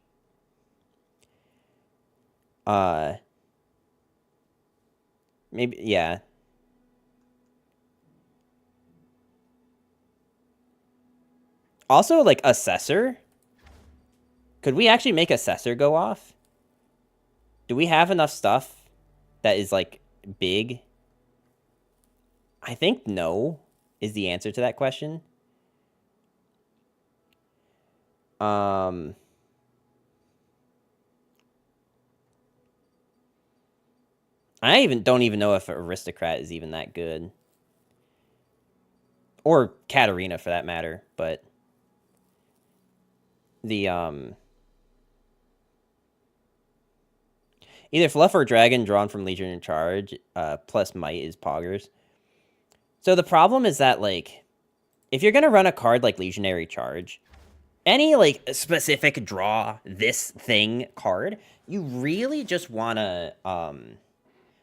Maybe, yeah. Also, like, Assessor. Could we actually make Assessor go off? Do we have enough stuff that is, like, big? I think no is the answer to that question. I don't even know if Aristocrat is even that good. Or Katarina, for that matter, but... The, either Fluff or Dragon drawn from Legion in Charge, plus Might is Poggers. So the problem is that, like, if you're going to run a card like Legionary Charge, any, like, specific draw this thing card, you really just want to, I'm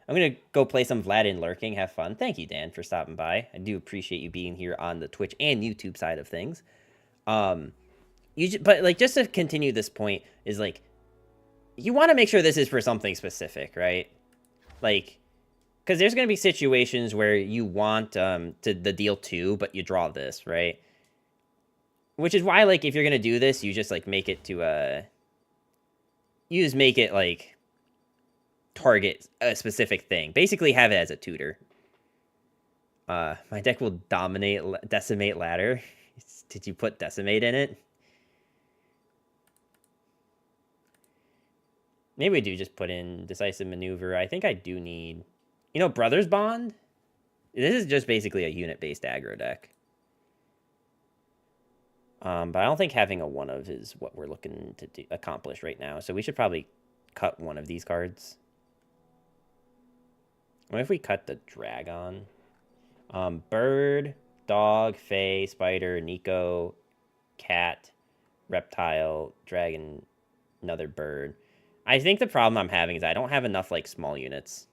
going to go play some Vlad in Lurking, have fun. Thank you, Dan, for stopping by. I do appreciate you being here on the Twitch and YouTube side of things. But, like, just to continue this point, is, like, you want to make sure this is for something specific, right? Like, because there's going to be situations where you want the deal 2, but you draw this, right? Which is why, like, if you're going to do this, you just, like, make it to, you just make it, like, target a specific thing. Basically have it as a tutor. My deck will decimate ladder. Did you put decimate in it? Maybe we do just put in Decisive Maneuver. I think I do need... You know, Brothers Bond? This is just basically a unit-based aggro deck. But I don't think having a 1-of is what we're looking to accomplish right now. So we should probably cut one of these cards. What if we cut the Dragon? Bird, Dog, Fae, Spider, Neeko, Cat, Reptile, Dragon, another Bird. I think the problem I'm having is I don't have enough, like, small units.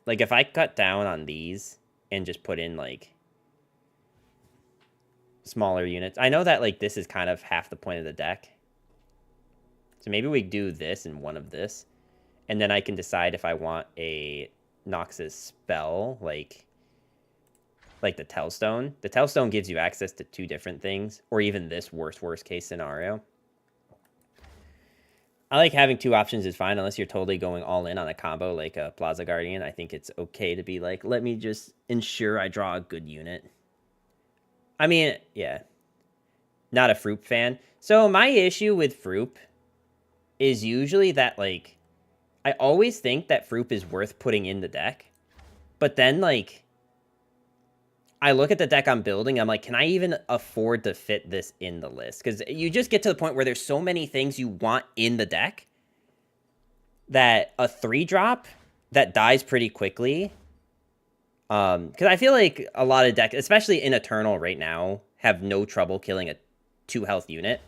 Like, if I cut down on these and just put in, like, smaller units. I know that, like, this is kind of half the point of the deck. So maybe we do this and one of this. And then I can decide if I want a Noxus spell, like the Tellstone. The Tellstone gives you access to 2 different things. Or even this worst case scenario. I like having 2 options is fine, unless you're totally going all in on a combo like a Plaza Guardian. I think it's okay to be like, let me just ensure I draw a good unit. I mean, yeah. Not a Froop fan. So my issue with Froop is usually that, like, I always think that Froop is worth putting in the deck. But then, like, I look at the deck I'm building, I'm like, can I even afford to fit this in the list? Because you just get to the point where there's so many things you want in the deck that a 3-drop that dies pretty quickly. Because I feel like a lot of decks, especially in Eternal right now, have no trouble killing a 2-health unit.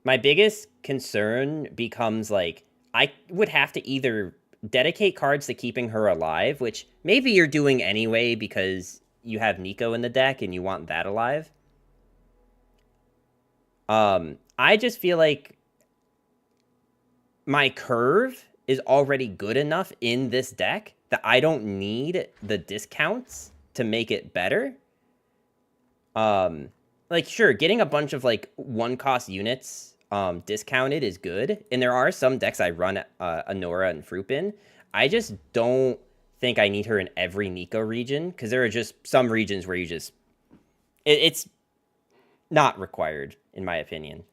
My biggest concern becomes, like, I would have to either dedicate cards to keeping her alive, which maybe you're doing anyway because you have Neeko in the deck and you want that alive. I just feel like my curve is already good enough in this deck that I don't need the discounts to make it better. Like, sure, getting a bunch of, like, 1-cost units discounted is good. And there are some decks I run Anora and Froop in. I just don't think I need her in every Neeko region, because there are just some regions where you just... It's not required, in my opinion.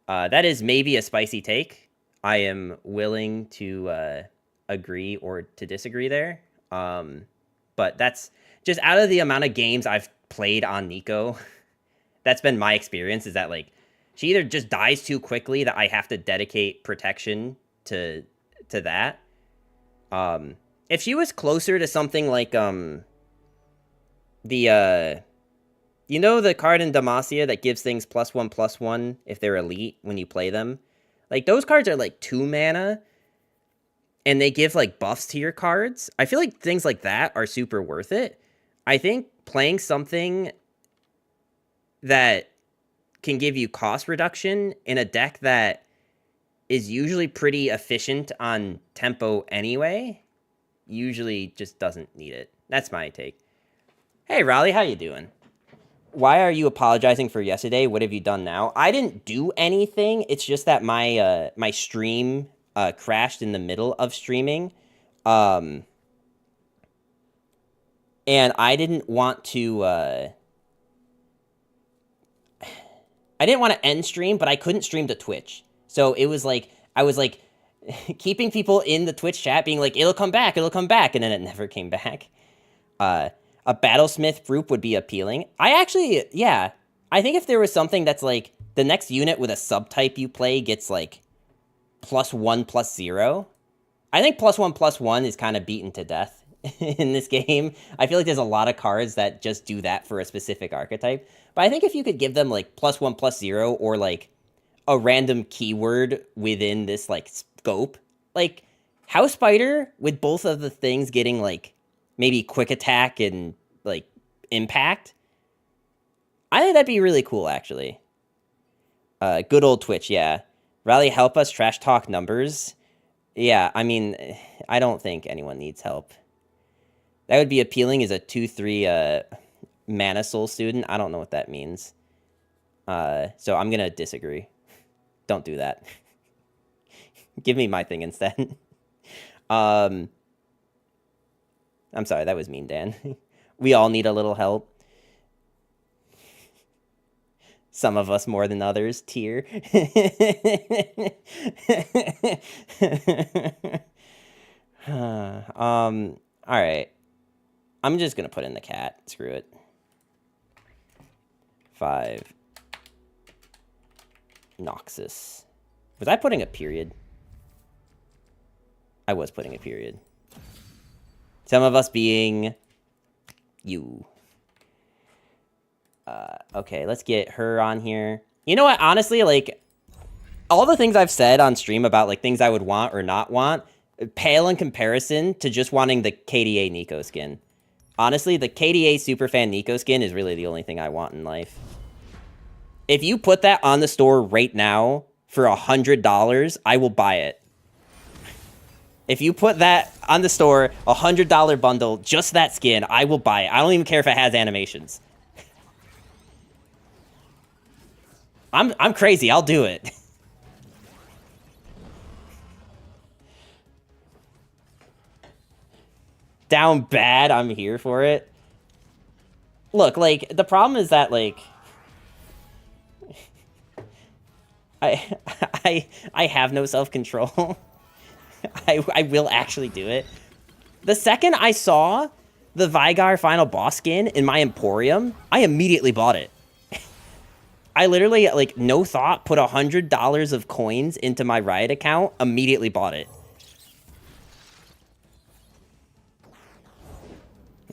That is maybe a spicy take. I am willing to agree or to disagree there. But that's just out of the amount of games I've played on Neeko. That's been my experience, is that, like, she either just dies too quickly that I have to dedicate protection to that. If she was closer to something like the You know the card in Demacia that gives things +1/+1 if they're elite when you play them? Like, those cards are like 2 mana, and they give like buffs to your cards. I feel like things like that are super worth it. I think playing something that can give you cost reduction in a deck that is usually pretty efficient on tempo anyway, usually just doesn't need it. That's my take. Hey, Raleigh, how you doing? Why are you apologizing for yesterday? What have you done now? I didn't do anything. It's just that my my stream crashed in the middle of streaming. And I didn't want to I didn't want to end stream, but I couldn't stream to Twitch. So it was like I was like keeping people in the Twitch chat being like, it'll come back, and then it never came back. A Battlesmith group would be appealing. I actually, yeah, I think if there was something that's like the next unit with a subtype you play gets like +1/+0, I think +1/+1 is kind of beaten to death in this game. I feel like there's a lot of cards that just do that for a specific archetype. But I think if you could give them like +1/+0 or like a random keyword within this like scope, like House Spider with both of the things getting like maybe quick attack and like impact, I think that'd be really cool actually. Good old Twitch, yeah. Rally, help us trash talk numbers. Yeah, I mean, I don't think anyone needs help. That would be appealing as a 2/3 Mana Soul student. I don't know what that means. So I'm gonna disagree. Don't do that. Give me my thing instead. I'm sorry, that was mean, Dan. We all need a little help. Some of us more than others. Tier. All right. I'm just gonna put in the cat. Screw it. 5. Noxus. Was I putting a period? I was putting a period. Some of us being you. Okay, let's get her on here. You know what? Honestly, like, all the things I've said on stream about, like, things I would want or not want, pale in comparison to just wanting the KDA Neeko skin. Honestly, the KDA Superfan Neeko skin is really the only thing I want in life. If you put that on the store right now for $100, I will buy it. If you put that on the store, $100 bundle, just that skin, I will buy it. I don't even care if it has animations. I'm crazy. I'll do it. Down bad. I'm here for it. Look, like, the problem is that, like, I have no self-control. I will actually do it. The second I saw the Vigar final boss skin in my Emporium, I immediately bought it. I literally, like, no thought, put $100 of coins into my Riot account, immediately bought it.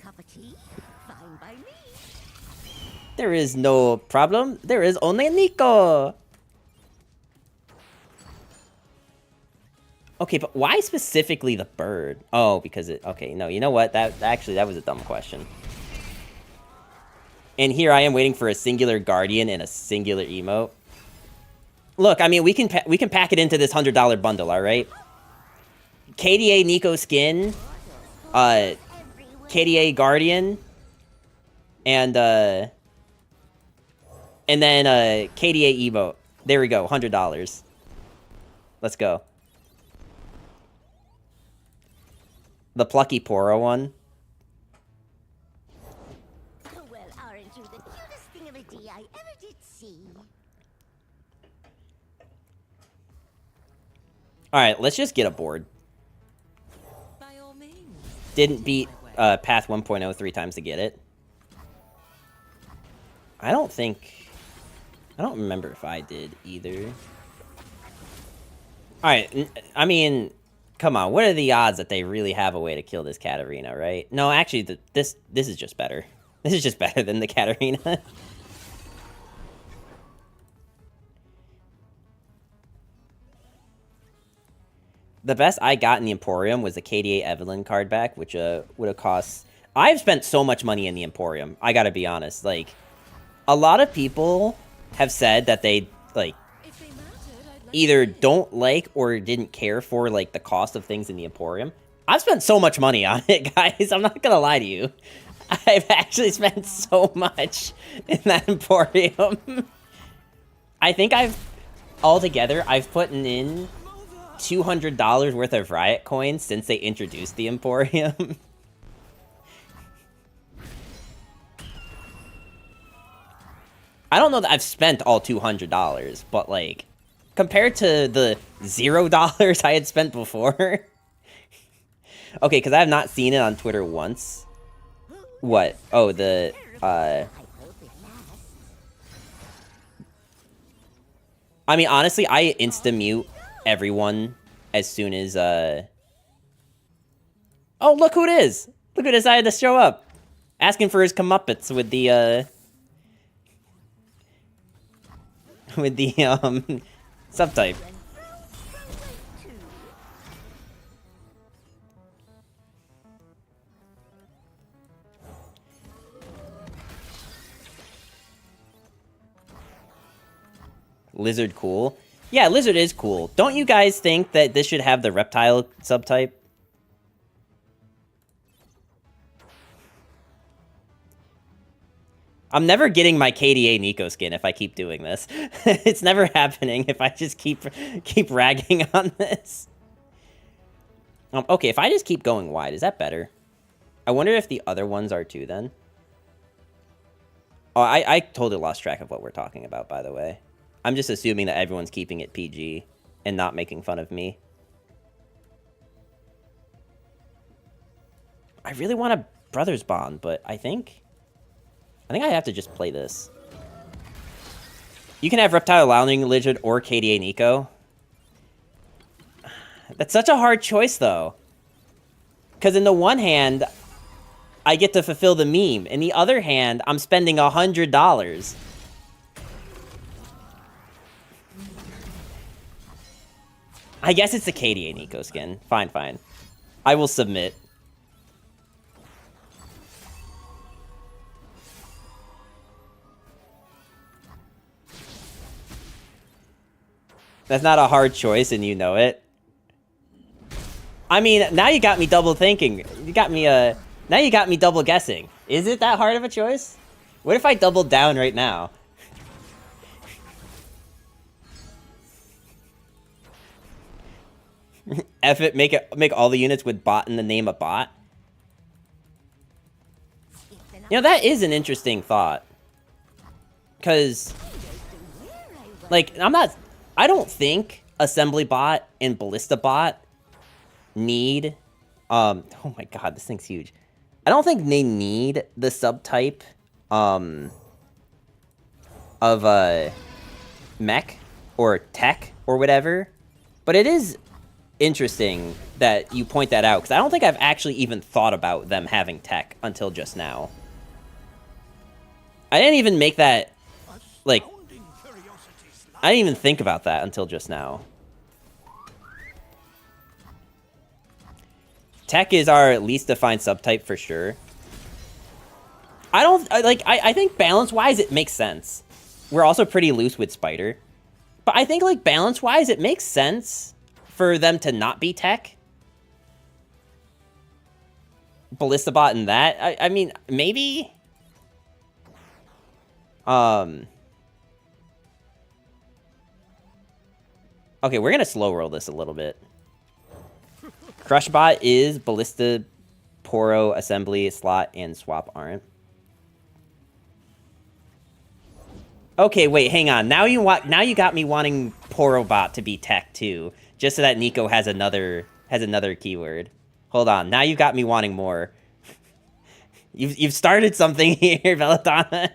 Cup of tea? Fine by me. There is no problem. There is only Neeko. Okay, but why specifically the bird? Oh, because it... Okay, no, you know what? That was a dumb question. And here I am waiting for a singular Guardian and a singular emote. Look, I mean, we can pack it into this $100 bundle, all right? KDA Neeko skin, KDA Guardian, and then KDA emote. There we go, $100. Let's go. The Plucky Poro one. Well, aren't you the cutest thing of a D I ever did see? Alright, let's just get a board. By all means. Didn't beat Path 1.0 3 times to get it. I don't remember if I did either. Alright, I mean... Come on, what are the odds that they really have a way to kill this Katarina, right? No, actually, this is just better. This is just better than the Katarina. The best I got in the Emporium was the KDA Evelyn card back, which would have cost... I've spent so much money in the Emporium, I gotta be honest. Like, a lot of people have said that they, like, If they mattered, I'd let either you in. don't like or didn't care for, like, the cost of things in the Emporium. I've spent so much money on it, guys. I'm not gonna lie to you. I've actually spent so much in that Emporium. I think altogether, I've put in $200 worth of Riot coins since they introduced the Emporium. I don't know that I've spent all $200, but, like, compared to the $0 I had spent before... Okay, because I have not seen it on Twitter once. What? Oh, the, I mean, honestly, I insta-mute everyone as soon as, Oh, look who it is! Look who decided to show up! Asking for his comeuppance with the, with the, subtype. Lizard cool. Yeah, Lizard is cool. Don't you guys think that this should have the reptile subtype? I'm never getting my KDA Neeko skin if I keep doing this. It's never happening if I just keep ragging on this. Okay, if I just keep going wide, is that better? I wonder if the other ones are too then. Oh, I totally lost track of what we're talking about, by the way. I'm just assuming that everyone's keeping it PG and not making fun of me. I really want a Brothers Bond, but I think I have to just play this. You can have Reptile Lounging Lizard or KDA Neeko. That's such a hard choice, though. Because in the one hand, I get to fulfill the meme. In the other hand, I'm spending $100. I guess it's the KDA Neeko skin. Fine, fine. I will submit. That's not a hard choice, and you know it. I mean, now you got me double thinking. You got me, now you got me double guessing. Is it that hard of a choice? What if I doubled down right now? F it, make all the units with bot in the name of bot. You know, that is an interesting thought. Because, like, I don't think Assembly Bot and Ballista Bot need, oh my god, this thing's huge. I don't think they need the subtype, of, mech or tech or whatever. But it is interesting that you point that out, because I don't think I've actually even thought about them having tech until just now. I didn't even make that, like, I didn't even think about that until just now. Tech is our least defined subtype for sure. I think balance-wise it makes sense. We're also pretty loose with Spider. But I think, like, balance-wise it makes sense for them to not be tech. Ballista Bot and that. I mean, maybe. Okay, we're gonna slow roll this a little bit. Crushbot is Ballista, Poro, Assembly, Slot, and Swap aren't. Okay, wait, hang on. Now you got me wanting Porobot to be tech too, just so that Neeko has another keyword. Hold on. Now you got me wanting more. You've started something here, Belladonna.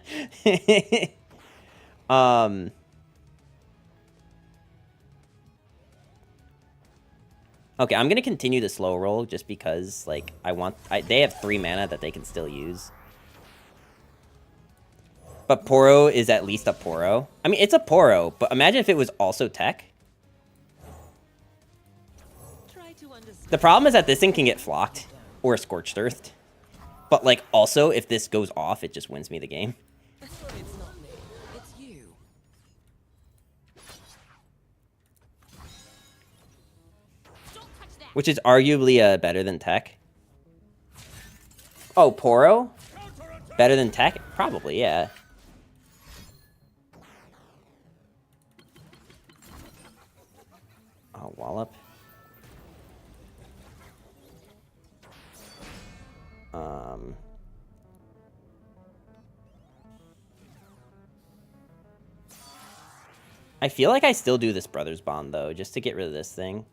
Okay, I'm gonna continue the slow roll just because, like, they have 3 mana that they can still use. But Poro is at least a Poro. I mean, it's a Poro, but imagine if it was also tech. Try to understand. The problem is that this thing can get flocked or scorched earthed. But like also, if this goes off, it just wins me the game. It's not me. It's you. Don't touch that. Which is arguably better than tech. Oh, Poro? Better than tech? Probably, yeah. Oh, wallop. I feel like I still do this Brothers Bond, though, just to get rid of this thing.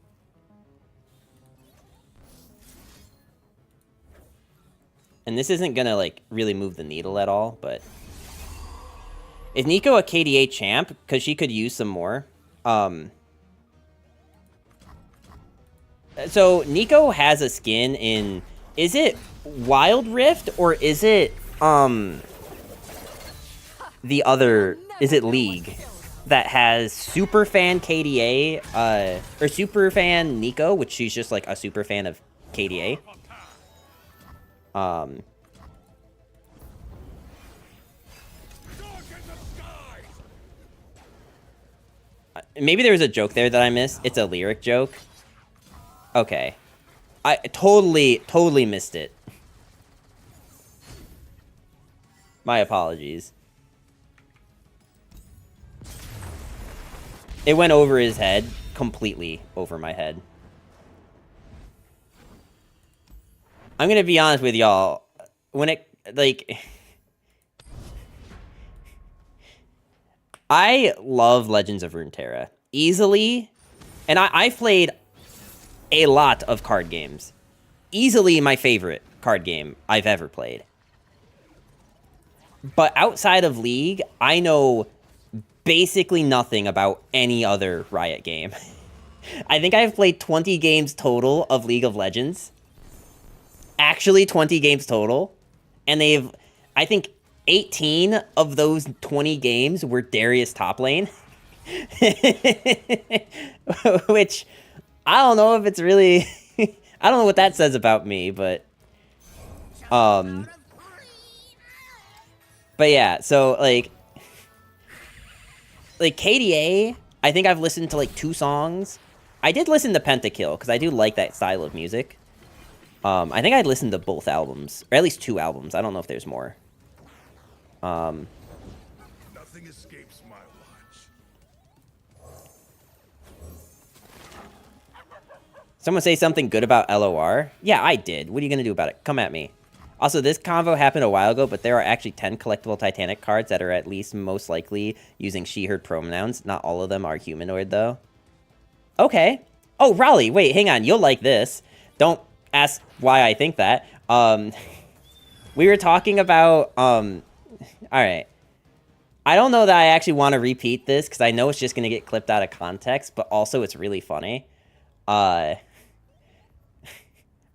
And this isn't gonna, like, really move the needle at all, but... Is Neeko a KDA champ? Because she could use some more. So, Neeko has a skin in... Is it Wild Rift, or is it, the other... Is it League? That has Superfan KDA, or Superfan Neeko, which she's just, like, a superfan of KDA. Maybe there was a joke there that I missed. It's a lyric joke. Okay. I totally missed it. My apologies. It went over his head. Completely over my head. I'm gonna be honest with y'all. When it, like... I love Legends of Runeterra. Easily. And I've played a lot of card games. Easily my favorite card game I've ever played. But outside of League, I know basically nothing about any other Riot game. I think I've played 20 games total of League of Legends. Actually 20 games total. And they've, I think 18 of those 20 games were Darius top lane. Which, I don't know if it's really... I don't know what that says about me, but... But yeah, so, like KDA, I think I've listened to, like, 2 songs. I did listen to Pentakill, because I do like that style of music. I think I'd listened to both albums, or at least 2 albums. I don't know if there's more. Nothing escapes my watch. Someone say something good about LOR? Yeah, I did. What are you going to do about it? Come at me. Also, this convo happened a while ago, but there are actually 10 collectible Titanic cards that are at least most likely using she, her pronouns. Not all of them are humanoid, though. Okay. Oh, Raleigh, wait, hang on. You'll like this. Don't ask why I think that. We were talking about... Alright. I don't know that I actually want to repeat this, because I know it's just going to get clipped out of context, but also it's really funny. We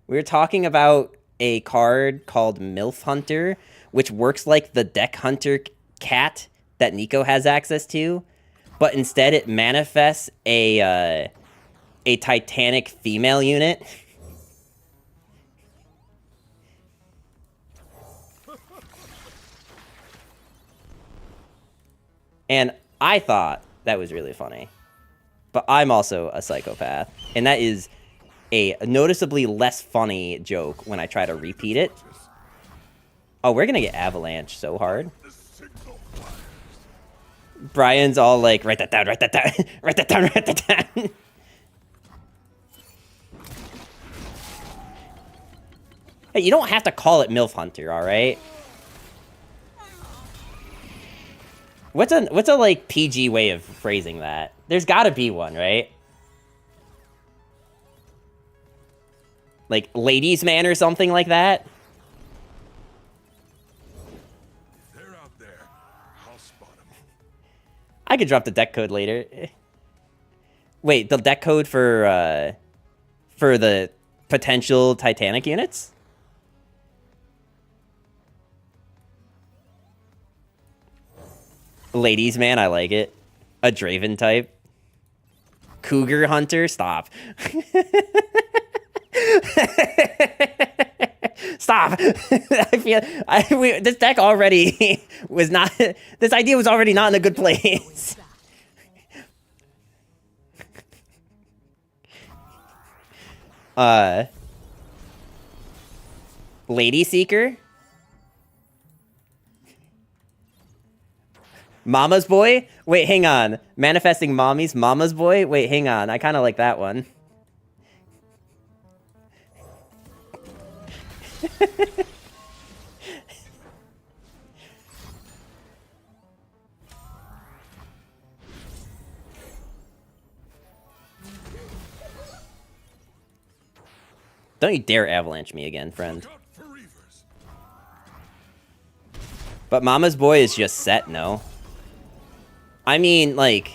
were talking about a card called MILF Hunter, which works like the Deck Hunter cat that Neeko has access to, but instead it manifests a Titanic female unit. And I thought that was really funny. But I'm also a psychopath. And that is a noticeably less funny joke when I try to repeat it. Oh, we're gonna get avalanche so hard. Brian's all like, write that down, write that down, write that down, write that down. Hey, you don't have to call it MILF Hunter, alright? What's a like PG way of phrasing that? There's gotta be one, right? Like ladies man or something like that? They're out there. I'll spot them. I could drop the deck code later. Wait, the deck code for the potential Titanic units? Ladies man, I like it. A Draven type. Cougar hunter, stop. Stop. This deck already was not, this idea was already not in a good place. Lady Seeker? Mama's Boy? Wait, hang on. Manifesting Mommies, Mama's Boy? Wait, hang on. I kind of like that one. Don't you dare avalanche me again, friend. But Mama's Boy is just set, no? I mean, like...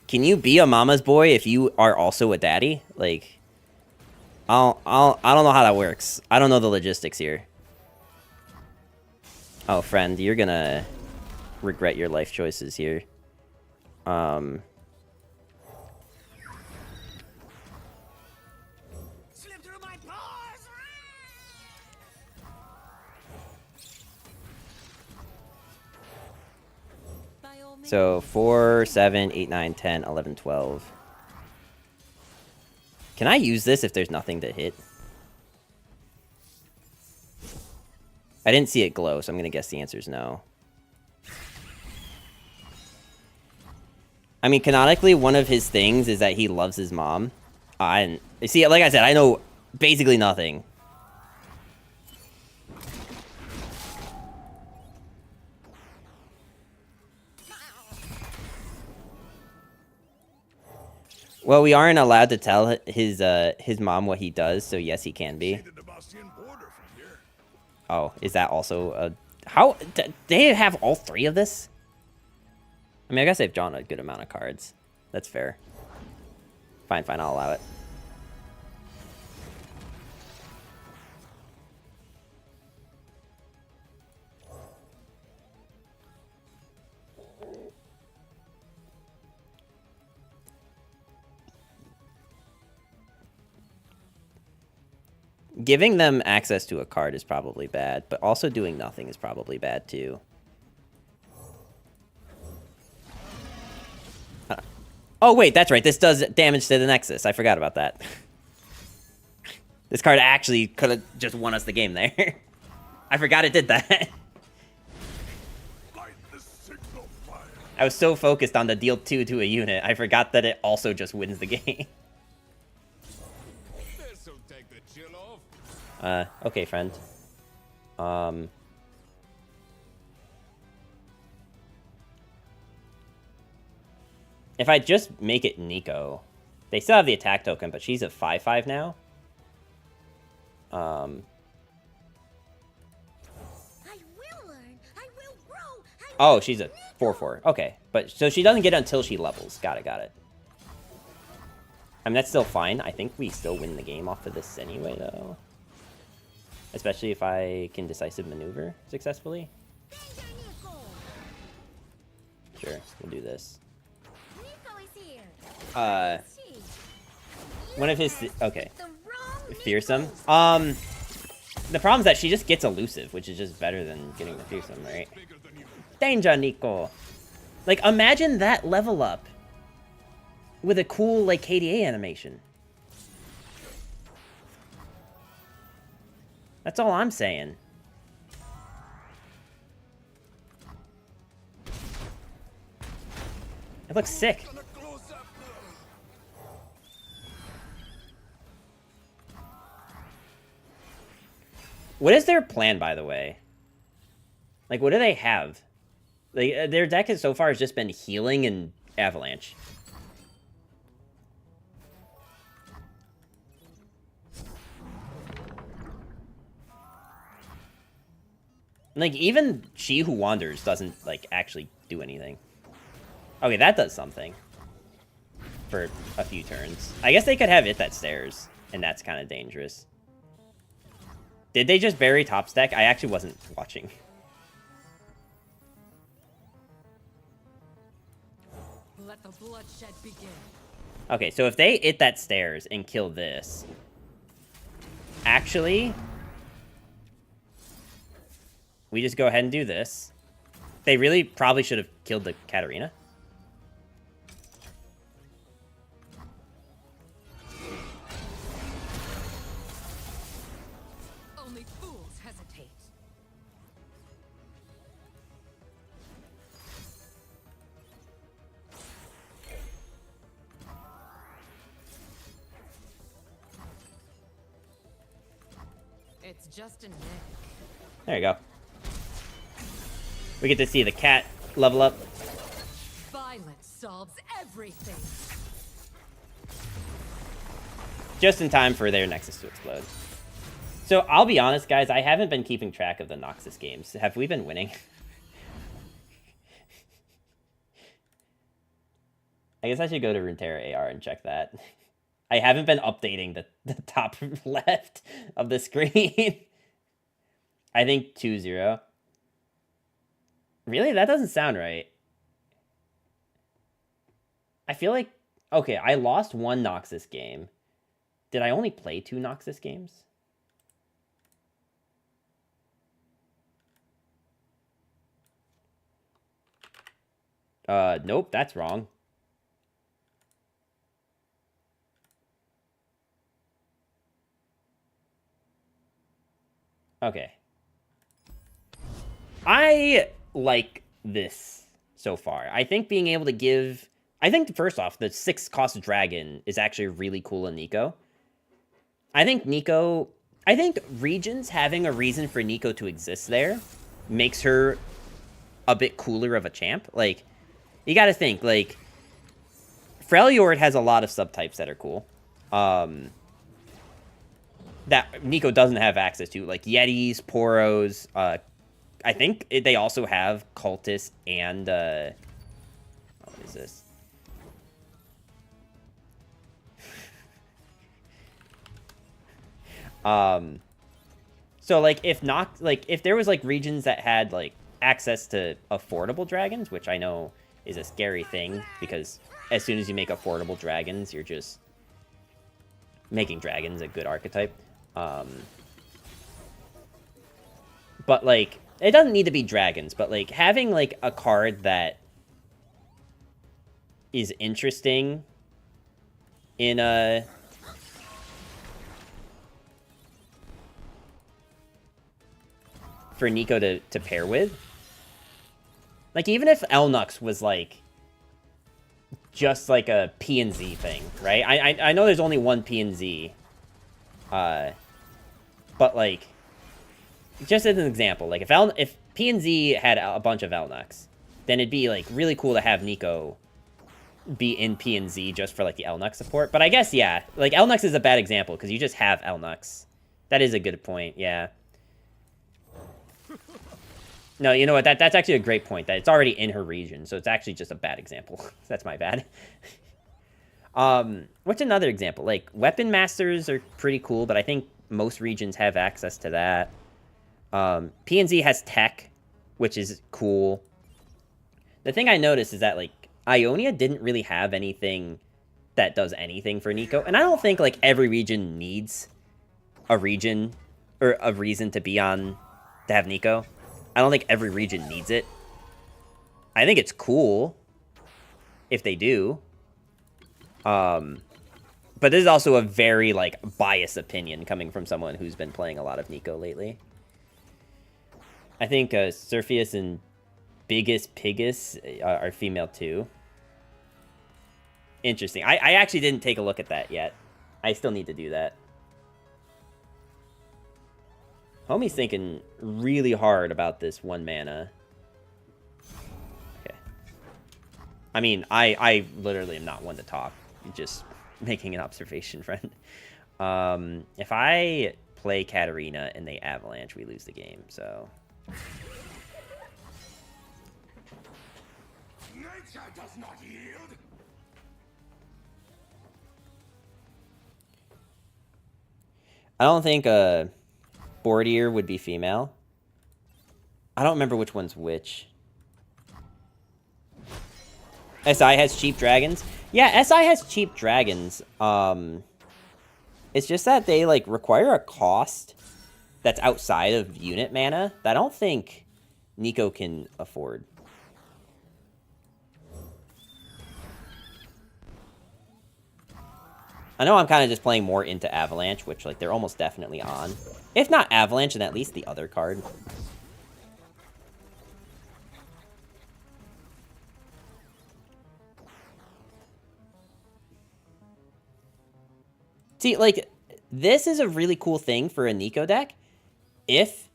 Can you be a Mama's Boy if you are also a daddy? Like... I don't know how that works. I don't know the logistics here. Oh, friend, you're gonna regret your life choices here. Slip through my paws! By all means. So 4, 7, 8, 9, 10, 11, 12. Can I use this if there's nothing to hit? I didn't see it glow, so I'm gonna guess the answer is no. I mean, canonically, one of his things is that he loves his mom. And see, like I said, I know basically nothing. Well, we aren't allowed to tell his mom what he does, so yes, he can be. Oh, is that also a... How... They have all three of this? I mean, I guess they've drawn a good amount of cards. That's fair. Fine, fine, I'll allow it. Giving them access to a card is probably bad, but also doing nothing is probably bad too. Oh wait, that's right. This does damage to the Nexus. I forgot about that. This card actually could have just won us the game there. I forgot it did that. I was so focused on the deal 2 to a unit, I forgot that it also just wins the game. Okay, friend. If I just make it Neeko, they still have the attack token, but she's a 5/5 now. I will learn. I will grow. Oh, she's a 4/4. Okay, but so she doesn't get it until she levels. Got it, got it. I mean, that's still fine. I think we still win the game off of this anyway, though. Especially if I can decisive maneuver successfully. Sure, we'll do this. One of his... Okay. Fearsome. The problem is that she just gets elusive, which is just better than getting the fearsome, right? Danger, Neeko. Like, imagine that level up with a cool, like, KDA animation. That's all I'm saying. It looks sick. What is their plan, by the way? Like, what do they have? Like, their deck so far has just been healing and avalanche. Like, even She Who Wanders doesn't, like, actually do anything. Okay, that does something. For a few turns. I guess they could have it that stares, and that's kind of dangerous. Did they just bury top stack? I actually wasn't watching. let the bloodshed begin. Okay, so if they hit that stairs and kill this... Actually... We just go ahead and do this. They really probably should have killed the Katarina. Only fools hesitate. It's just a neck. There you go. We get to see the cat level up. Violence solves everything. Just in time for their Nexus to explode. So, I'll be honest, guys, I haven't been keeping track of the Noxus games. Have we been winning? I guess I should go to Runeterra AR and check that. I haven't been updating the top left of the screen. I think 2-0. Really? That doesn't sound right. I feel like... Okay, I lost one Noxus game. Did I only play 2 Noxus games? Nope, that's wrong. Okay. I like this so far. I think being able to give... I think, first off, the 6-cost dragon is actually really cool in Neeko. I think Neeko... I think regions having a reason for Neeko to exist there makes her a bit cooler of a champ. Like, you gotta think, like... Freljord has a lot of subtypes that are cool. That Neeko doesn't have access to, like Yetis, Poros. I think they also have Cultists and what is this? So like if there was like regions that had like access to affordable dragons, which I know is a scary thing because as soon as you make affordable dragons, you're just making dragons a good archetype. But like it doesn't need to be dragons, but like having like a card that is interesting in a for Neeko to pair with. Like even if Elnux was like just like a P and Z thing, right? I know there's only one P and Z. But like just as an example, like if P and Z had a bunch of Elnux, then it'd be like really cool to have Neeko be in P and Z just for like the Elnux support. But I guess yeah, like Elnux is a bad example because you just have Elnux. That is a good point, yeah. No, you know what? That's actually a great point. That it's already in her region, so it's actually just a bad example. That's my bad. What's another example? Like Weapon Masters are pretty cool, but I think most regions have access to that. PNZ has tech, which is cool. The thing I noticed is that like Ionia didn't really have anything that does anything for Neeko, and I don't think like every region needs a region or a reason to be on to have Neeko. I don't think every region needs it. I think it's cool if they do. But this is also a very, like, biased opinion coming from someone who's been playing a lot of Neeko lately. I think Surfius and Biggest Piggus are female too. Interesting. I actually didn't take a look at that yet. I still need to do that. Homie's thinking really hard about this 1 mana. Okay. I mean, I literally am not one to talk. Just making an observation, friend. If I play Katarina and they Avalanche, we lose the game, so... Nature does not yield. I don't think Boardier would be female. I don't remember which one's which. SI has cheap dragons. Yeah, SI has cheap dragons. It's just that they like require a cost that's outside of unit mana that I don't think Neeko can afford. I know I'm kind of just playing more into Avalanche, which like they're almost definitely on. If not Avalanche, then at least the other card. See, like, this is a really cool thing for a Neeko deck. If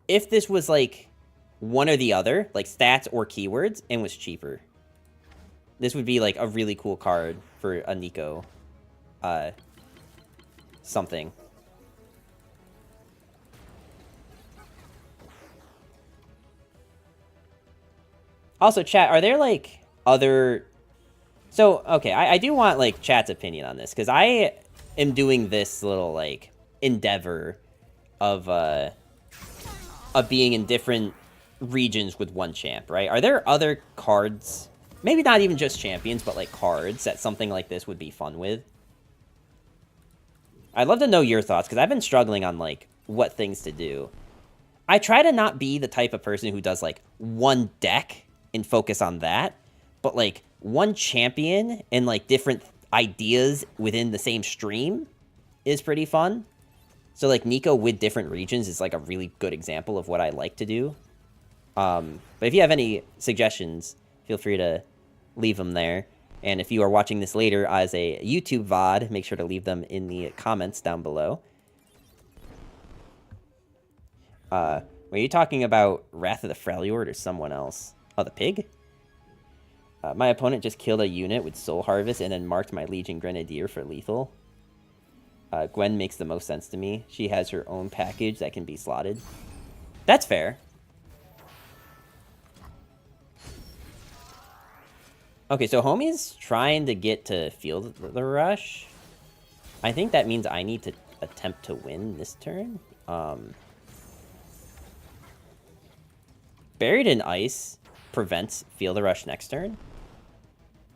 this was, like, one or the other, like stats or keywords, and was cheaper. This would be, like, a really cool card for a Neeko something. Also, chat, are there, like, other... So, okay, I do want, like, chat's opinion on this, because I am doing this little, like, endeavor of being in different regions with one champ, right? Are there other cards, maybe not even just champions, but, like, cards that something like this would be fun with? I'd love to know your thoughts, because I've been struggling on, like, what things to do. I try to not be the type of person who does, like, one deck and focus on that, but, like, one champion and, like, different ideas within the same stream is pretty fun. So, like, Neeko with different regions is, like, a really good example of what I like to do. But if you have any suggestions, feel free to leave them there. And if you are watching this later as a YouTube VOD, make sure to leave them in the comments down below. Were you talking about Wrath of the Freljord or someone else? Oh, the pig? My opponent just killed a unit with Soul Harvest and then marked my Legion Grenadier for lethal. Gwen makes the most sense to me. She has her own package that can be slotted. That's fair. Okay, so homie's trying to get to Field the Rush. I think that means I need to attempt to win this turn. Buried in Ice prevents Field the Rush next turn,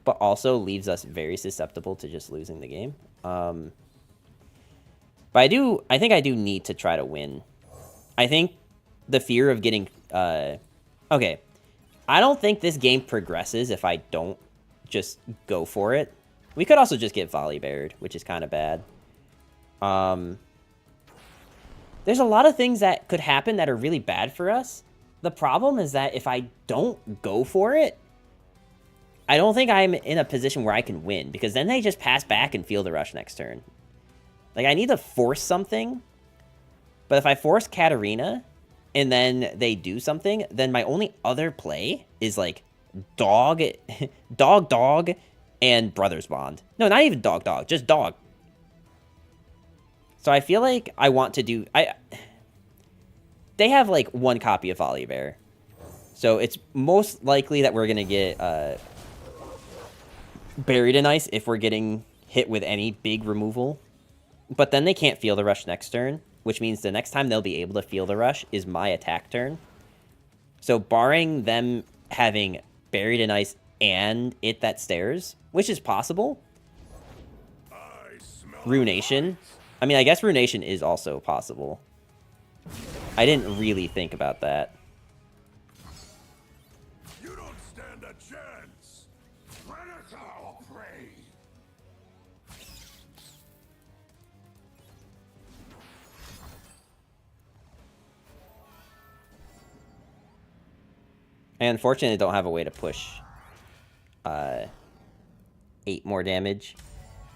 but also leaves us very susceptible to just losing the game. But I think I do need to try to win. I think the fear of getting... okay. I don't think this game progresses if I don't just go for it. We could also just get volley barred, which is kind of bad. There's a lot of things that could happen that are really bad for us. The problem is that if I don't go for it, I don't think I'm in a position where I can win, because then they just pass back and Field the Rush next turn. Like, I need to force something, but if I force Katarina and then they do something, then my only other play is, like, dog, and Brothers Bond. No, not even dog, just dog. So I feel like I want to do... They have, like, one copy of Volley Bear. So it's most likely that we're going to get Buried in Ice if we're getting hit with any big removal. But then they can't Field the Rush next turn, which means the next time they'll be able to Field the Rush is my attack turn. So barring them having Buried in Ice and it that stairs, which is possible. Ruination. I mean, I guess Ruination is also possible. I didn't really think about that. You don't stand a chance. Predator prey. I unfortunately don't have a way to push 8 more damage.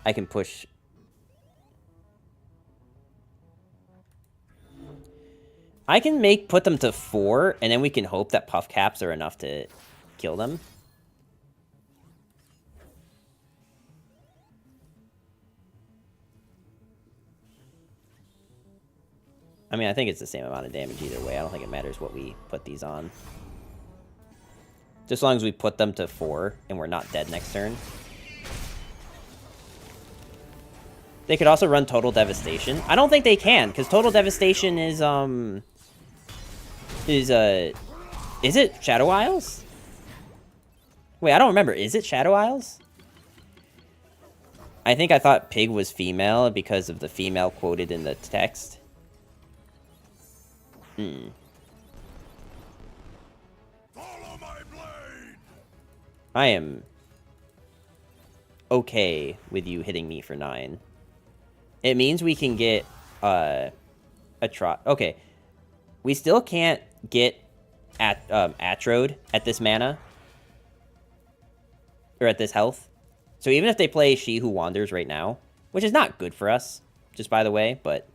I can push... I can put them to 4, and then we can hope that Puff Caps are enough to kill them. I mean, I think it's the same amount of damage either way. I don't think it matters what we put these on. Just as long as we put them to 4, and we're not dead next turn. They could also run Total Devastation. I don't think they can, because Total Devastation is it Shadow Isles? Wait, I don't remember. Is it Shadow Isles? I think I thought Pig was female because of the female quoted in the text. Follow my blade. I am okay with you hitting me for 9. It means we can get a trot. Okay. We still can't get Atrode at this mana. Or at this health. So even if they play She Who Wanders right now, which is not good for us, just by the way, but...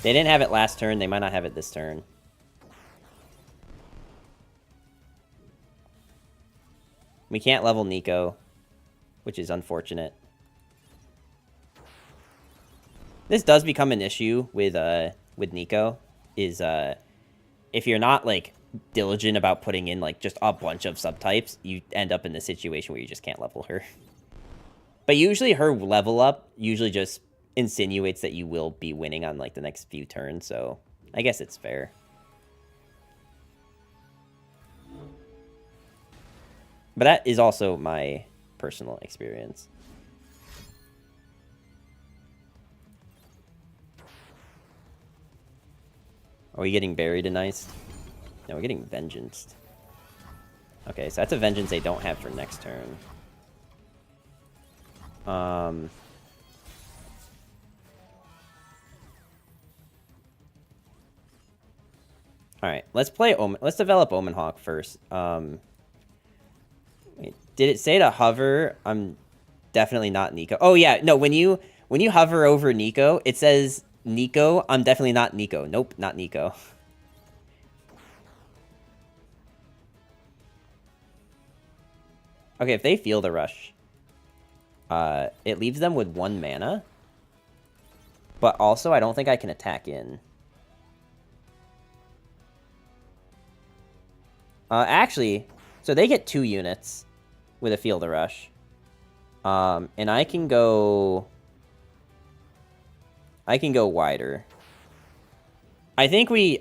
They didn't have it last turn, they might not have it this turn. We can't level Neeko, which is unfortunate. This does become an issue with Neeko, is if you're not like diligent about putting in like just a bunch of subtypes, you end up in the situation where you just can't level her. But usually her level up usually just insinuates that you will be winning on like the next few turns, so I guess it's fair. But that is also my personal experience. Are we getting buried and iced? No, we're getting vengeanced. Okay, so that's a vengeance they don't have for next turn. Alright, let's play Omen. Let's develop Omen Hawk first. Wait, did it say to hover? I'm definitely not Neeko. Oh yeah, no, when you hover over Neeko, it says Neeko. I'm definitely not Neeko. Nope, not Neeko. Okay, if they feel the rush, it leaves them with 1 mana. But also, I don't think I can attack in. Actually, so they get 2 units with a Feel the Rush. And I can go wider. I think we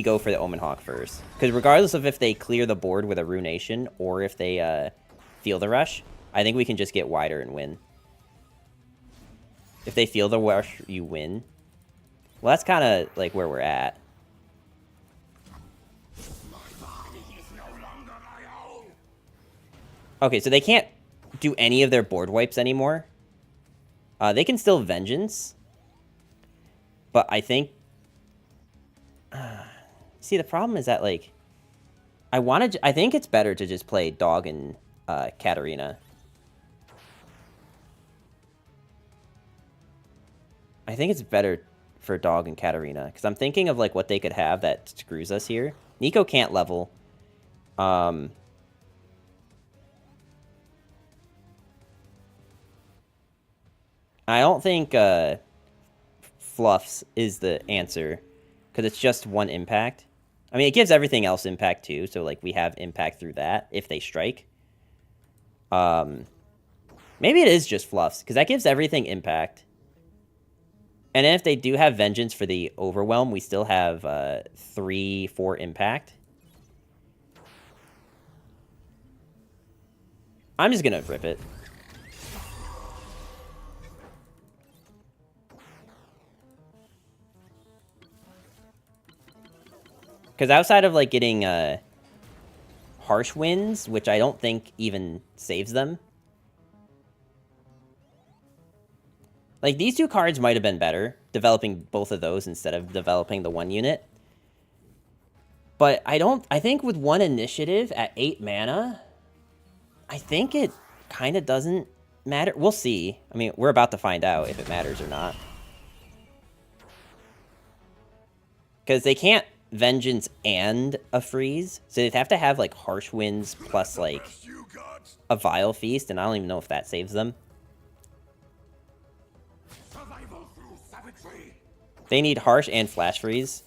go for the Omen Hawk first. Because regardless of if they clear the board with a Runation or if they Feel the Rush, I think we can just get wider and win. If they Feel the Rush, you win. Well, that's kind of like where we're at. Okay, so they can't do any of their board wipes anymore. They can still Vengeance. But I think... see, the problem is that, like... I think it's better to just play Dog and Katarina. I think it's better for Dog and Katarina. Because I'm thinking of, like, what they could have that screws us here. Neeko can't level. I don't think Fluffs is the answer, because it's just 1 impact. I mean, it gives everything else impact too, so like we have impact through that if they strike. Maybe it is just Fluffs, because that gives everything impact. And then if they do have Vengeance for the Overwhelm, we still have 3-4 impact. I'm just gonna rip it. Because outside of, like, getting Harsh Winds, which I don't think even saves them. Like, these 2 cards might have been better, developing both of those instead of developing the 1 unit. But I think with 1 initiative at 8 mana, I think it kind of doesn't matter. We'll see. I mean, we're about to find out if it matters or not. Because they can't Vengeance and a freeze, so they'd have to have like Harsh Winds plus like a Vile Feast, and I don't even know if that saves them. They need Harsh and Flash Freeze,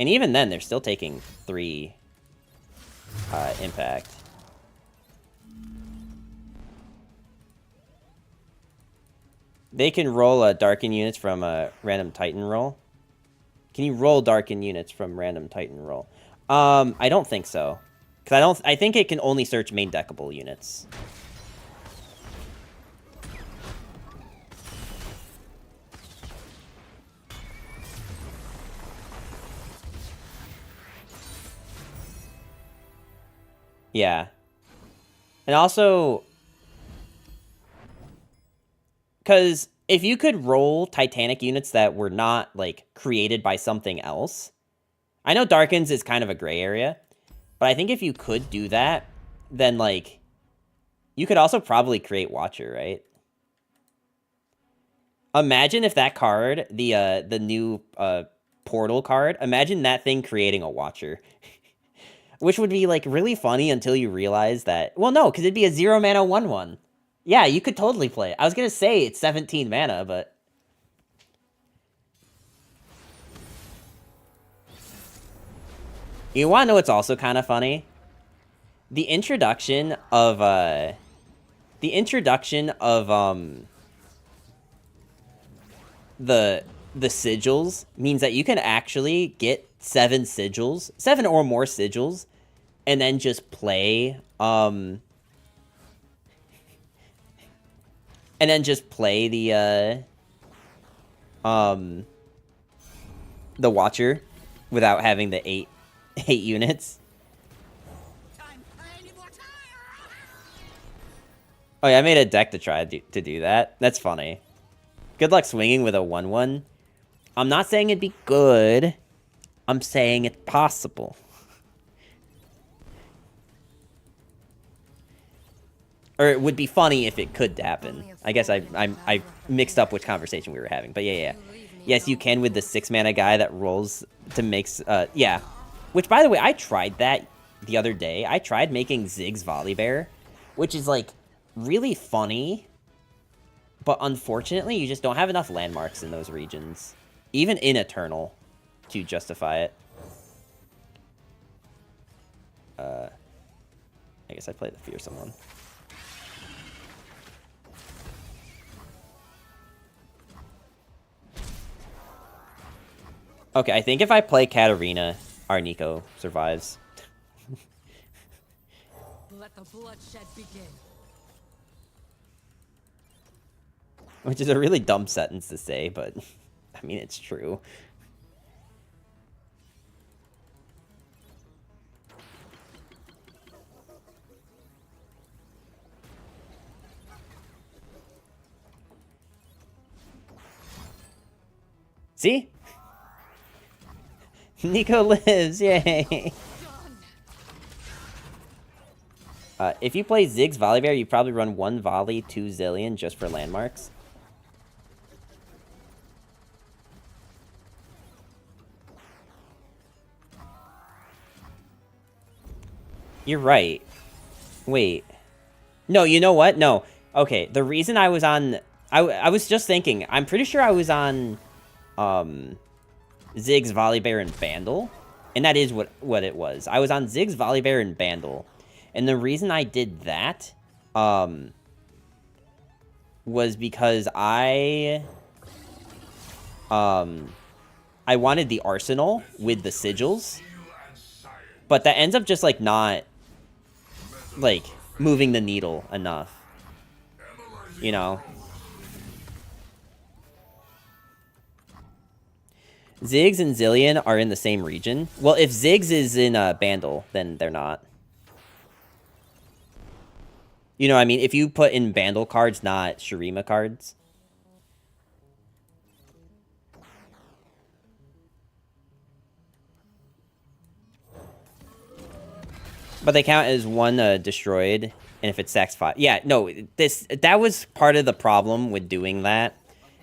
and even then they're still taking 3 impact. They can roll Darken units from a random Titan roll. Can you roll Darken units from random Titan roll? I don't think so. Because I think it can only search main deckable units. Yeah. And also, because if you could roll Titanic units that were not, like, created by something else, I know Darkens is kind of a gray area, but I think if you could do that, then, like, you could also probably create Watcher, right? Imagine if that card, the new portal card, imagine that thing creating a Watcher. Which would be, like, really funny until you realize that... Well, no, because it'd be a 0 mana 1/1. Yeah, you could totally play it. I was going to say it's 17 mana, but... You want to know what's also kind of funny? The introduction of, the sigils means that you can actually get 7 sigils, 7 or more sigils, and then just play, the, Watcher without having the 8 units. Oh yeah, I made a deck to try to do that. That's funny. Good luck swinging with a 1/1. I'm not saying it'd be good. I'm saying it's possible. Or it would be funny if it could happen. I guess I mixed up which conversation we were having. But yeah. Yes, you can with the 6 mana guy that rolls to make... yeah. Which, by the way, I tried that the other day. I tried making Ziggs Volibear, which is, like, really funny. But unfortunately, you just don't have enough landmarks in those regions. Even in Eternal to justify it. I guess I played the Fearsome one. Okay, I think if I play Katarina, our Neeko survives. Let the bloodshed begin. Which is a really dumb sentence to say, but I mean, it's true. See? Neeko lives, yay! If you play Ziggs Volibear, you probably run 1 Volley, 2 Zillion just for landmarks. You're right. Wait. No, you know what? No. Okay, the reason I was on... I was just thinking, I'm pretty sure I was on... Ziggs, Volibear, and Bandle. And that is what it was. I was on Ziggs, Volibear, and Bandle. And the reason I did that, was because I wanted the Arsenal with the sigils. But that ends up just, like, not, like, moving the needle enough. You know? Ziggs and Zillion are in the same region. Well, if Ziggs is in Bandle, then they're not. You know what I mean? If you put in Bandle cards, not Shurima cards. But they count as 1 destroyed, and if it stacks 5... Yeah, no, that was part of the problem with doing that,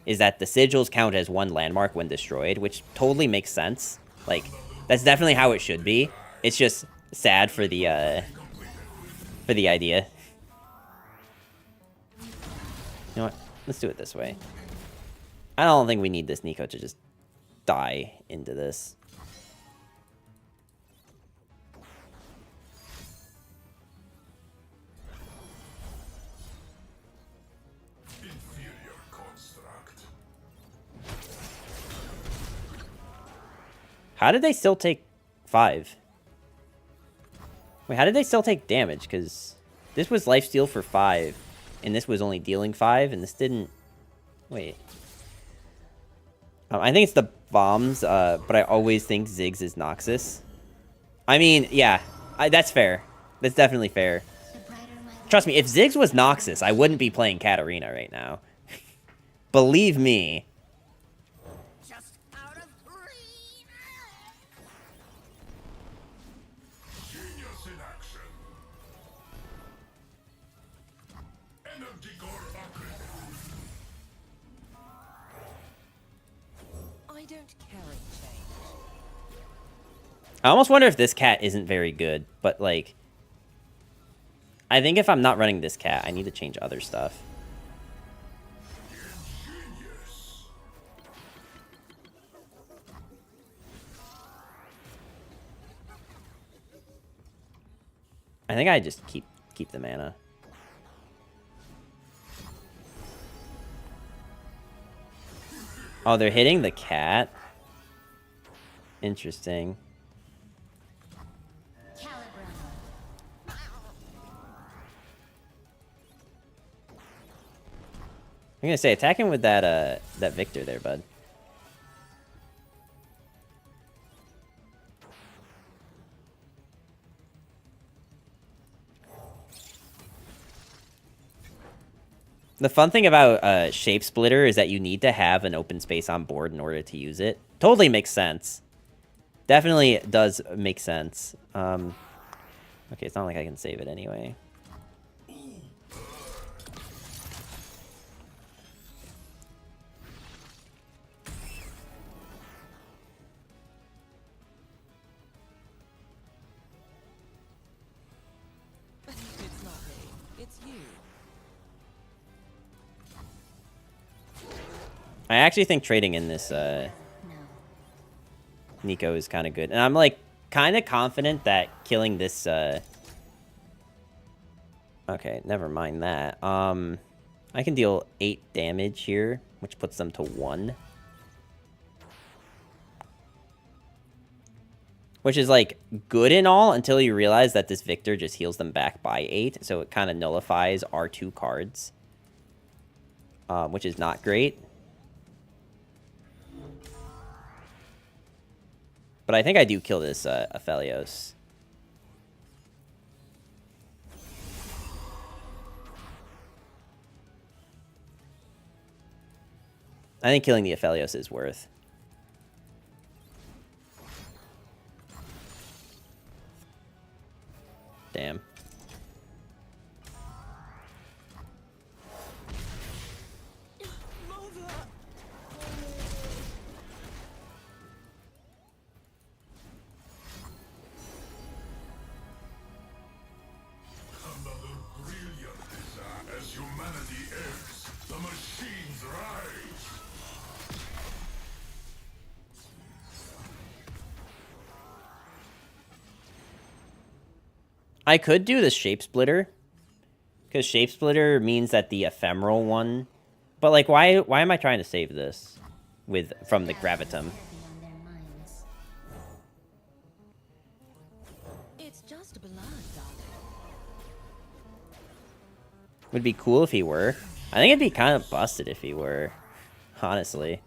is that the sigils count as 1 landmark when destroyed, which totally makes sense. Like, that's definitely how it should be. It's just sad for the idea. You know what? Let's do it this way. I don't think we need this Neeko to just die into this. Inferior construct. How did they still take 5? Wait, how did they still take damage? Because this was lifesteal for 5, and this was only dealing 5, and this didn't... Wait. I think it's the bombs, but I always think Ziggs is Noxus. I mean, yeah, that's fair. That's definitely fair. Trust me, if Ziggs was Noxus, I wouldn't be playing Katarina right now. Believe me. Just out of green. Genius in action. Energy I don't carry change. I almost wonder if this cat isn't very good, but, like... I think if I'm not running this cat, I need to change other stuff. I think I just keep the mana. Oh, they're hitting the cat? Interesting. I'm gonna say, attack him with that that Victor there, bud. The fun thing about Shape Splitter is that you need to have an open space on board in order to use it. Totally makes sense. Definitely does make sense. Okay, it's not like I can save it anyway. It's not me. It's you. I actually think trading in this Neeko is kind of good. And I'm, like, kind of confident that killing this... Okay, never mind that. I can deal 8 damage here, which puts them to 1. Which is, like, good and all until you realize that this Victor just heals them back by 8. So it kind of nullifies our 2 cards. Which is not great. But I think I do kill this Aphelios. I think killing the Aphelios is worth. Damn. Another brilliant design. As humanity ebbs, the machines rise. I could do the Shape Splitter. Because Shape Splitter means that the ephemeral one... But, like, why am I trying to save this from the Gravitum? It's just blood, darling. Would be cool if he were. I think it'd be kind of busted if he were. Honestly.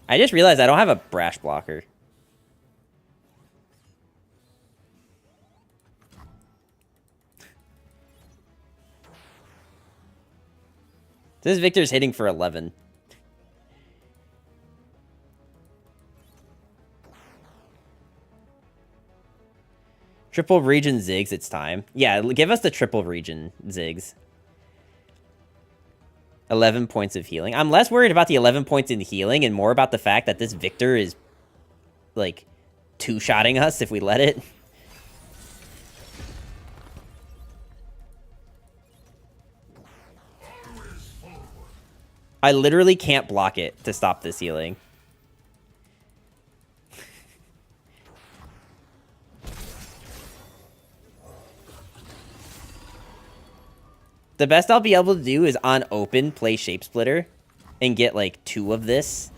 I just realized I don't have a Brash blocker. This Victor's hitting for 11. Triple region Ziggs, it's time. Yeah, give us the triple region Ziggs. 11 points of healing. I'm less worried about the 11 points in healing and more about the fact that this Victor is, like, two-shotting us if we let it. I literally can't block it to stop this healing. The best I'll be able to do is on open play Shape Splitter and get like 2 of this.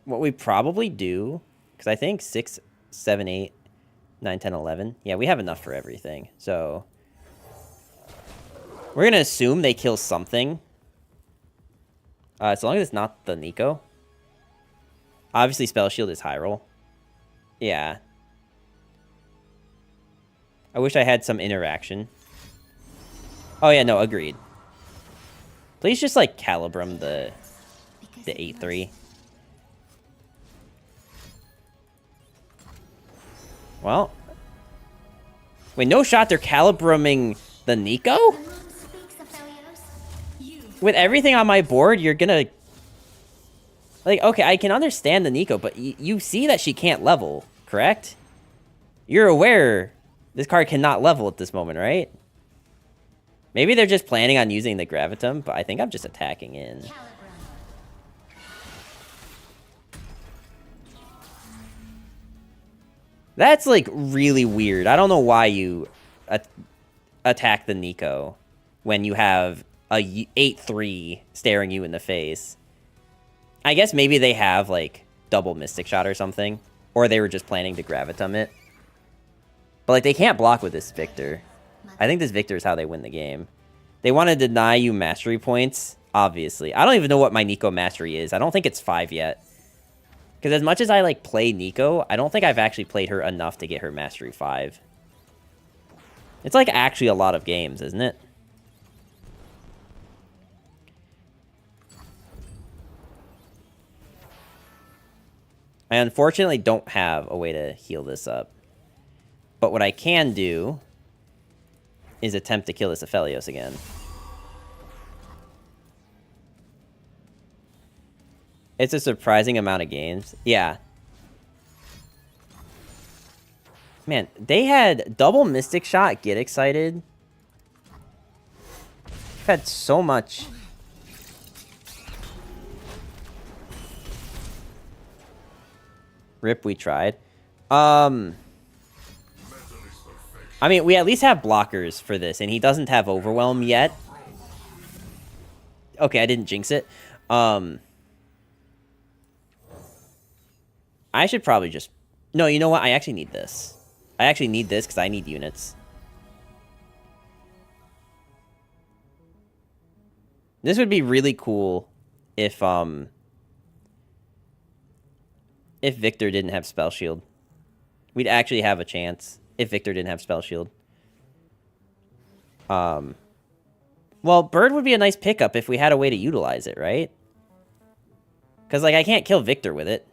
what we probably do, because I think 6, 7, 8, 9, 10, 11. Yeah, we have enough for everything. So we're going to assume they kill something. As long as it's not the Neeko. Obviously, Spell Shield is high roll. Yeah. I wish I had some interaction. Oh, yeah, no, agreed. Please just, like, Calibrum the 8-3. Well. Wait, no shot, they're Calibruming the Neeko? With everything on my board, you're gonna... Like, okay, I can understand the Neeko, but you see that she can't level, correct? You're aware this card cannot level at this moment, right? Maybe they're just planning on using the Gravitum, but I think I'm just attacking in. That's, like, really weird. I don't know why you attack the Neeko when you have a 8-3 staring you in the face. I guess maybe they have, like, double Mystic Shot or something. Or they were just planning to Gravitum it. But, like, they can't block with this Victor. I think this Victor is how they win the game. They want to deny you Mastery points, obviously. I don't even know what my Neeko Mastery is. I don't think it's 5 yet. Because as much as I, like, play Neeko, I don't think I've actually played her enough to get her Mastery 5. It's, like, actually a lot of games, isn't it? I unfortunately don't have a way to heal this up. But what I can do is attempt to kill this Aphelios again. It's a surprising amount of games. Yeah. Man, they had double Mystic Shot, Get Excited. I've had so much. Rip, we tried. I mean, we at least have blockers for this, and he doesn't have Overwhelm yet. Okay, I didn't jinx it. I should probably just... No, you know what? I actually need this. I actually need this because I need units. This would be really cool if Victor didn't have Spell Shield. We'd actually have a chance if Victor didn't have Spell Shield. Well, Bird would be a nice pickup if we had a way to utilize it, right? Because, like, I can't kill Victor with it.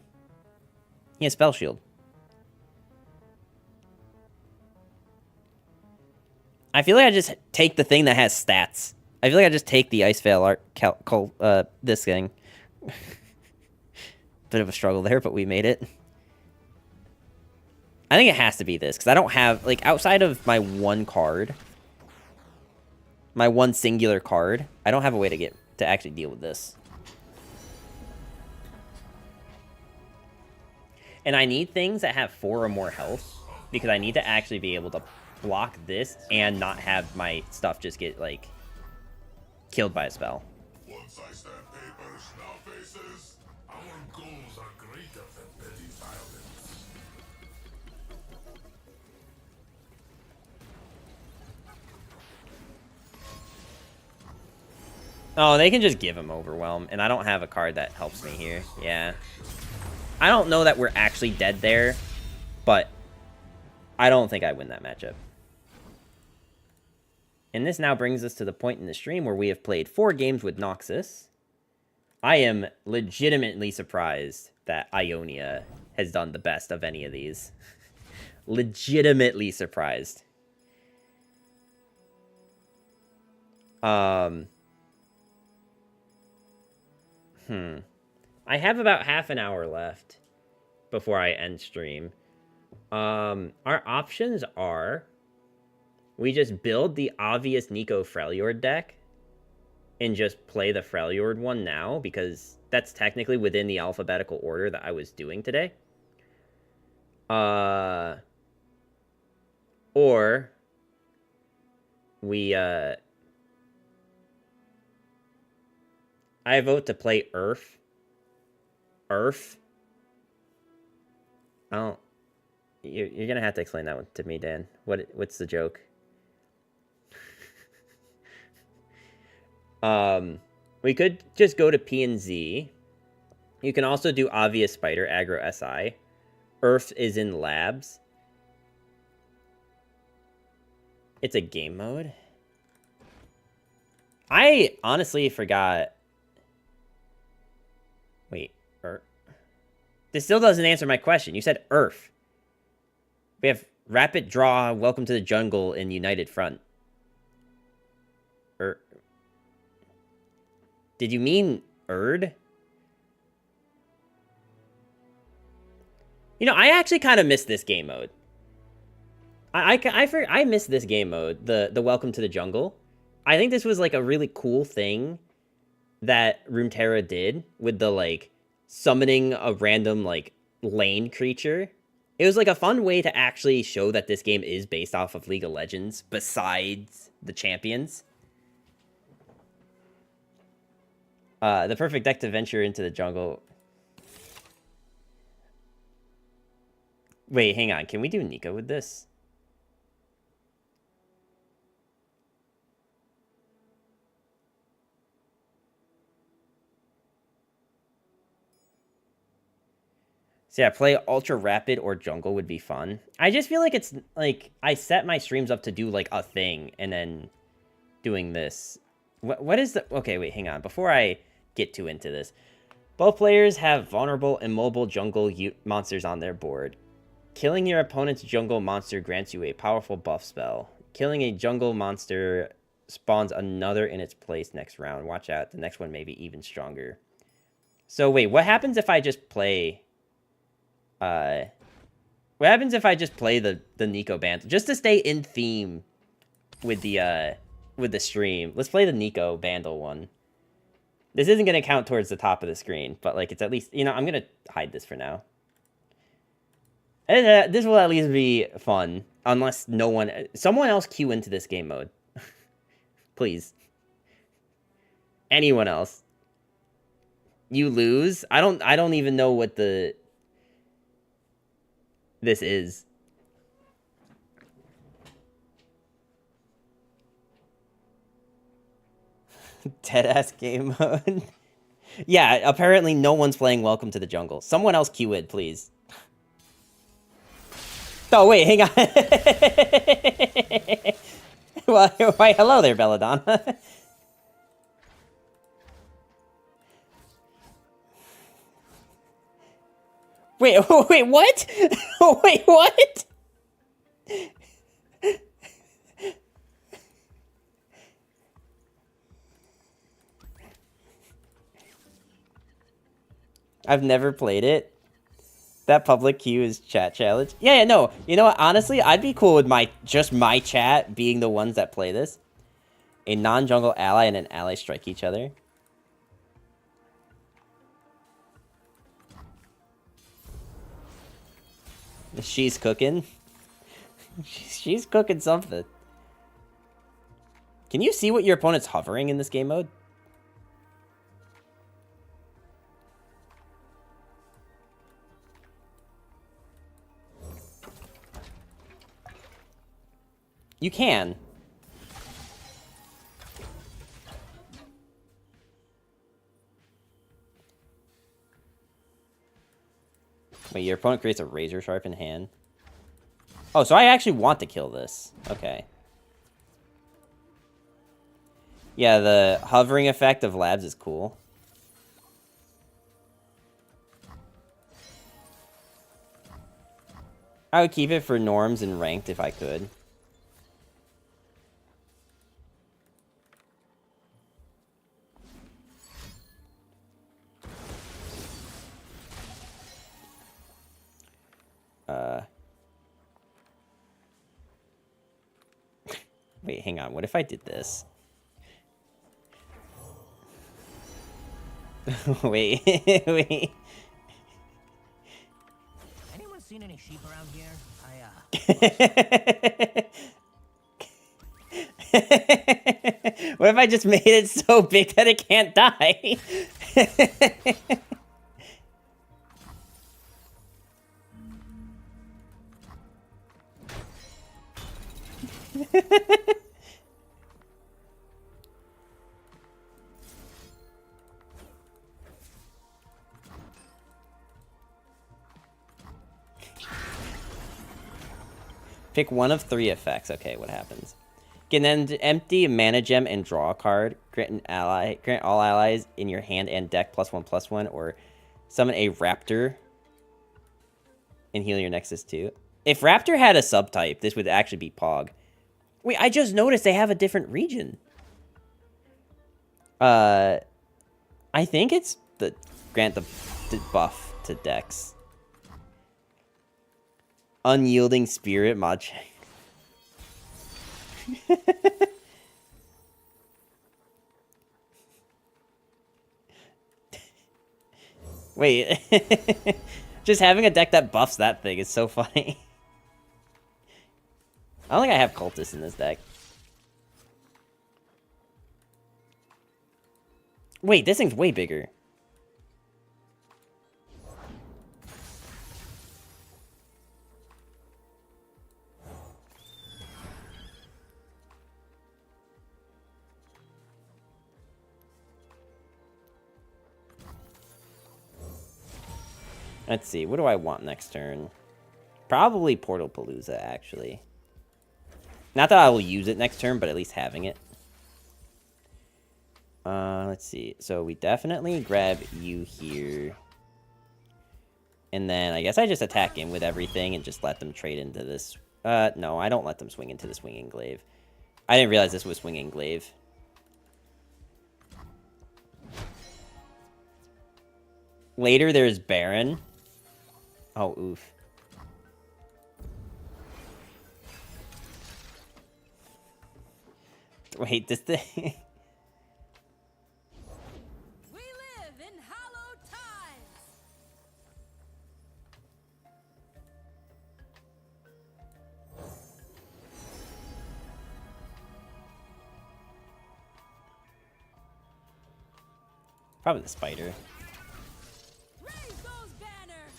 He has Spell Shield. I feel like I just take the thing that has stats. I feel like I just take the Ice Veil art, this thing. Bit of a struggle there, but we made it. I think it has to be this, because I don't have, like, outside of my one card, my one singular card, I don't have a way to actually deal with this. And I need things that have 4 or more health, because I need to actually be able to block this and not have my stuff just get, like, killed by a spell. Once I stamp papers, now faces, our goals are greater than petty violence. Oh, they can just give him Overwhelm, and I don't have a card that helps me here. Yeah. I don't know that we're actually dead there, but I don't think I win that matchup. And this now brings us to the point in the stream where we have played 4 games with Noxus. I am legitimately surprised that Ionia has done the best of any of these. Legitimately surprised. I have about half an hour left before I end stream. Our options are... We just build the obvious Neeko Freljord deck and just play the Freljord one now, because that's technically within the alphabetical order that I was doing today. Or we, I vote to play Earth. I don't. You're gonna have to explain that one to me, Dan. What's the joke? We could just go to P and Z. You can also do obvious spider aggro SI. Earth is in labs. It's a game mode. I honestly forgot. Wait, this still doesn't answer my question. You said Earth. We have Rapid Draw, Welcome to the Jungle, in United Front. Did you mean Erd? You know, I actually kind of missed this game mode. I missed this game mode, the Welcome to the Jungle. I think this was like a really cool thing that Runeterra did with the like summoning a random like lane creature. It was like a fun way to actually show that this game is based off of League of Legends besides the champions. The perfect deck to venture into the jungle. Wait, hang on. Can we do Neeko with this? So yeah, play Ultra Rapid or Jungle would be fun. I just feel like it's like I set my streams up to do like a thing and then doing this. What is the... Okay, wait, hang on. Before I get too into this. Both players have vulnerable and mobile jungle monsters on their board. Killing your opponent's jungle monster grants you a powerful buff spell. Killing a jungle monster spawns another in its place next round. Watch out, the next one may be even stronger. So wait, what happens if I just play... what happens if I just play the Neeko band? Just to stay in theme with the stream. Let's play the Neeko Bandle one. This isn't going to count towards the top of the screen, but like it's at least, you know, I'm going to hide this for now. And, this will at least be fun, unless someone else queue into this game mode. Please. Anyone else. You lose? I don't even know what this is. Deadass game mode. Yeah, apparently no one's playing Welcome to the Jungle. Someone else queue in, please. Oh, wait, hang on. Why, hello there, Belladonna. Wait, what? Wait, what? I've never played it. That public queue is chat challenge. Yeah, no. You know what? Honestly, I'd be cool with just my chat being the ones that play this. A non-jungle ally and an ally strike each other. She's cooking. She's cooking something. Can you see what your opponent's hovering in this game mode? You can. Wait, your opponent creates a razor sharpened hand. Oh, so I actually want to kill this. Okay. Yeah, the hovering effect of labs is cool. I would keep it for norms and ranked if I could. Wait, hang on. What if I did this? Wait, wait. Anyone seen any sheep around here? What if I just made it so big that it can't die? Pick one of 3 effects. Okay, what happens? Can then empty a mana gem and draw a card. Grant all allies in your hand and deck +1/+1, or summon a raptor and heal your Nexus too. If raptor had a subtype, this would actually be Pog. Wait, I just noticed they have a different region. I think it's the grant the buff to Dex. Unyielding spirit mod check. Wait. Just having a deck that buffs that thing is so funny. I don't think I have cultists in this deck. Wait, this thing's way bigger. Let's see, what do I want next turn? Probably Portal Palooza, actually. Not that I will use it next turn, but at least having it. Let's see. So we definitely grab you here. And then I guess I just attack in with everything and just let them trade into this. No, I don't let them swing into the Swinging Glaive. I didn't realize this was Swinging Glaive. Later, there's Baron. Oh, oof. Wait, this thing... We live in hallowed times. Probably the spider. Raise those banners.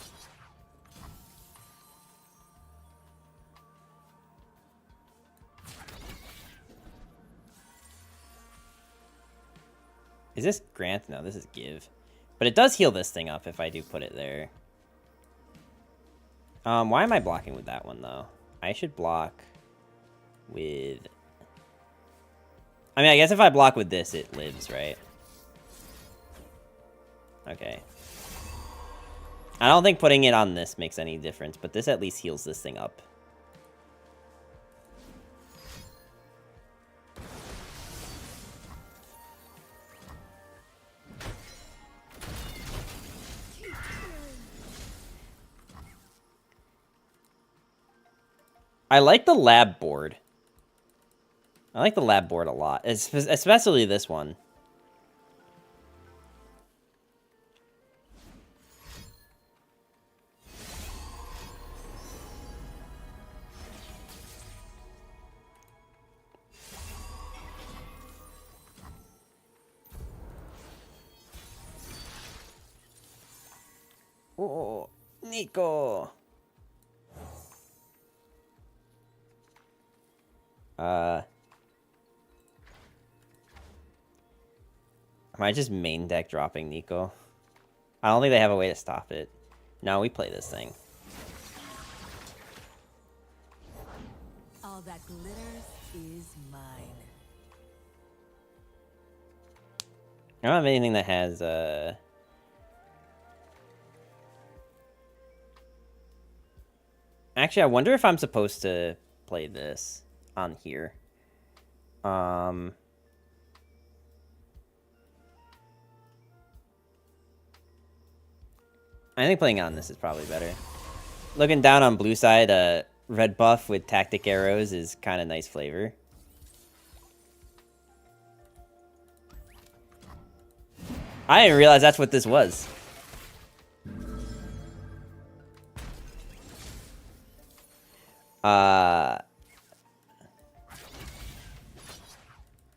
Is this grant? No, this is give. But it does heal this thing up if I do put it there. Why am I blocking with that one, though? I should block with... I mean, I guess if I block with this, it lives, right? Okay. I don't think putting it on this makes any difference, but this at least heals this thing up. I like the lab board. I like the lab board a lot, especially this one. Oh, Neeko. Am I just main deck dropping Neeko? I don't think they have a way to stop it. No, we play this thing. All that glitters is mine. I don't have anything that has, Actually, I wonder if I'm supposed to play this on here. I think playing on this is probably better. Looking down on blue side, red buff with tactic arrows is kind of nice flavor. I didn't realize that's what this was.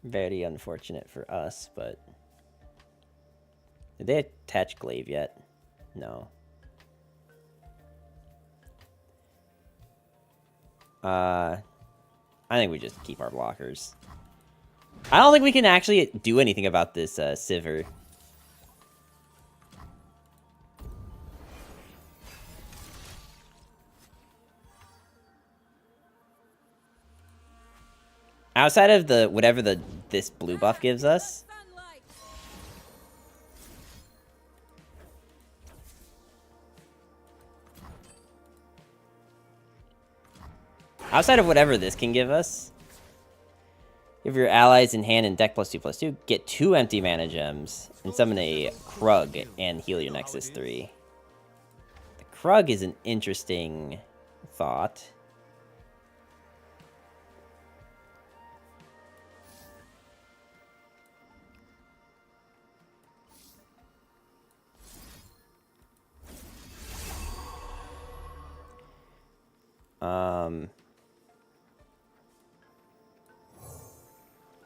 Very unfortunate for us, but... Did they attach glaive yet? No. I think we just keep our blockers. I don't think we can actually do anything about this Sivir. Outside of the whatever this blue buff gives us. Outside of whatever this can give us. Give your allies in hand and deck +2/+2. Get 2 empty mana gems. And summon a Krug and heal your Nexus 3. The Krug is an interesting thought.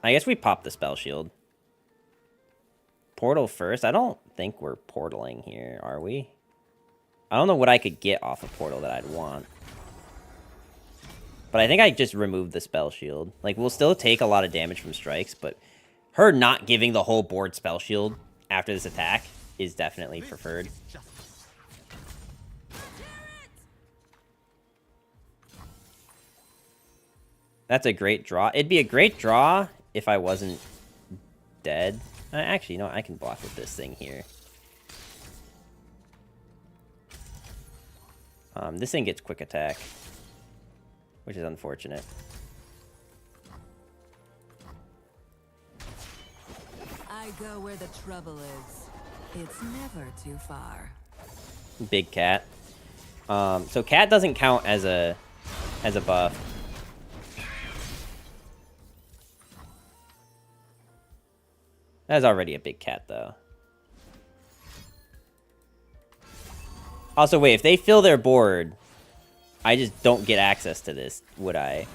I guess we pop the spell shield. Portal first. I don't think we're portaling here, are we? I don't know what I could get off a portal that I'd want. But I think I just removed the spell shield. Like, we'll still take a lot of damage from strikes, but her not giving the whole board spell shield after this attack is definitely preferred. That's a great draw. It'd be a great draw if I wasn't dead. Actually, you know what? I can block with this thing here. This thing gets quick attack, which is unfortunate. I go where the trouble is. It's never too far. Big cat. So cat doesn't count as a buff. That's already a big cat, though. Also, wait, if they fill their board, I just don't get access to this, would I?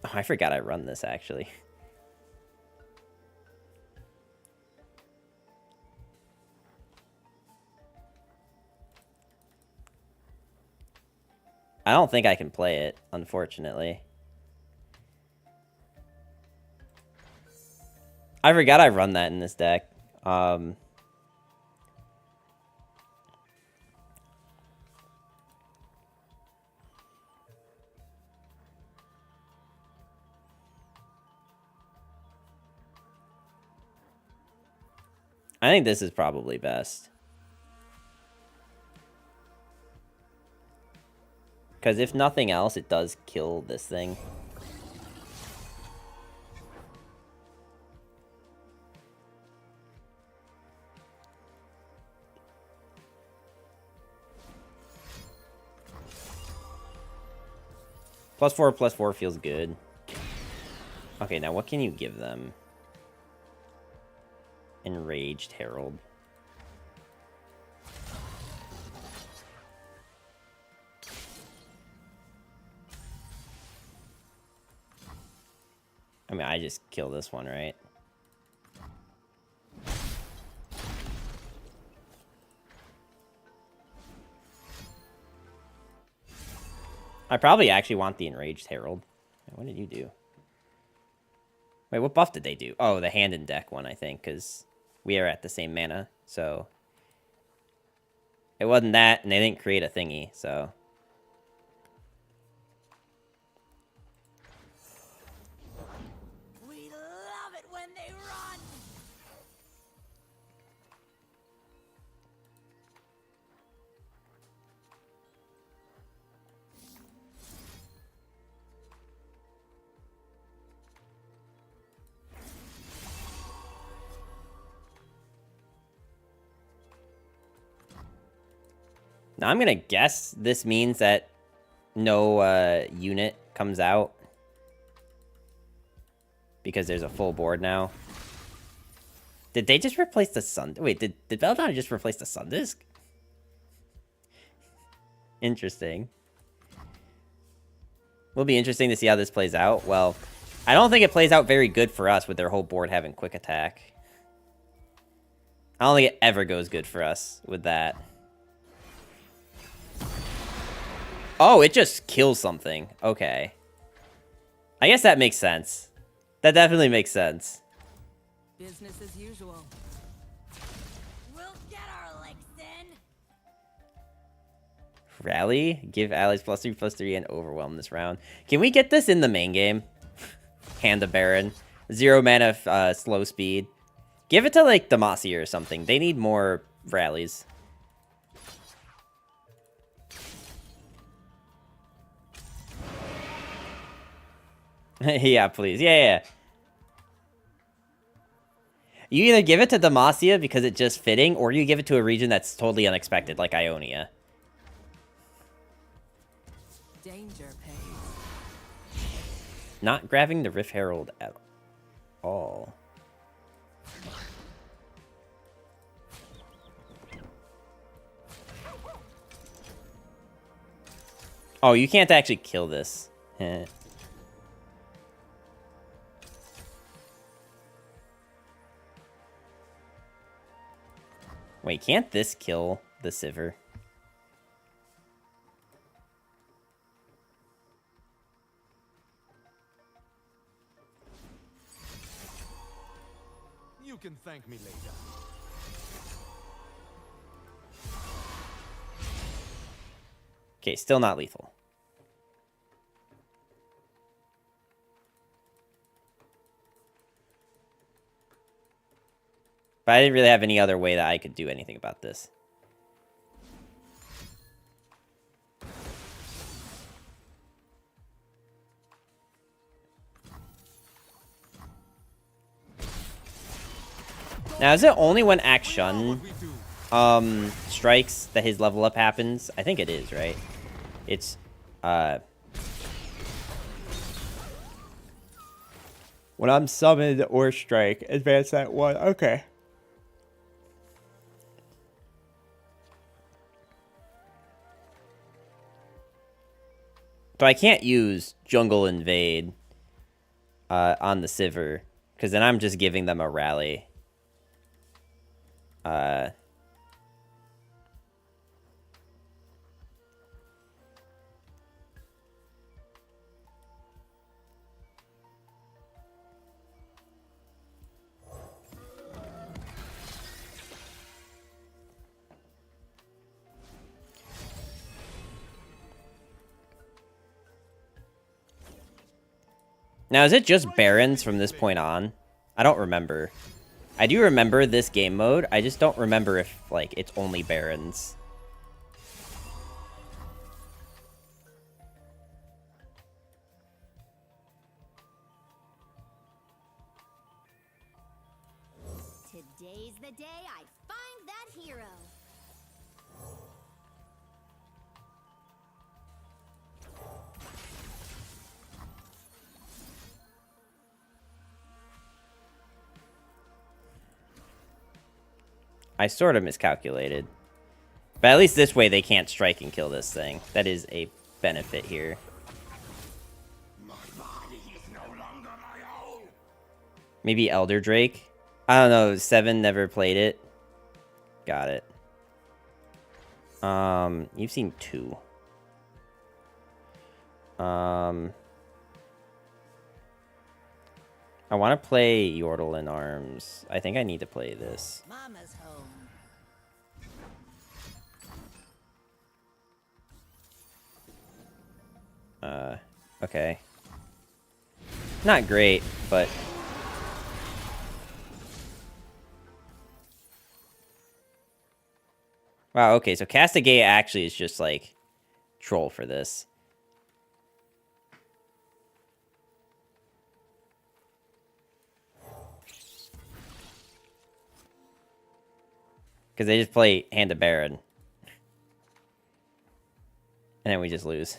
Oh, I forgot I run this, actually. I don't think I can play it, unfortunately. I forgot I run that in this deck. I think this is probably best. Because if nothing else, it does kill this thing. +4/+4 feels good. Okay, now what can you give them? Enraged Herald. I mean, I just kill this one, right? I probably actually want the Enraged Herald. What did you do? Wait, what buff did they do? Oh, the hand and deck one, I think, because we are at the same mana, so... It wasn't that, and they didn't create a thingy, so... We love it when they run. Now, I'm gonna guess this means that no unit comes out. Because there's a full board now. Did they just replace the sun? Wait, did Belladonna just replace the sun disk? Interesting. Will be interesting to see how this plays out. Well, I don't think it plays out very good for us with their whole board having quick attack. I don't think it ever goes good for us with that. Oh, it just kills something. Okay. I guess that makes sense. That definitely makes sense. Business as usual. We'll get our licks in. Rally? Give allies +3/+3 and overwhelm this round. Can we get this in the main game? Hand the Baron. 0 mana, slow speed. Give it to, like, Demacia or something. They need more rallies. Yeah, please. Yeah. You either give it to Demacia because it's just fitting, or you give it to a region that's totally unexpected, like Ionia. Danger pays. Not grabbing the Rift Herald at all. Oh, you can't actually kill this. Wait, can't this kill the Sivir? You can thank me later. Okay, still not lethal. But I didn't really have any other way that I could do anything about this. Now, is it only when Action strikes that his level up happens? I think it is, right? It's when I'm summoned or strike, advance that one. Okay. So I can't use Jungle Invade on the Sivir, because then I'm just giving them a rally. Now, is it just Barons from this point on? I don't remember. I do remember this game mode. I just don't remember if, like, it's only Barons. Today's the day I find that hero. I sort of miscalculated. But at least this way they can't strike and kill this thing. That is a benefit here. My body is no longer my own. Maybe Elder Drake? I don't know. 7 never played it. Got it. You've seen 2. I want to play Yordle in Arms. I think I need to play this. Mama's home. Okay. Not great, but... Wow, okay, so Castigate actually is just, like, troll for this. Because they just play Hand of Baron. And then we just lose.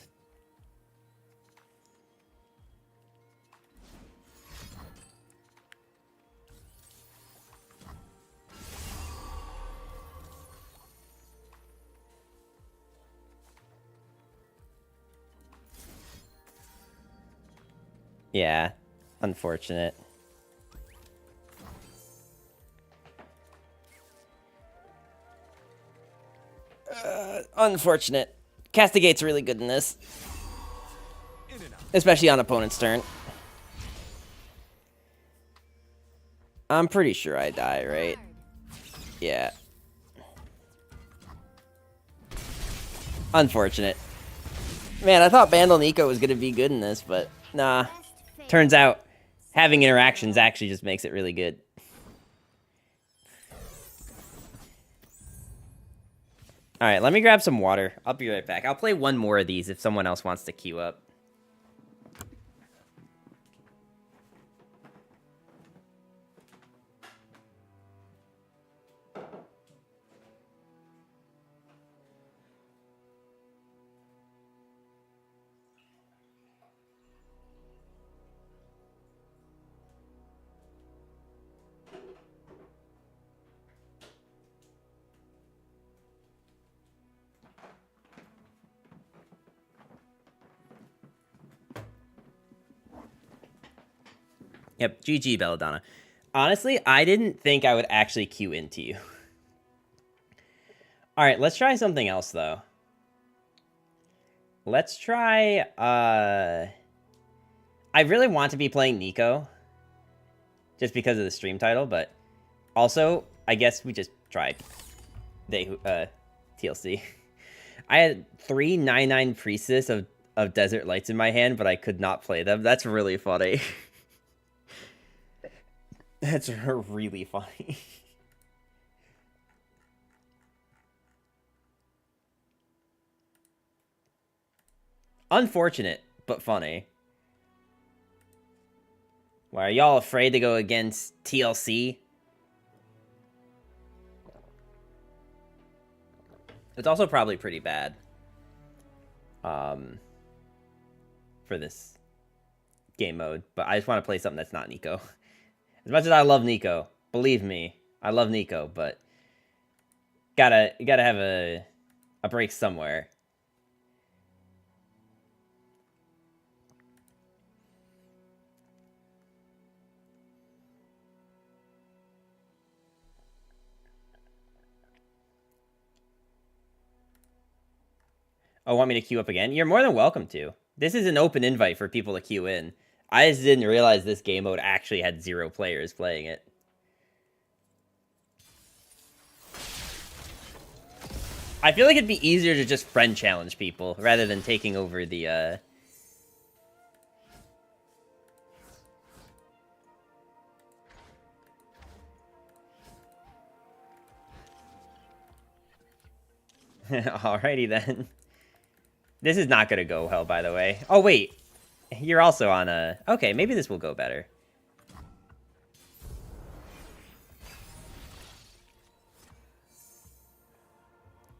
Yeah, unfortunate. Unfortunate. Castigate's really good in this. Especially on opponent's turn. I'm pretty sure I die, right? Yeah. Unfortunate. Man, I thought Bandle Neeko was going to be good in this, but nah. Turns out having interactions actually just makes it really good. Alright, let me grab some water. I'll be right back. I'll play one more of these if someone else wants to queue up. Yep, GG, Belladonna. Honestly, I didn't think I would actually queue into you. Alright, let's try something else, though. Let's try, I really want to be playing Neeko. Just because of the stream title, but... Also, I guess we just tried. TLC. I had 3 9/9 Priestess of Desert Lights in my hand, but I could not play them. That's really funny. That's really funny. Unfortunate, but funny. Why, are y'all afraid to go against TLC? It's also probably pretty bad. For this game mode. But I just want to play something that's not Neeko. As much as I love Neeko, believe me, I love Neeko, but gotta have a break somewhere. Oh, want me to queue up again? You're more than welcome to. This is an open invite for people to queue in. I just didn't realize this game mode actually had 0 players playing it. I feel like it'd be easier to just friend challenge people rather than taking over the, Alrighty then. This is not gonna go well, by the way. Oh, wait. You're also on a... Okay, maybe this will go better.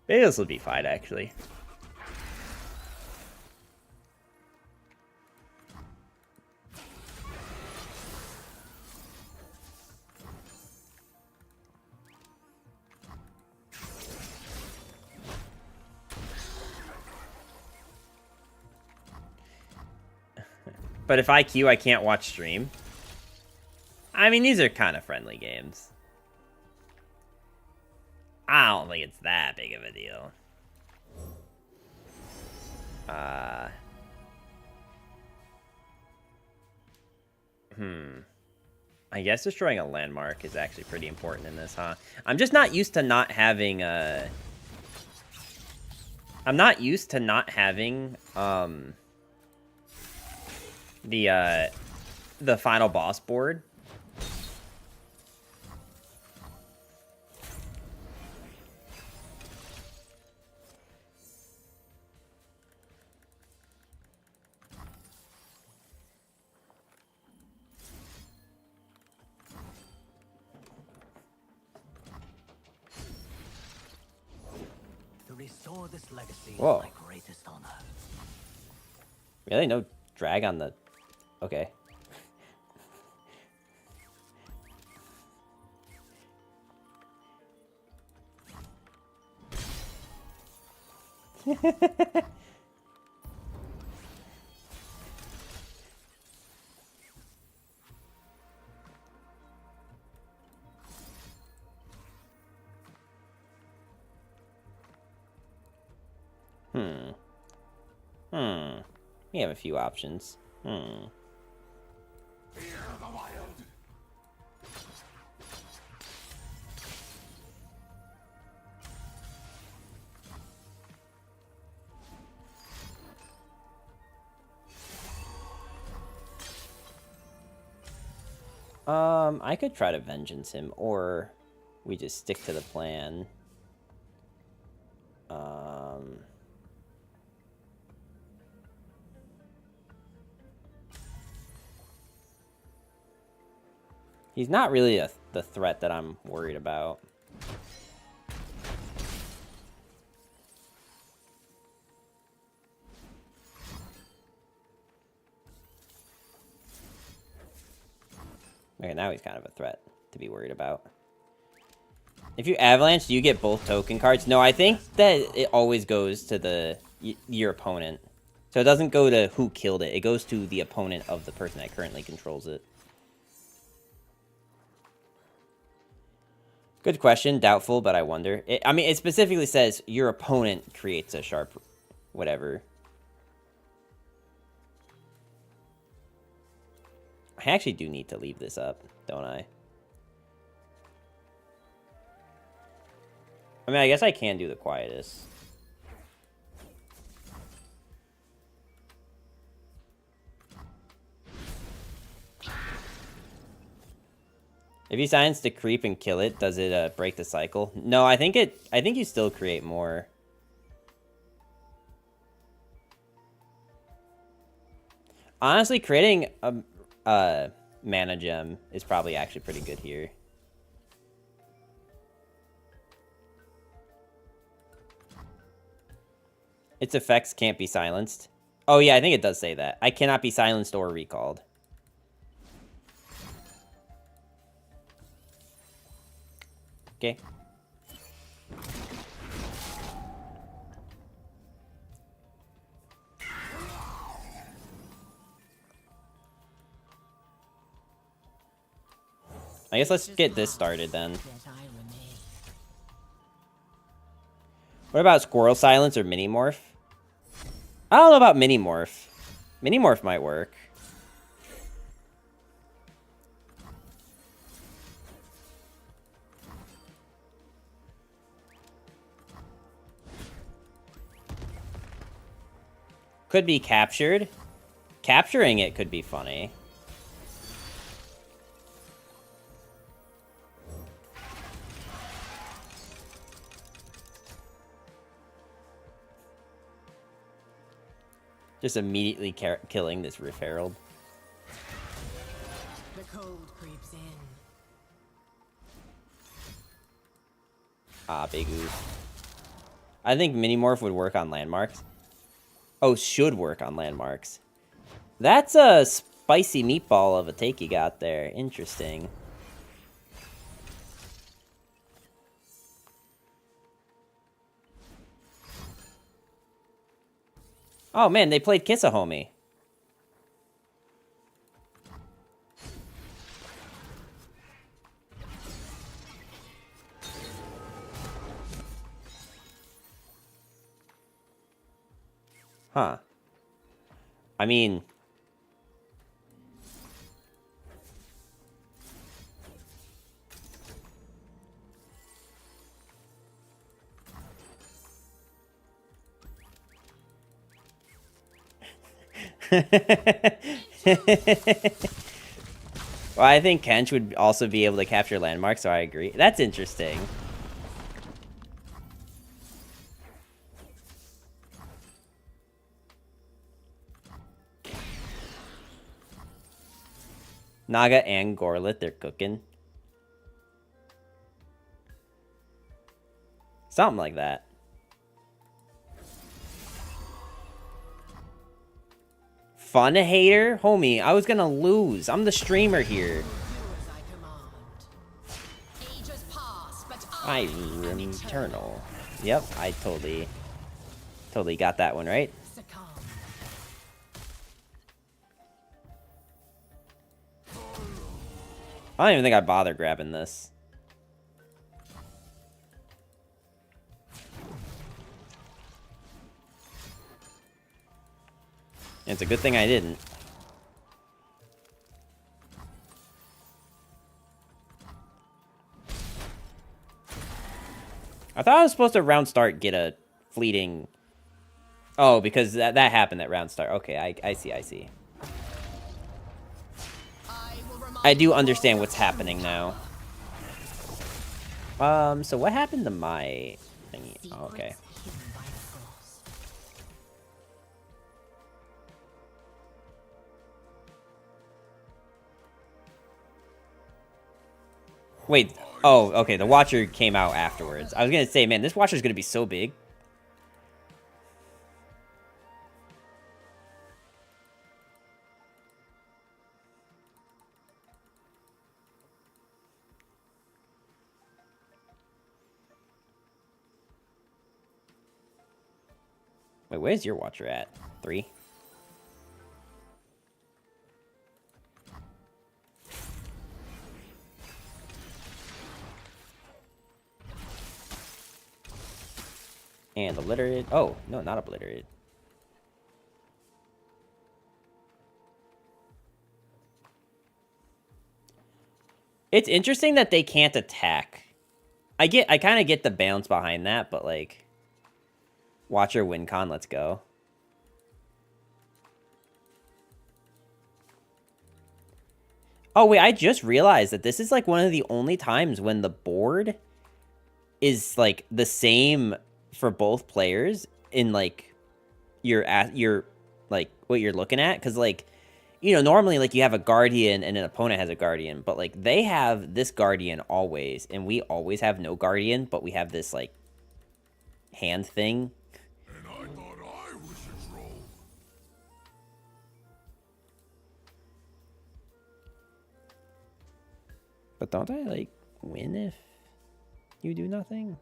Maybe this will be fine, actually. But if I queue, I can't watch stream. I mean, these are kind of friendly games. I don't think it's that big of a deal. I guess destroying a landmark is actually pretty important in this, huh? I'm just not used to not having, I'm not used to not having, the final boss board. To restore this legacy Whoa. is my greatest honor. Really? No drag on the... Okay. We have a few options. Fear the wild. I could try to vengeance him, or we just stick to the plan. He's not really the threat that I'm worried about. Okay, now he's kind of a threat to be worried about. If you avalanche, do you get both token cards? No, I think that it always goes to your opponent. So it doesn't go to who killed it. It goes to the opponent of the person that currently controls it. Good question. Doubtful, but I wonder. I mean, it specifically says your opponent creates a sharp whatever. I actually do need to leave this up, don't I? I mean, I guess I can do the quietest. If you silence to creep and kill it, does it break the cycle? No, I think you still create more. Honestly, creating a mana gem is probably actually pretty good here. Its effects can't be silenced. Oh yeah, I think it does say that. I cannot be silenced or recalled. Okay. I guess let's get this started then. Yet I remain. What about Squirrel Silence or Mini Morph? I don't know about Mini Morph. Mini Morph might work. Could be captured. Capturing it could be funny. Just immediately killing this Rift Herald. The cold creeps in. Ah, big oof. I think Mini Morph would work on landmarks. Oh, should work on landmarks. That's a spicy meatball of a take you got there. Interesting. Oh man, they played Kiss a Homie. Huh. I mean... Well, I think Kench would also be able to capture landmarks, so I agree. That's interesting. Naga and Gorlet, they're cooking. Something like that. Fun hater? Homie, I was gonna lose. I'm the streamer here. Do as I command. Ages pass, but I I am am eternal. eternal. Yep, I totally got that one right. Succumb. I don't even think I bother grabbing this. It's a good thing I didn't. I thought I was supposed to round start get a fleeting... Oh, because that happened at round start. Okay, I see, I see. I do understand what's happening now. So what happened to my thingy? Oh, okay. Wait, oh, okay, the Watcher came out afterwards. I was gonna say, man, this Watcher's gonna be so big. Wait, where's your Watcher at? 3? And obliterated. Oh, no, not obliterated. It's interesting that they can't attack. I kind of get the bounce behind that, but like, Watcher win con, let's go. Oh wait, I just realized that this is like one of the only times when the board is like the same for both players in like your like what you're looking at, because like, you know, normally like you have a guardian and an opponent has a guardian, but like they have this guardian always and we always have no guardian, but we have this like hand thing. And I thought I was in control. But don't I like win if you do nothing?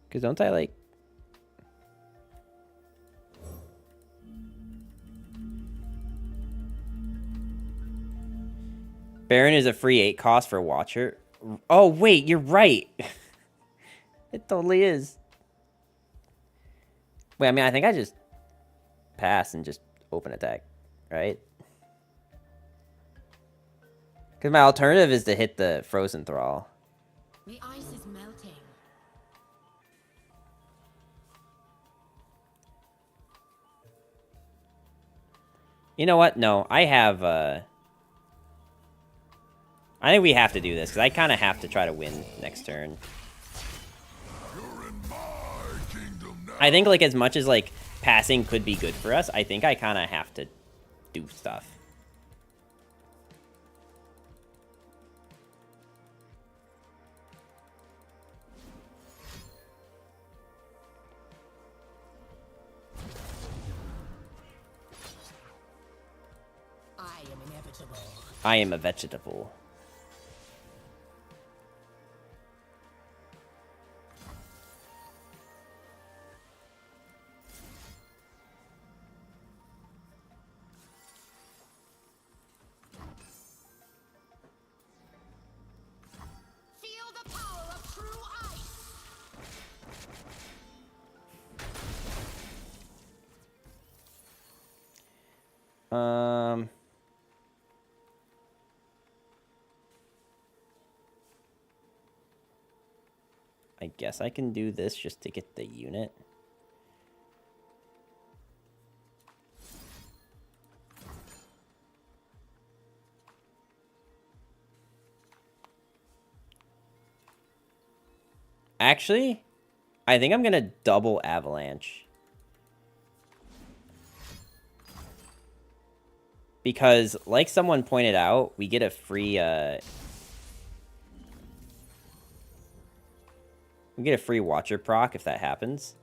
Because don't I like... Baron is a free 8 cost for Watcher. Oh, wait, you're right. It totally is. Wait, I mean, I think I just pass and just open attack, right? Because my alternative is to hit the Frozen Thrall. The ice is melting. You know what? No, I have... I think we have to do this, because I kind of have to try to win next turn. You're in my kingdom now. I think, like, as much as, like, passing could be good for us, I think I kind of have to do stuff. I am inevitable. I am a vegetable. Feel the power of true ice. I guess I can do this just to get the unit. Actually, I think I'm gonna double Avalanche. Because, like someone pointed out, we get a free, we get a free Watcher proc if that happens.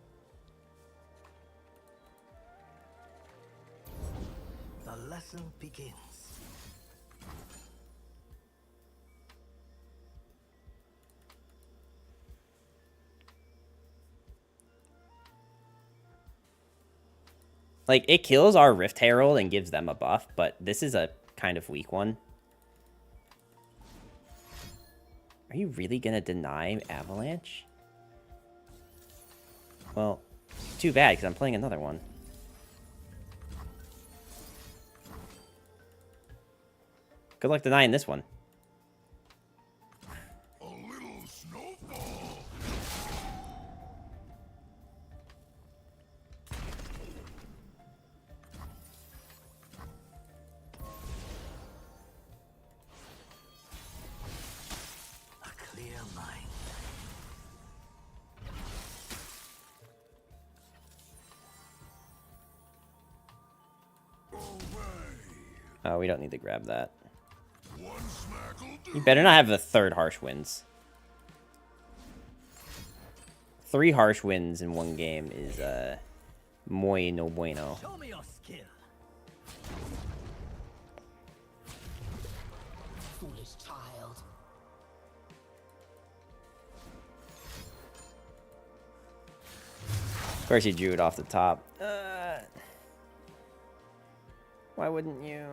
The lesson begins. Like, it kills our Rift Herald and gives them a buff, but this is a kind of weak one. Are you really gonna deny Avalanche? Well, too bad, because I'm playing another one. Good luck denying this one. A little snowfall. A clear mind. Oh, we don't need to grab that. One smack'll do. You better not have the third harsh winds. 3 harsh winds in one game is, muy no bueno. Show me your skill. Foolish child. Of course, you drew it off the top. Why wouldn't you?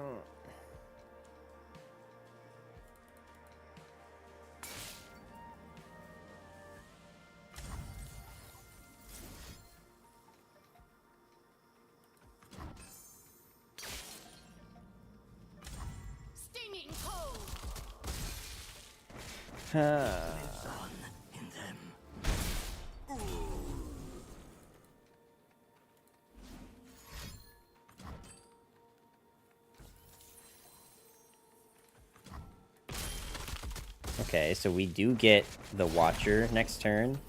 Stinging cold. Lives on in them. Okay, so we do get the Watcher next turn.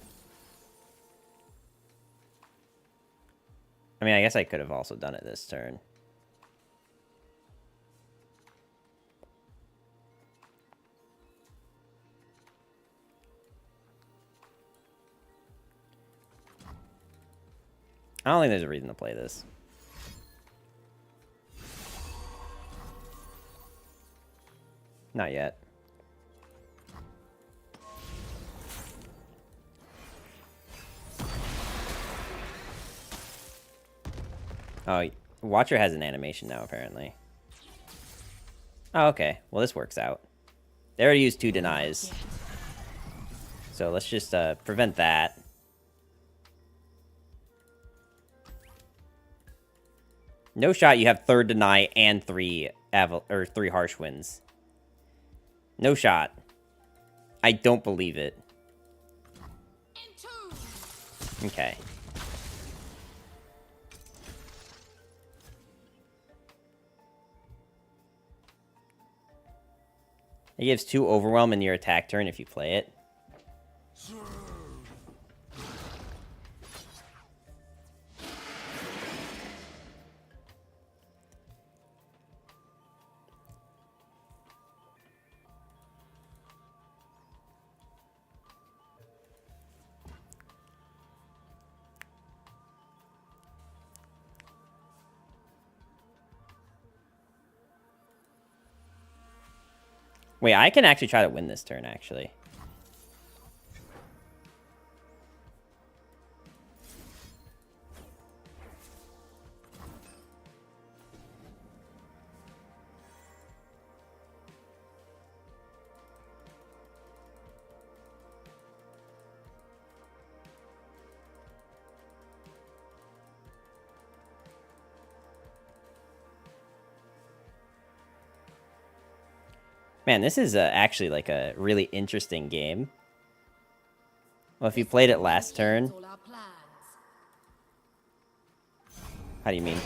I mean, I guess I could have also done it this turn. I don't think there's a reason to play this. Not yet. Oh, Watcher has an animation now, apparently. Oh, okay. Well, this works out. They already used 2 denies. So let's just prevent that. No shot you have 3rd deny and 3 harsh winds. No shot. I don't believe it. Okay. It gives 2 overwhelm in your attack turn if you play it. Wait, I can actually try to win this turn, actually. Man, this is actually like a really interesting game. Well, if you played it last turn... All our plans. How do you mean?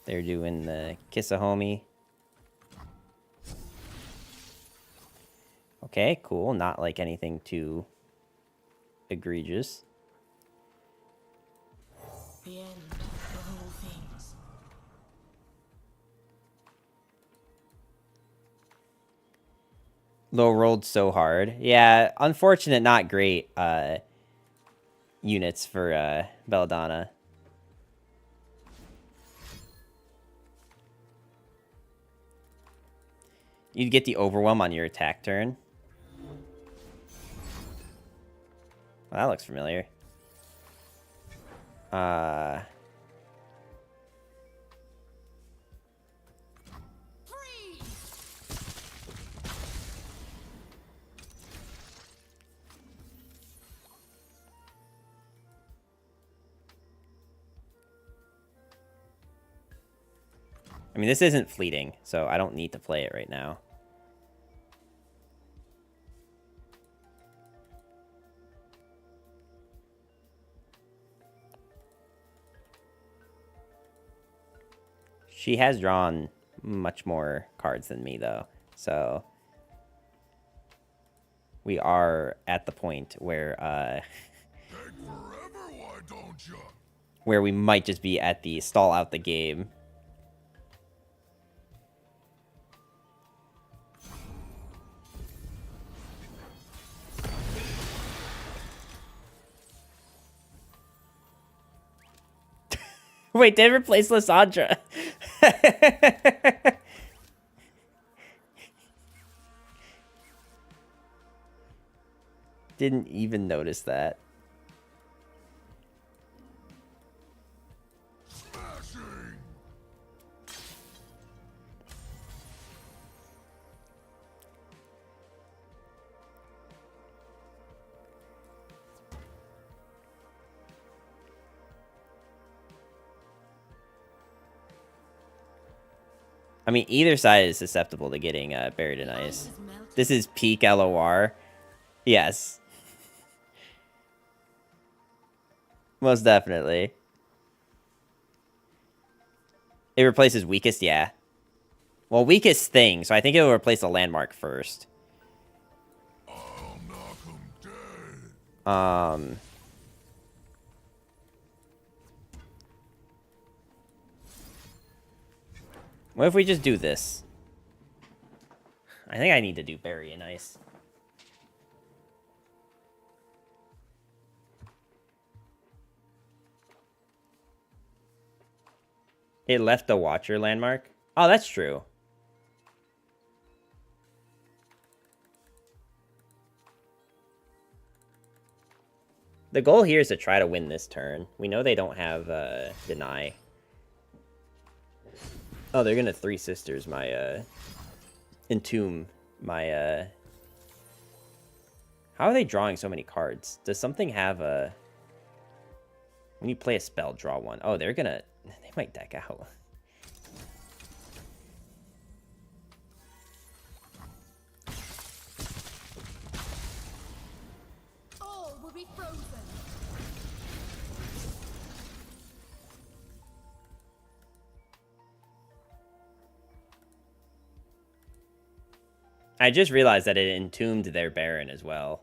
They're doing the kiss a homie. Okay, cool. Not like anything too egregious. The end of all things. Low rolled so hard. Yeah, unfortunate, not great units for Belladonna. You'd get the overwhelm on your attack turn. Well, that looks familiar. I mean, this isn't fleeting, so I don't need to play it right now. She has drawn much more cards than me, though. So we are at the point where Take forever, why don't you? where we might just be at the stall out the game. Wait, did it replace Lysandra? Didn't even notice that. Smashing! I mean, either side is susceptible to getting buried in ice. This is peak LOR. Yes. Most definitely. It replaces weakest, yeah. Well, weakest thing, so I think it will replace the landmark first. I'll knock 'em dead. What if we just do this? I think I need to do bury in ice. It left the Watcher landmark? Oh, that's true. The goal here is to try to win this turn. We know they don't have deny. Oh, they're gonna Three Sisters my entomb my How are they drawing so many cards? Does something have a when you play a spell, draw one? Oh, they're gonna they might deck out. All will be frozen. I just realized that it entombed their Baron as well.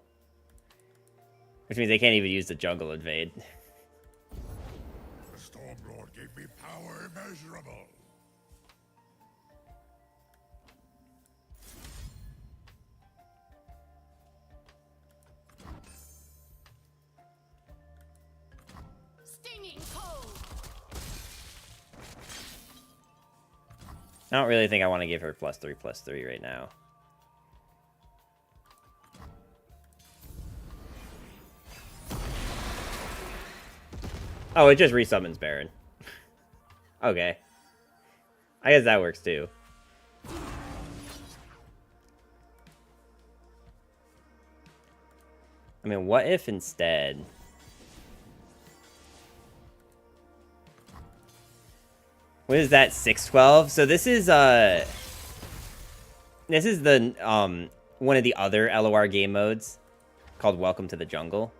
Which means they can't even use the jungle invade. The Stormlord gave me power immeasurable. Stinging cold. I don't really think I want to give her +3/+3 right now. Oh, it just resummons Baron. Okay. I guess that works too. I mean, what if instead... What is that, 612? So this is the, one of the other LOR game modes called Welcome to the Jungle.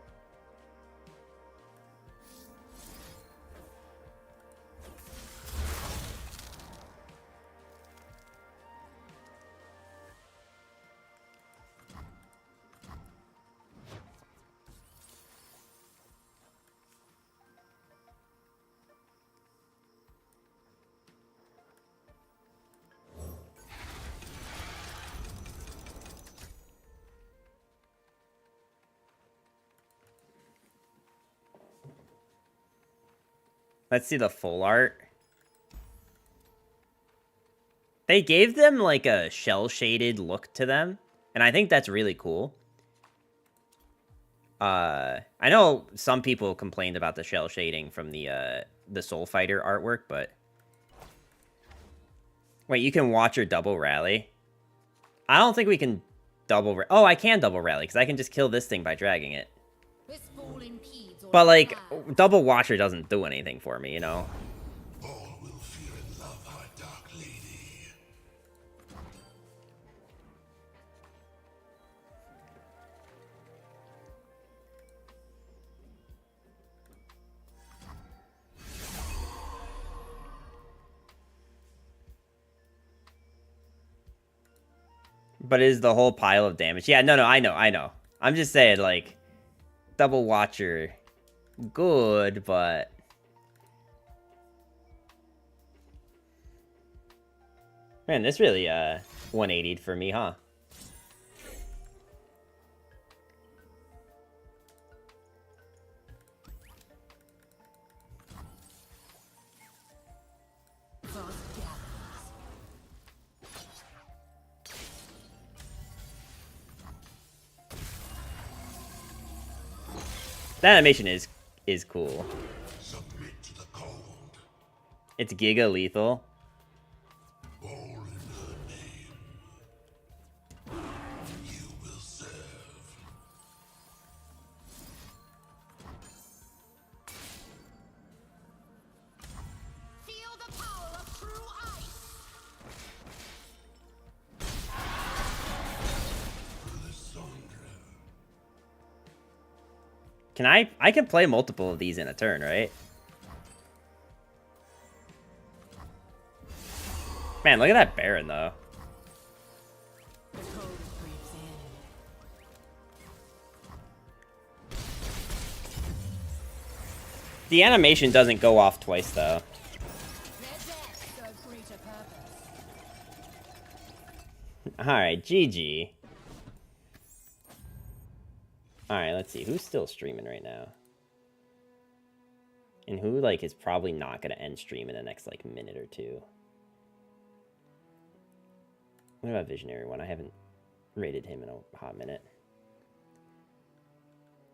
Let's see the full art. They gave them like a shell-shaded look to them, and I think that's really cool. I know some people complained about the shell shading from the Soul Fighter artwork, but wait, you can watch your double rally? I don't think we can double oh, I can double rally because I can just kill this thing by dragging it. This fall impedes all But like plan. double watcher doesn't do anything for me, you know. All will fear and love our dark lady. But is the whole pile of damage? Yeah, no, I know. I'm just saying, like, double Watcher, good, but... Man, this really, 180'd for me, huh? That animation is cool. Submit to the cold. It's giga lethal. All in her name. You will serve. Feel the power of true ice. Lysandra. Can I can play multiple of these in a turn, right? Man, look at that Baron, though. The cold creeps in. The animation doesn't go off twice, though. Their deaths serve greater purpose. Alright, GG. Alright, let's see. Who's still streaming right now? And who, like, is probably not going to end stream in the next, like, minute or two? What about Visionary One? I haven't rated him in a hot minute.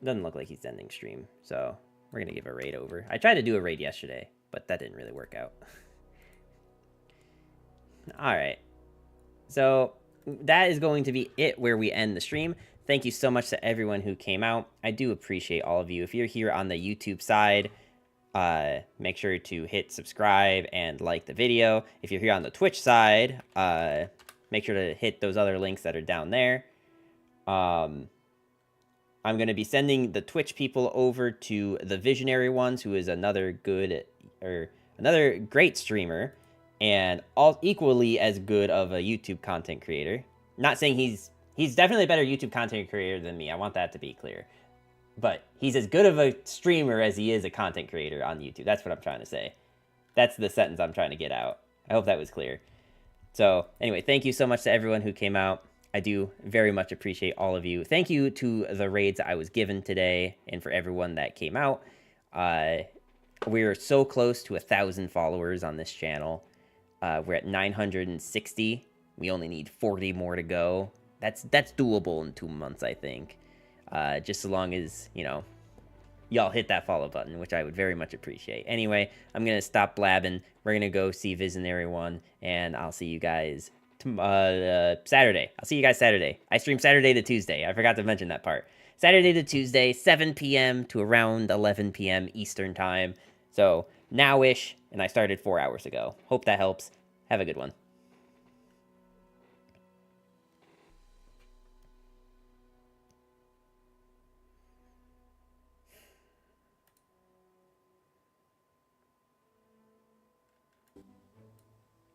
Doesn't look like he's ending stream, so we're going to give a raid over. I tried to do a raid yesterday, but that didn't really work out. Alright. So, that is going to be it where we end the stream. Thank you so much to everyone who came out. I do appreciate all of you. If you're here on the YouTube side, make sure to hit subscribe and like the video. If you're here on the Twitch side, make sure to hit those other links that are down there. I'm going to be sending the Twitch people over to the Visionary Ones, who is another another great streamer, and all equally as good of a YouTube content creator. Not saying he's definitely a better YouTube content creator than me. I want that to be clear. But he's as good of a streamer as he is a content creator on YouTube. That's what I'm trying to say. That's the sentence I'm trying to get out. I hope that was clear. So, anyway, thank you so much to everyone who came out. I do very much appreciate all of you. Thank you to the raids I was given today and for everyone that came out. We're so close to 1,000 followers on this channel. We're at 960. We only need 40 more to go. That's doable in 2 months, I think. Just as long as, you know, y'all hit that follow button, which I would very much appreciate. Anyway, I'm going to stop blabbing. We're going to go see Visionary One, and I'll see you guys Saturday. I'll see you guys Saturday. I stream Saturday to Tuesday. I forgot to mention that part. Saturday to Tuesday, 7 p.m. to around 11 p.m. Eastern Time. So, now-ish, and I started 4 hours ago. Hope that helps. Have a good one.